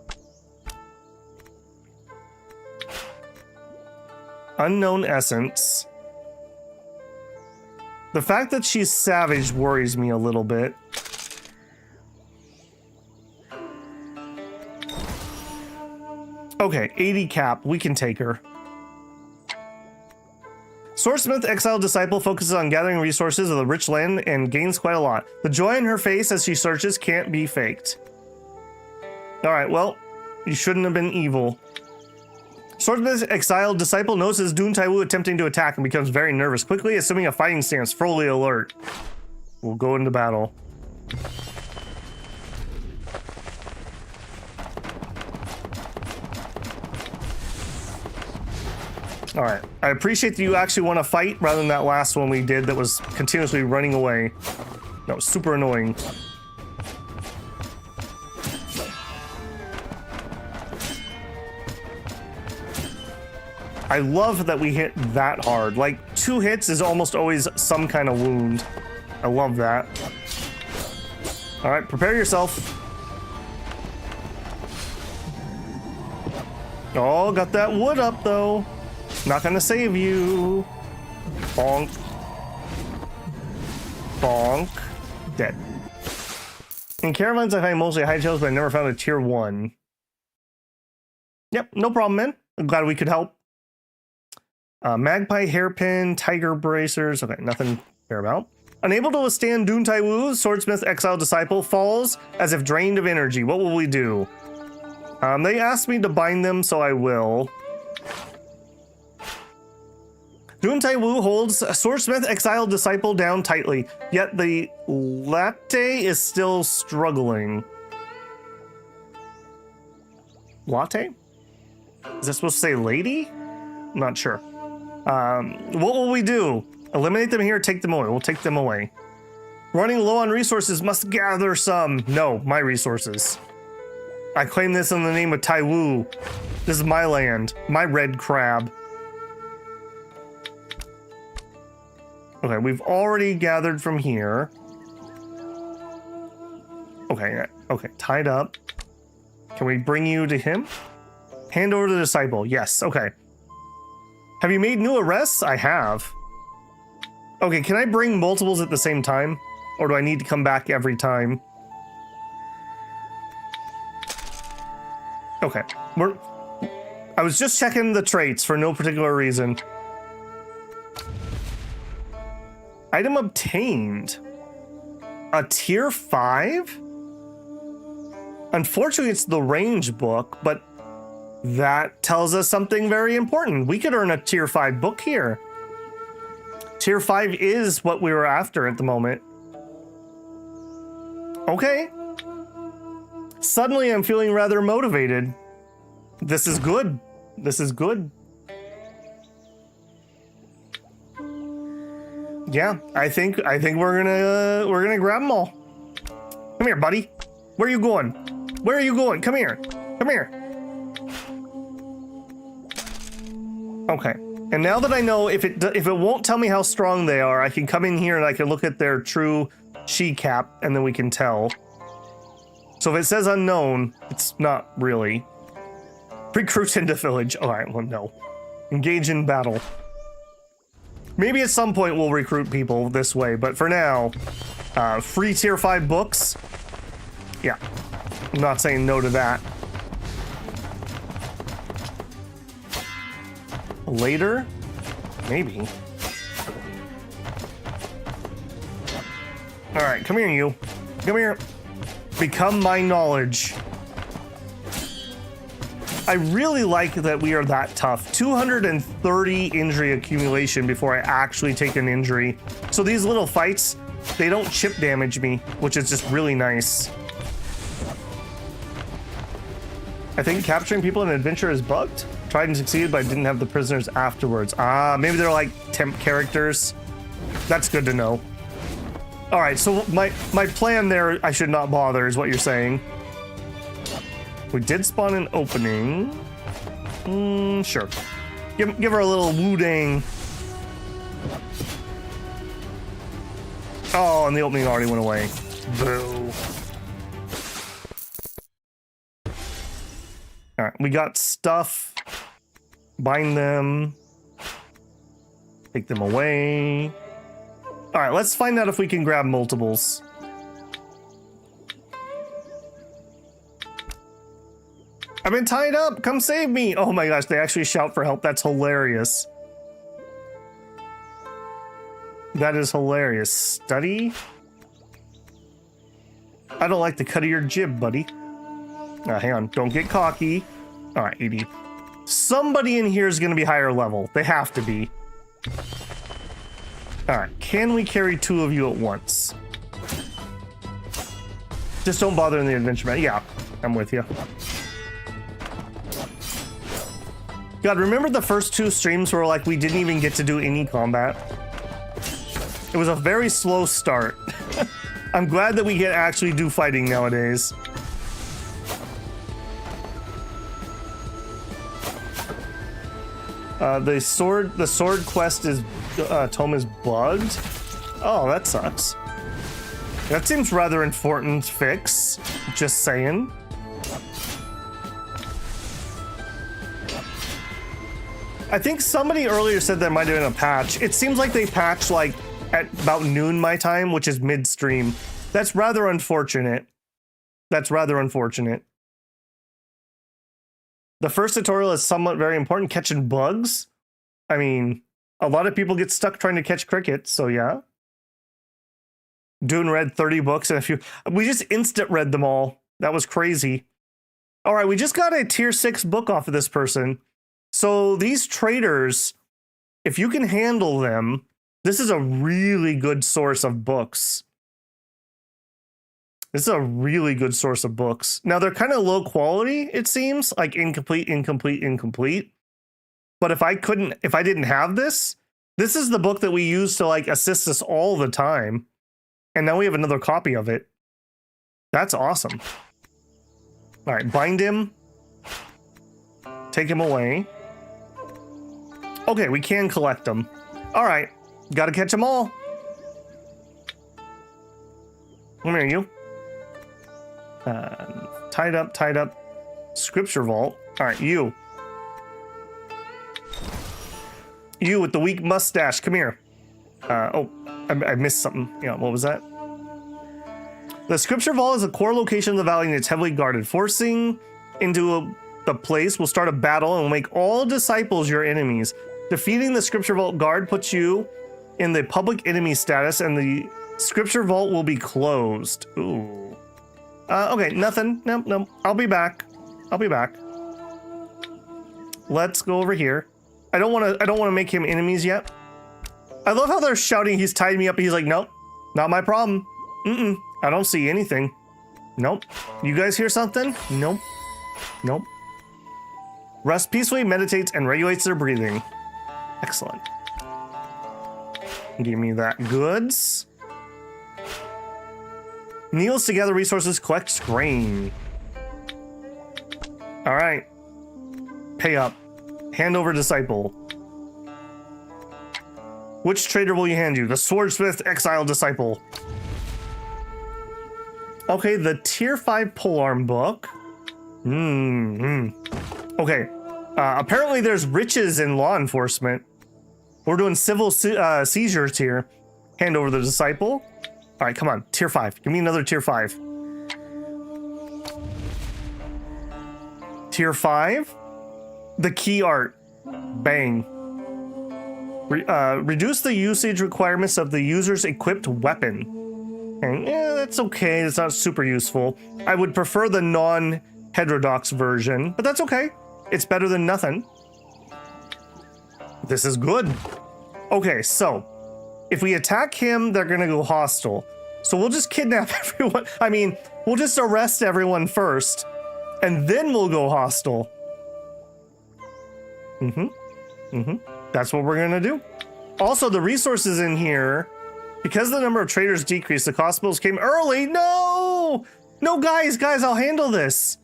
Unknown essence. The fact that she's savage worries me a little bit. Okay, 80 cap. We can take her. Swordsmith, exiled disciple, focuses on gathering resources of the rich land and gains quite a lot. The joy in her face as she searches can't be faked. Alright, well, you shouldn't have been evil. Swordsmith, exiled disciple, notices Dihun Dun attempting to attack and becomes very nervous, quickly assuming a fighting stance, fully alert. We'll go into battle. All right, I appreciate that you actually want to fight rather than that last one we did that was continuously running away. That was super annoying. I love that we hit that hard. Like, 2 hits is almost always some kind of wound. I love that. All right, prepare yourself. Oh, got that wood up though. Not gonna save you. Bonk. Bonk. Dead. In caravans, I find mostly high tails, but I never found a tier 1. Yep, no problem, man. I'm glad we could help. Magpie hairpin, tiger bracers. Okay, nothing to care about. Unable to withstand Dihun Dun, swordsmith exiled disciple falls as if drained of energy. What will we do? They asked me to bind them, so I will. Dihun Dun holds swordsmith exiled disciple down tightly, yet the latte is still struggling. Latte? Is that supposed to say lady? I'm not sure. What will we do? Eliminate them here, take them away. We'll take them away. Running low on resources, must gather some. No, my resources. I claim this in the name of Taiwu. This is my land, my red crab. Okay, we've already gathered from here. Okay, okay, tied up. Can we bring you to him? Hand over to the disciple. Yes, okay. Have you made new arrests? I have. Okay, can I bring multiples at the same time? Or do I need to come back every time? Okay, I was just checking the traits for no particular reason. Item obtained. A tier 5? Unfortunately, it's the range book, but that tells us something very important. We could earn a tier 5 book here. Tier 5 is what we were after at the moment. Okay. Suddenly, I'm feeling rather motivated. This is good. This is good. Yeah, I think we're gonna grab them all. Come here, buddy. Where are you going? Where are you going? Come here. Come here. Okay. And now that I know if it won't tell me how strong they are, I can come in here and I can look at their true chi cap, and then we can tell. So if it says unknown, it's not really. Recruit into village. All right, well, no. Engage in battle. Maybe at some point we'll recruit people this way, but for now, free tier 5 books. Yeah, I'm not saying no to that. Later? Maybe. All right, come here, you. Come here. Become my knowledge. I really like that we are that tough. 230 injury accumulation before I actually take an injury. So these little fights, they don't chip damage me, which is just really nice. I think capturing people in an adventure is bugged. Tried and succeeded, but I didn't have the prisoners afterwards. Ah, maybe they're like temp characters. That's good to know. All right, so my plan there, I should not bother, is what you're saying. We did spawn an opening. Sure. Give her a little woo-dang. Oh, and the opening already went away. Boo. All right, we got stuff. Bind them. Take them away. All right, let's find out if we can grab multiples. I've been tied up. Come save me. Oh my gosh, they actually shout for help. That's hilarious. That is hilarious. Study? I don't like the cut of your jib, buddy. Hang on. Don't get cocky. All right, 80. Somebody in here is going to be higher level. They have to be. All right. Can we carry 2 of you at once? Just don't bother in the adventure map. Yeah, I'm with you. God, remember the first 2 streams where like we didn't even get to do any combat? It was a very slow start. I'm glad that we can actually do fighting nowadays. The sword quest is tome is bugged. Oh, that sucks. That seems rather important fix. Just saying. I think somebody earlier said there might have been a patch. It seems like they patched like at about noon my time, which is midstream. That's rather unfortunate. That's rather unfortunate. The first tutorial is somewhat very important, catching bugs. I mean, a lot of people get stuck trying to catch crickets, so yeah. Dune read 30 books and a few. We just instant read them all. That was crazy. All right, we just got a tier 6 book off of this person. So these traders, if you can handle them, this is a really good source of books. This is a really good source of books. Now they're kind of low quality, it seems, like incomplete. But if I didn't have this, this is the book that we use to like assist us all the time. And now we have another copy of it. That's awesome. All right, bind him. Take him away. Okay, we can collect them. All right, gotta catch them all. Come here, you. Tied up, tied up. Scripture vault. All right, you. You with the weak mustache, come here. Oh, I missed something. Yeah, what was that? The scripture vault is a core location of the valley and it's heavily guarded. Forcing into the place will start a battle and will make all disciples your enemies. Defeating the scripture vault guard puts you in the public enemy status and the scripture vault will be closed. Ooh. Okay, nothing. No. I'll be back. Let's go over here. I don't want to make him enemies yet. I love how they're shouting he's tied me up. He's like, nope, not my problem. I don't see anything. Nope. You guys hear something? Nope. Rest peacefully, meditates, and regulates their breathing. Excellent. Give me that goods. Kneels to gather resources, collects grain. All right. Pay up. Hand over disciple. Which trader will you hand you? The swordsmith exile disciple. Okay, the tier 5 polearm book. Okay. Apparently there's riches in law enforcement. We're doing civil seizures here. Hand over the disciple. All right, come on. Tier 5. Give me another tier 5. Tier 5. The key art. Bang. Reduce the usage requirements of the user's equipped weapon. And that's okay. It's not super useful. I would prefer the non-heterodox version, but that's okay. It's better than nothing. This is good. Okay, so if we attack him, they're gonna go hostile. So we'll just kidnap everyone. I mean, we'll just arrest everyone first, and then we'll go hostile. That's what we're gonna do. Also, the resources in here, because the number of traders decreased, the cost bills came early. No, guys, I'll handle this.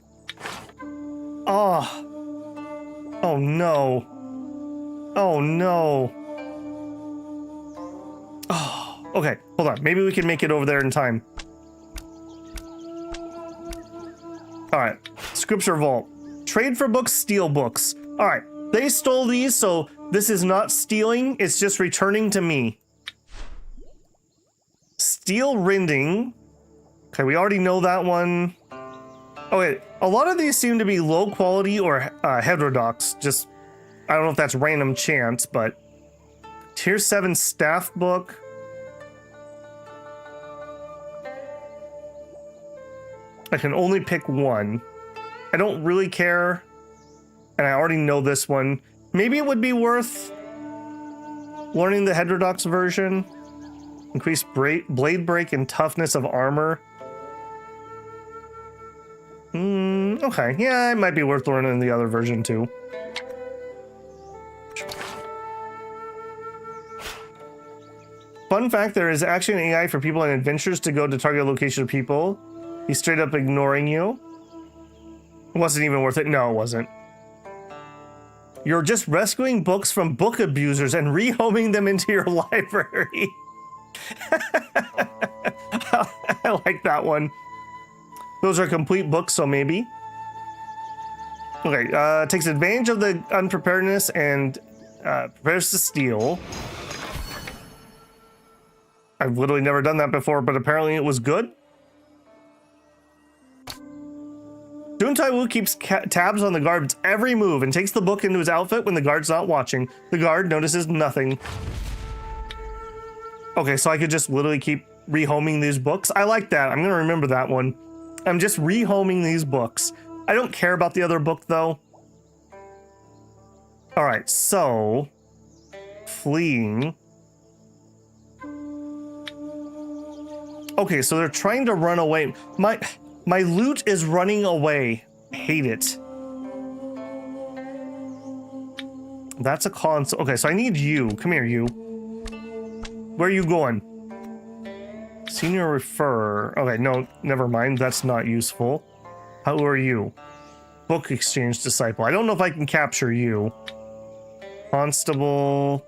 Oh no. Oh, okay, hold on. Maybe we can make it over there in time. All right, scripture vault. Trade for books, steal books. All right, they stole these, so this is not stealing. It's just returning to me. Steel rending. Okay, we already know that one. Okay, a lot of these seem to be low quality or heterodox. Just, I don't know if that's random chance, but tier 7 staff book. I can only pick one. I don't really care. And I already know this one. Maybe it would be worth learning the heterodox version. Increase blade break and toughness of armor. Okay, yeah, it might be worth learning the other version too. Fun fact, there is actually an AI for people and adventures to go to target location of people. He's straight up ignoring you. It wasn't even worth it. No, it wasn't. You're just rescuing books from book abusers and rehoming them into your library. I like that one. Those are complete books, so maybe. Okay, takes advantage of the unpreparedness and prepares to steal. I've literally never done that before, but apparently it was good. Dihun Taiwu keeps tabs on the guard's every move and takes the book into his outfit when the guard's not watching. The guard notices nothing. Okay, so I could just literally keep rehoming these books. I like that. I'm gonna remember that one. I'm just rehoming these books. I don't care about the other book though. All right, so fleeing. Okay, so they're trying to run away. My loot is running away. I hate it. That's a console. Okay, so I need you. Come here, you. Where are you going? Senior referrer. Okay, no, never mind. That's not useful. How are you? Book exchange disciple. I don't know if I can capture you. Constable.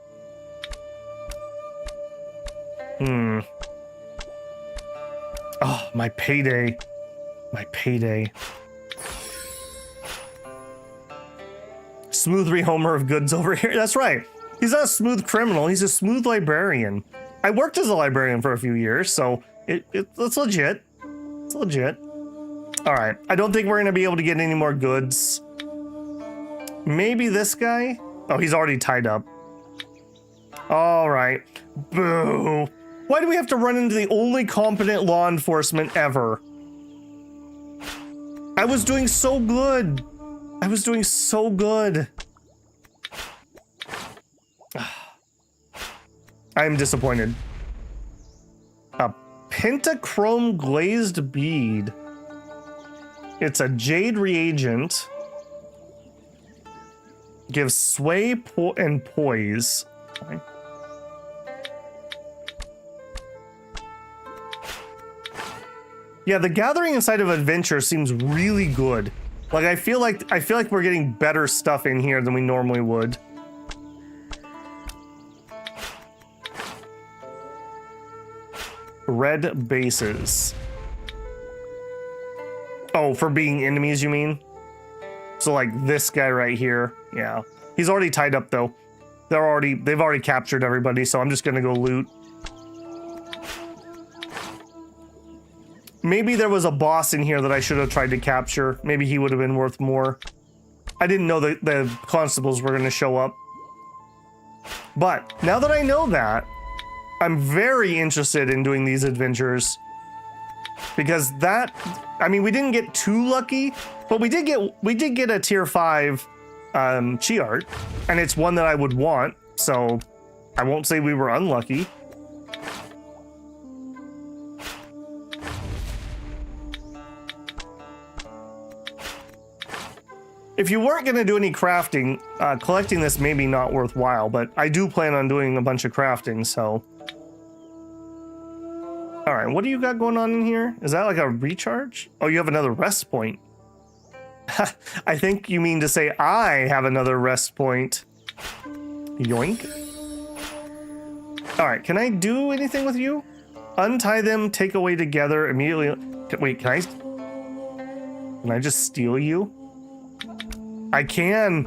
Oh, my payday. My payday. Smooth rehomer of goods over here. That's right. He's not a smooth criminal. He's a smooth librarian. I worked as a librarian for a few years, so it's legit. It's legit. All right. I don't think we're going to be able to get any more goods. Maybe this guy? Oh, he's already tied up. All right. Boo. Why do we have to run into the only competent law enforcement ever? I was doing so good. I was doing so good. I am disappointed. A pentachrome glazed bead. It's a jade reagent. Gives sway and poise. Okay. Yeah, the gathering inside of adventure seems really good. Like I feel like we're getting better stuff in here than we normally would. Red bases. Oh, for being enemies, you mean? So like this guy right here. Yeah. He's already tied up though. They've already captured everybody, so I'm just gonna go loot. Maybe there was a boss in here that I should have tried to capture. Maybe he would have been worth more. I didn't know that the constables were gonna show up. But now that I know that, I'm very interested in doing these adventures. Because that, I mean, we didn't get too lucky, but we did get a tier 5 chi art, and it's one that I would want, so I won't say we were unlucky. If you weren't going to do any crafting, collecting this may be not worthwhile, but I do plan on doing a bunch of crafting, so. All right, what do you got going on in here? Is that like a recharge? Oh, you have another rest point. I think you mean to say I have another rest point. Yoink. All right, can I do anything with you? Untie them, take away together, immediately. Wait, can I just steal you? I can.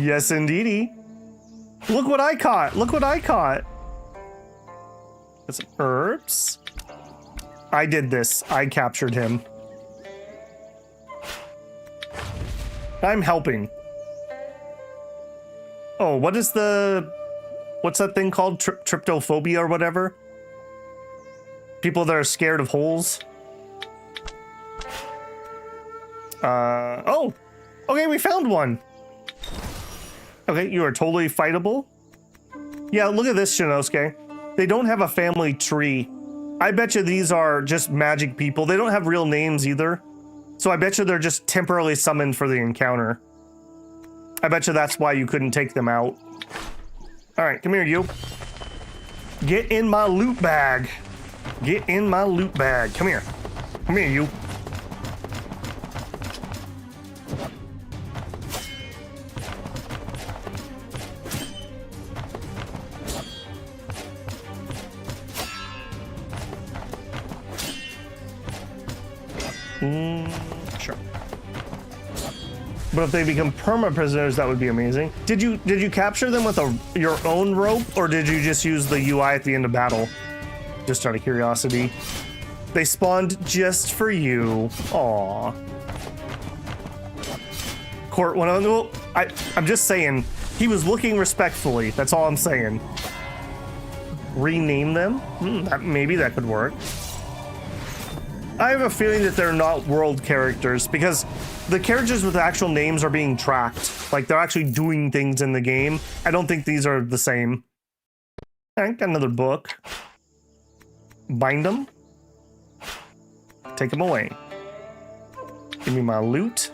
Yes, indeedy. Look what I caught. Look what I caught. That's herbs. I did this. I captured him. I'm helping. Oh, what's that thing called? Tryptophobia or whatever? People that are scared of holes. Oh, okay, we found one. Okay, you are totally fightable. Yeah, look at this, Shinosuke. They don't have a family tree. I bet you these are just magic people. They don't have real names either. So I bet you they're just temporarily summoned for the encounter. I bet you that's why you couldn't take them out. All right, come here, you. Get in my loot bag. Get in my loot bag. Come here. Come here, you. Sure. But if they become perma prisoners, that would be amazing. Did you capture them with your own rope, or did you just use the UI at the end of battle? Just out of curiosity. They spawned just for you. Aww. Court one of them. Well, I'm just saying he was looking respectfully. That's all I'm saying. Rename them? Maybe that could work. I have a feeling that they're not world characters because the characters with actual names are being tracked. Like they're actually doing things in the game. I don't think these are the same. All right, got another book. Bind them. Take them away. Give me my loot.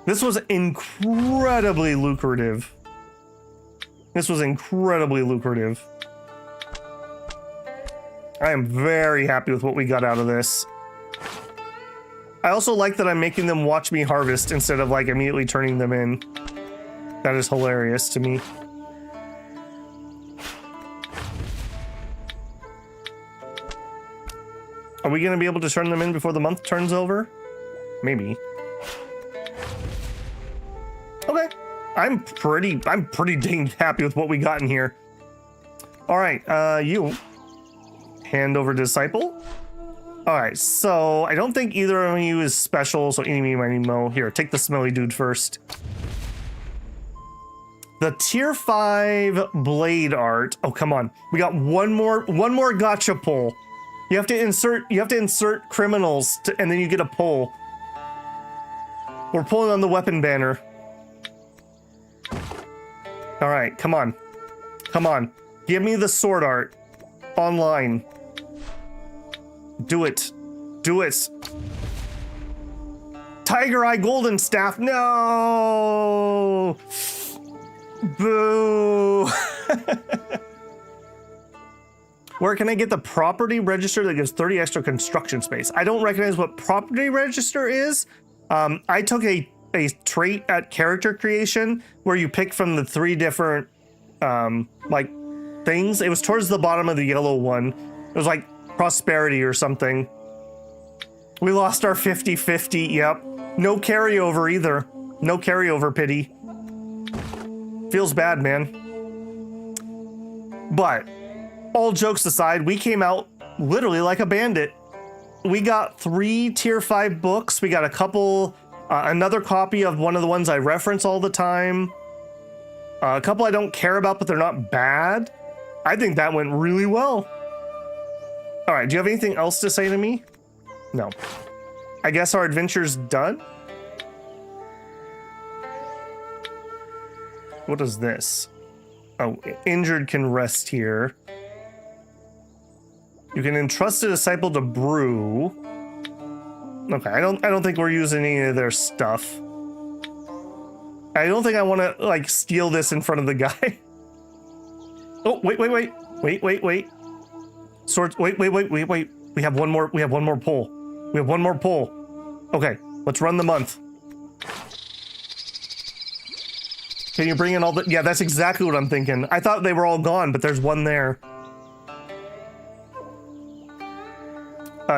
This was incredibly lucrative. This was incredibly lucrative. I am very happy with what we got out of this. I also like that I'm making them watch me harvest instead of like immediately turning them in. That is hilarious to me. we going to be able to turn them in before the month turns over? Maybe. Okay. I'm pretty dang happy with what we got in here. All right, you. Hand over disciple. All right, so I don't think either of you is special, so eeny, meeny, miny, mo. Here, take the smelly dude first. The tier 5 blade art. Oh, come on. We got one more gotcha pull. You have to insert criminals and then you get a pull. We're pulling on the weapon banner. All right, come on. Come on. Give me the sword art online. Do it. Do it. Tiger Eye Golden Staff. No. Boo. Where can I get the property register that gives 30 extra construction space? I don't recognize what property register is. I took a trait at character creation where you pick from the 3 different like things. It was towards the bottom of the yellow one. It was like prosperity or something. We lost our 50-50. Yep. No carryover either. No carryover, pity. Feels bad, man. But all jokes aside, we came out literally like a bandit. We got 3 tier 5 books. We got a couple, another copy of one of the ones I reference all the time. A couple I don't care about, but they're not bad. I think that went really well. All right, do you have anything else to say to me? No. I guess our adventure's done? What is this? Oh, injured can rest here. You can entrust a disciple to brew. Okay, I don't think we're using any of their stuff. I don't think I want to like steal this in front of the guy. Oh, wait. Swords, wait. We have one more pull. We have one more pull. Okay, let's run the month. Can you bring in all the... Yeah, that's exactly what I'm thinking. I thought they were all gone, but there's one there.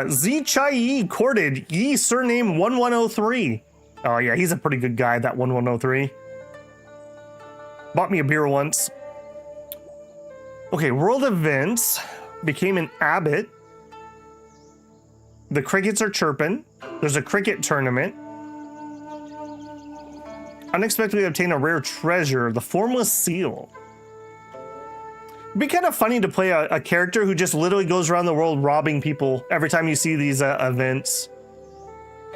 Z Chai Yi courted Yi surname 1103. Oh yeah, he's a pretty good guy, that 1103. Bought me a beer once. Okay, world events. Became an abbot. The crickets are chirping. There's a cricket tournament. Unexpectedly obtain a rare treasure, the formless seal. It'd be kind of funny to play a character who just literally goes around the world robbing people every time you see these events.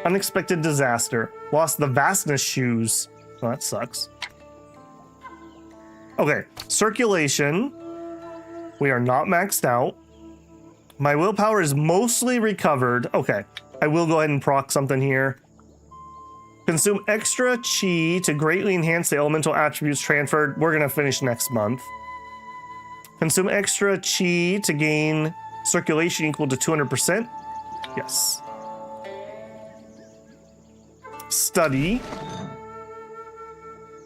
Unexpected disaster. Lost the vastness shoes. Well, that sucks. Okay, circulation. We are not maxed out. My willpower is mostly recovered. Okay, I will go ahead and proc something here. Consume extra chi to greatly enhance the elemental attributes transferred. We're gonna finish next month. Consume extra chi to gain circulation equal to 200%. Yes. Study.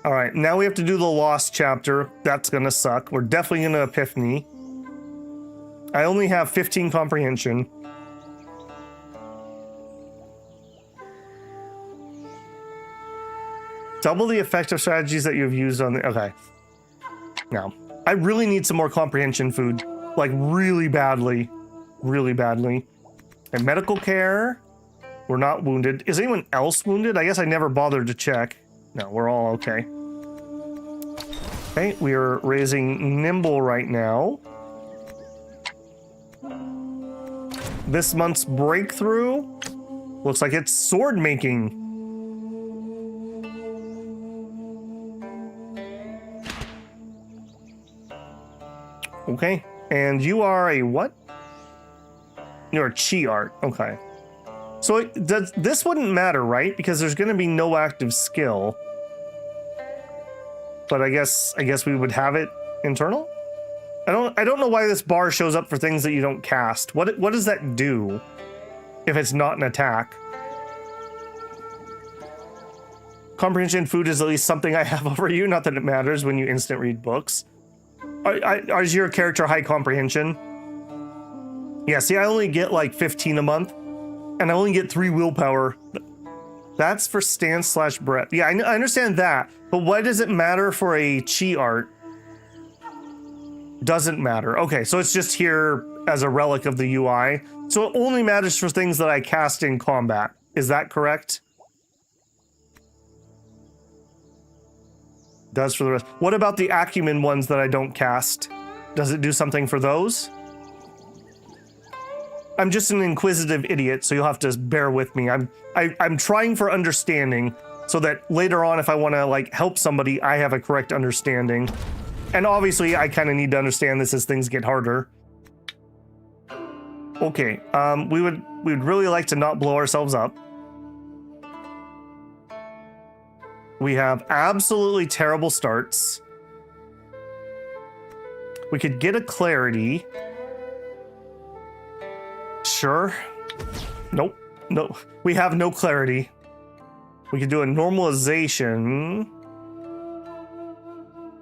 All right, now we have to do the lost chapter. That's gonna suck. We're definitely gonna epiphany. I only have 15 comprehension. Double the effective strategies that you've used on the... Okay. No. I really need some more comprehension food. Like, really badly. Really badly. And medical care. We're not wounded. Is anyone else wounded? I guess I never bothered to check. No, we're all okay. Okay, we are raising nimble right now. This month's breakthrough looks like it's sword making. Okay, and you are a what? You're a chi art. Okay. So this wouldn't matter, right? Because there's going to be no active skill. But I guess we would have it internal. I don't know why this bar shows up for things that you don't cast. What does that do if it's not an attack? Comprehension food is at least something I have over you. Not that it matters when you instant read books. Is your character high comprehension? Yeah, see, I only get like 15 a month, and I only get 3 willpower. That's for stance/breath. Yeah, I understand that, but why does it matter for a chi art? Doesn't matter. Okay, so it's just here as a relic of the UI. So it only matters for things that I cast in combat. Is that correct? Does for the rest. What about the acumen ones that I don't cast? Does it do something for those? I'm just an inquisitive idiot, so you'll have to bear with me. I'm trying for understanding so that later on, if I want to like help somebody, I have a correct understanding. And obviously, I kind of need to understand this as things get harder. Okay, we would really like to not blow ourselves up. We have absolutely terrible starts. We could get a clarity. Sure. Nope. No. We have no clarity. We could do a normalization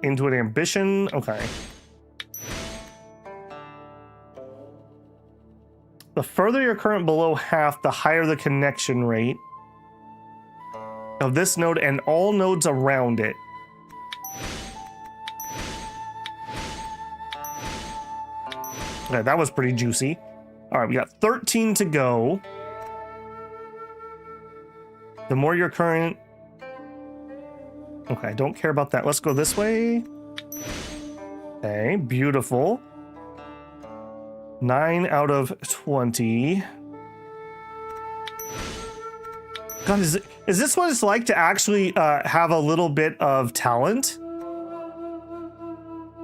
into an ambition. Okay. The further your current below half, the higher the connection rate of this node and all nodes around it. Okay, that was pretty juicy. All right, we got 13 to go. The more your current... Okay, I don't care about that. Let's go this way. Okay, beautiful. 9 out of 20. God, is this what it's like to actually have a little bit of talent?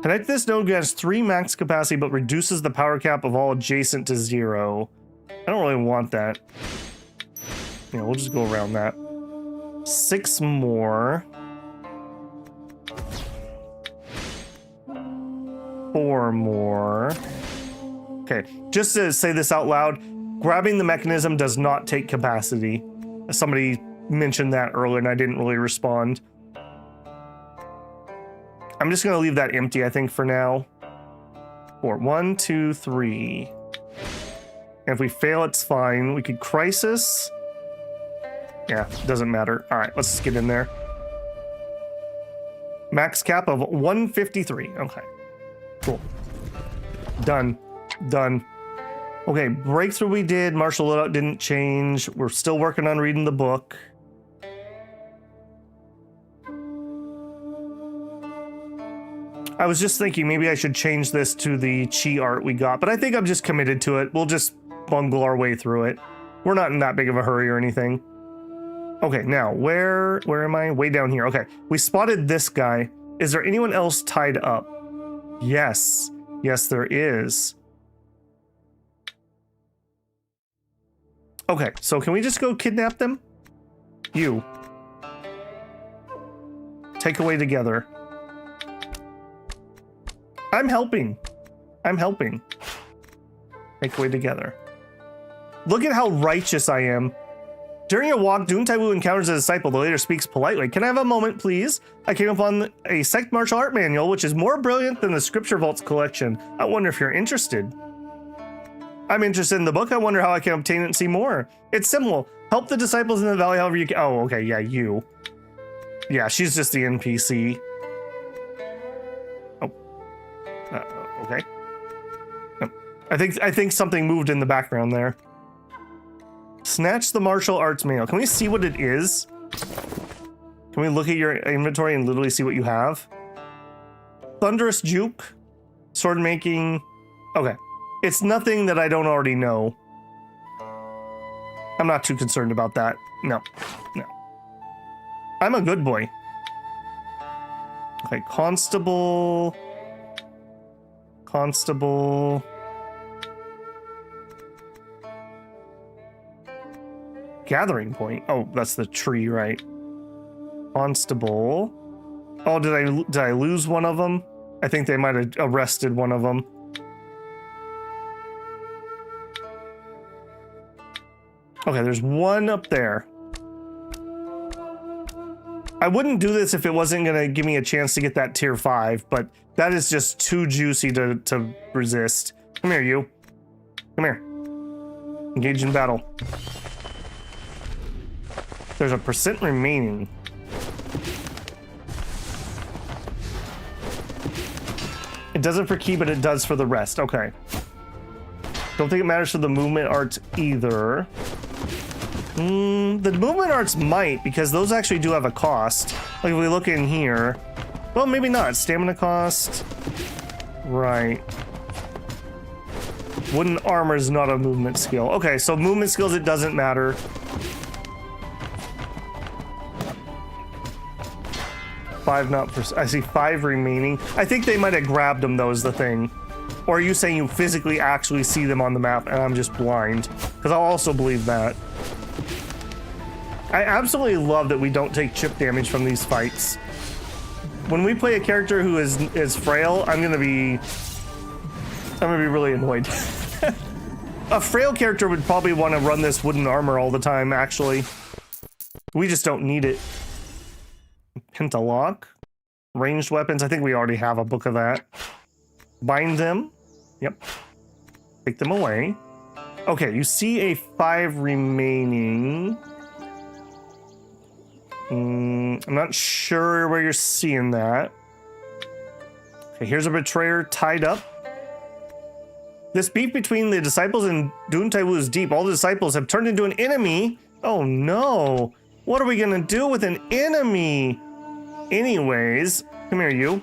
Connect this node gets 3 max capacity, but reduces the power cap of all adjacent to 0. I don't really want that. Yeah, we'll just go around that. 6 more. 4 more. Okay, just to say this out loud, grabbing the mechanism does not take capacity. Somebody mentioned that earlier and I didn't really respond. I'm just gonna leave that empty, I think, for now. 4, 1, 2, 3. And if we fail, it's fine. We could crisis. Yeah, doesn't matter. All right, let's get in there. Max cap of 153. Okay, cool. Done. Done. Okay, breakthrough we did. Martial loadout didn't change. We're still working on reading the book. I was just thinking maybe I should change this to the chi art we got, but I think I'm just committed to it. We'll just bungle our way through it. We're not in that big of a hurry or anything. Okay, now where am I? Way down here. Okay, we spotted this guy. Is there anyone else tied up? Yes. Yes, there is. Okay, so can we just go kidnap them? You. Take away together. I'm helping. I'm helping. Take away together. Look at how righteous I am. During a walk, Dihun Taiwu encounters a disciple. The later speaks politely. Can I have a moment, please? I came upon a sect martial art manual, which is more brilliant than the Scripture Vault's collection. I wonder if you're interested. I'm interested in the book. I wonder how I can obtain it and see more. It's simple. Help the disciples in the valley however you can. Oh, okay. Yeah, you. Yeah, she's just the NPC. Oh. Okay. Oh. I think something moved in the background there. Snatch the martial arts manual. Can we see what it is? Can we look at your inventory and literally see what you have? Thunderous juke. Sword making. Okay. It's nothing that I don't already know. I'm not too concerned about that. No. No. I'm a good boy. Okay, constable. Constable. Gathering point. Oh, that's the tree, right? Constable. Oh, did I lose one of them? I think they might have arrested one of them. Okay, there's one up there. I wouldn't do this if it wasn't gonna give me a chance to get that tier 5, but that is just too juicy to resist. Come here, you. Come here. Engage in battle. There's a % remaining. It doesn't for key, but it does for the rest. Okay. Don't think it matters for the movement arts either. The movement arts might, because those actually do have a cost. Like if we look in here. Well, maybe not. Stamina cost. Right. Wooden armor is not a movement skill. Okay, so movement skills, it doesn't matter. Five not I see 5 remaining. I think they might have grabbed them, though, is the thing. Or are you saying you physically actually see them on the map and I'm just blind? Because I'll also believe that. I absolutely love that we don't take chip damage from these fights. When we play a character who is frail, I'm gonna be really annoyed. A frail character would probably want to run this wooden armor all the time, actually. We just don't need it. Pentalock. Ranged weapons. I think we already have a book of that. Bind them. Yep. Take them away. Okay, you see a 5 remaining. I'm not sure where you're seeing that. Okay, here's a betrayer tied up. This beef between the disciples and Dihun Taiwu is deep. All the disciples have turned into an enemy. Oh no. What are we gonna do with an enemy? Anyways, come here, you.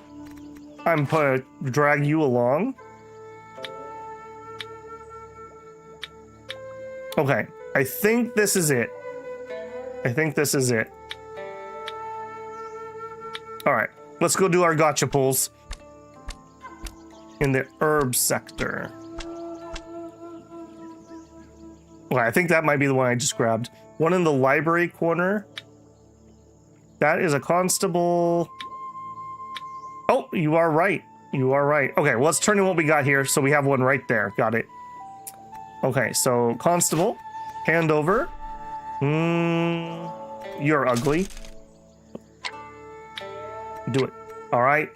I'm gonna drag you along. Okay, I think this is it. Alright, let's go do our gotcha pulls. In the herb sector. Well, I think that might be the one I just grabbed. One in the library corner. That is a constable. Oh, you are right. Okay, well, let's turn in what we got here. So we have one right there. Got it. Okay, so constable. Hand over. You're ugly. Do it. All right.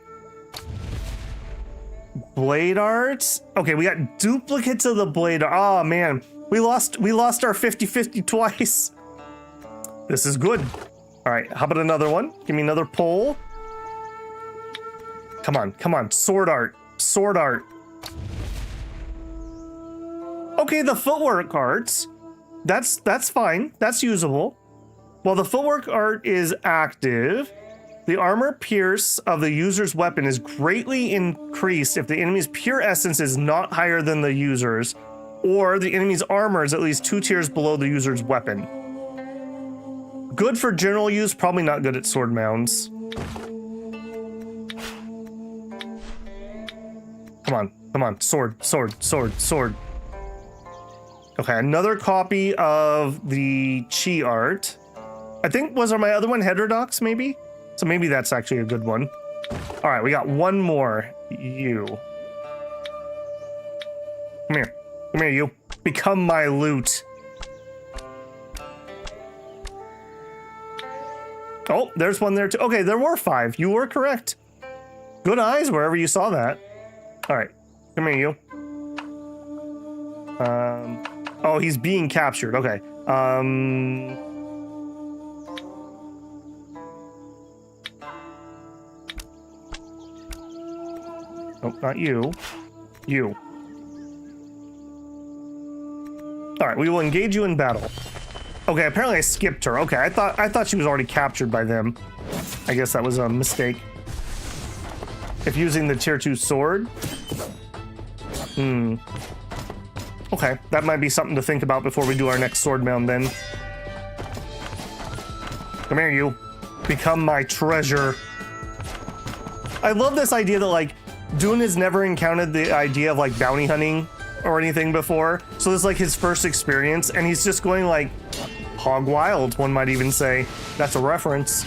Blade art. Okay, we got duplicates of the blade art. Oh man, we lost our 50-50 twice. This is good. All right, how about another one? Give me another pull. Come on. Sword art. Okay, the footwork arts. That's fine. That's usable. While the footwork art is active, the armor pierce of the user's weapon is greatly increased if the enemy's pure essence is not higher than the user's, or the enemy's armor is at least 2 tiers below the user's weapon. Good for general use, probably not good at sword mounds. Come on, sword. Okay, another copy of the chi art. I think, was my other one heterodox, maybe? So maybe that's actually a good one. All right, we got one more. You. Come here, you. Become my loot. Oh, there's one there too. Okay, there were 5. You were correct. Good eyes wherever you saw that. All right, come here, you. Oh, he's being captured. Okay. Oh, not you. You. All right, we will engage you in battle. Okay, apparently I skipped her. Okay, I thought she was already captured by them. I guess that was a mistake. If using the tier 2 sword. Okay, that might be something to think about before we do our next sword mound then. Come here, you. Become my treasure. I love this idea that, like, Dune has never encountered the idea of, like, bounty hunting or anything before. So this is, like, his first experience, and he's just going, like, hog wild, one might even say. That's a reference.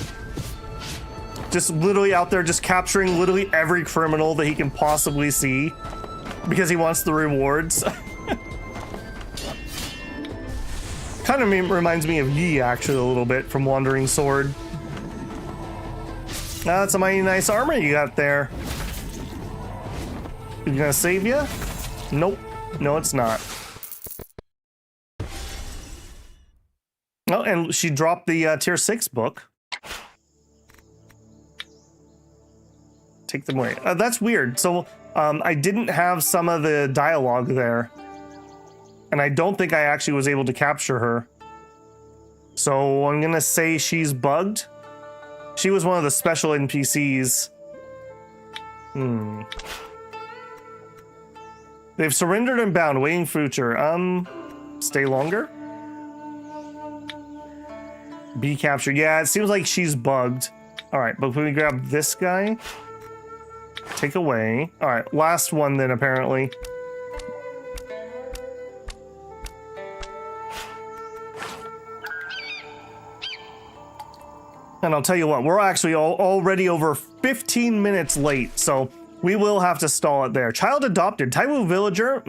Just literally out there just capturing literally every criminal that he can possibly see because he wants the rewards. Kind of reminds me of Yi, actually, a little bit from Wandering Sword. That's a mighty nice armor you got there. Is it gonna save you? Nope. No, it's not. Oh, and she dropped the tier 6 book. Take them away. That's weird. So I didn't have some of the dialogue there. And I don't think I actually was able to capture her. So I'm going to say she's bugged. She was one of the special NPCs. They've surrendered and bound, waiting future. Stay longer? Be captured. Yeah, it seems like she's bugged. All right, but can we grab this guy? Take away. All right, last one then, apparently. And I'll tell you what, we're actually already over 15 minutes late, so we will have to stall it there. Child adopted. Taiwu villager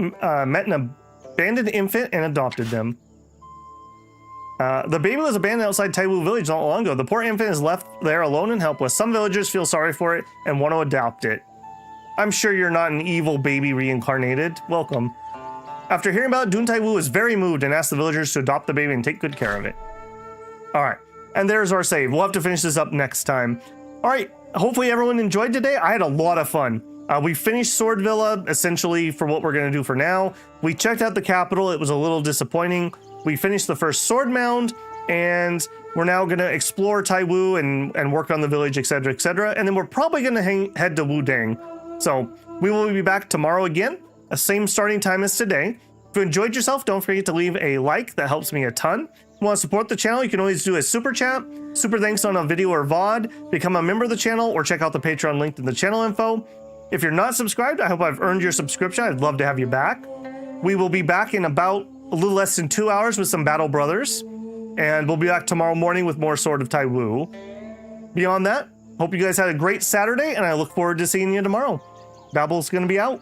met an abandoned infant and adopted them. The baby was abandoned outside Taiwu village not long ago. The poor infant is left there alone and helpless. Some villagers feel sorry for it and want to adopt it. I'm sure you're not an evil baby reincarnated. Welcome. After hearing about it, Dihun Taiwu is very moved and asked the villagers to adopt the baby and take good care of it. All right. And there's our save. We'll have to finish this up next time. All right. Hopefully everyone enjoyed today. I had a lot of fun. We finished Sword Villa, essentially, for what we're going to do for now. We checked out the capital. It was a little disappointing. We finished the first sword mound, and we're now going to explore Taiwu and work on the village, etc., etc. And then we're probably going to head to Wudang. So we will be back tomorrow again, the same starting time as today. If you enjoyed yourself, don't forget to leave a like. That helps me a ton. If you want to support the channel, you can always do a super chat, super thanks on a video or VOD, become a member of the channel, or check out the Patreon linked in the channel info. If you're not subscribed, I hope I've earned your subscription. I'd love to have you back. We will be back in about a little less than 2 hours with some Battle Brothers, and we'll be back tomorrow morning with more Sword of Taiwu. Beyond that, hope you guys had a great Saturday, and I look forward to seeing you tomorrow. Babble's gonna be out.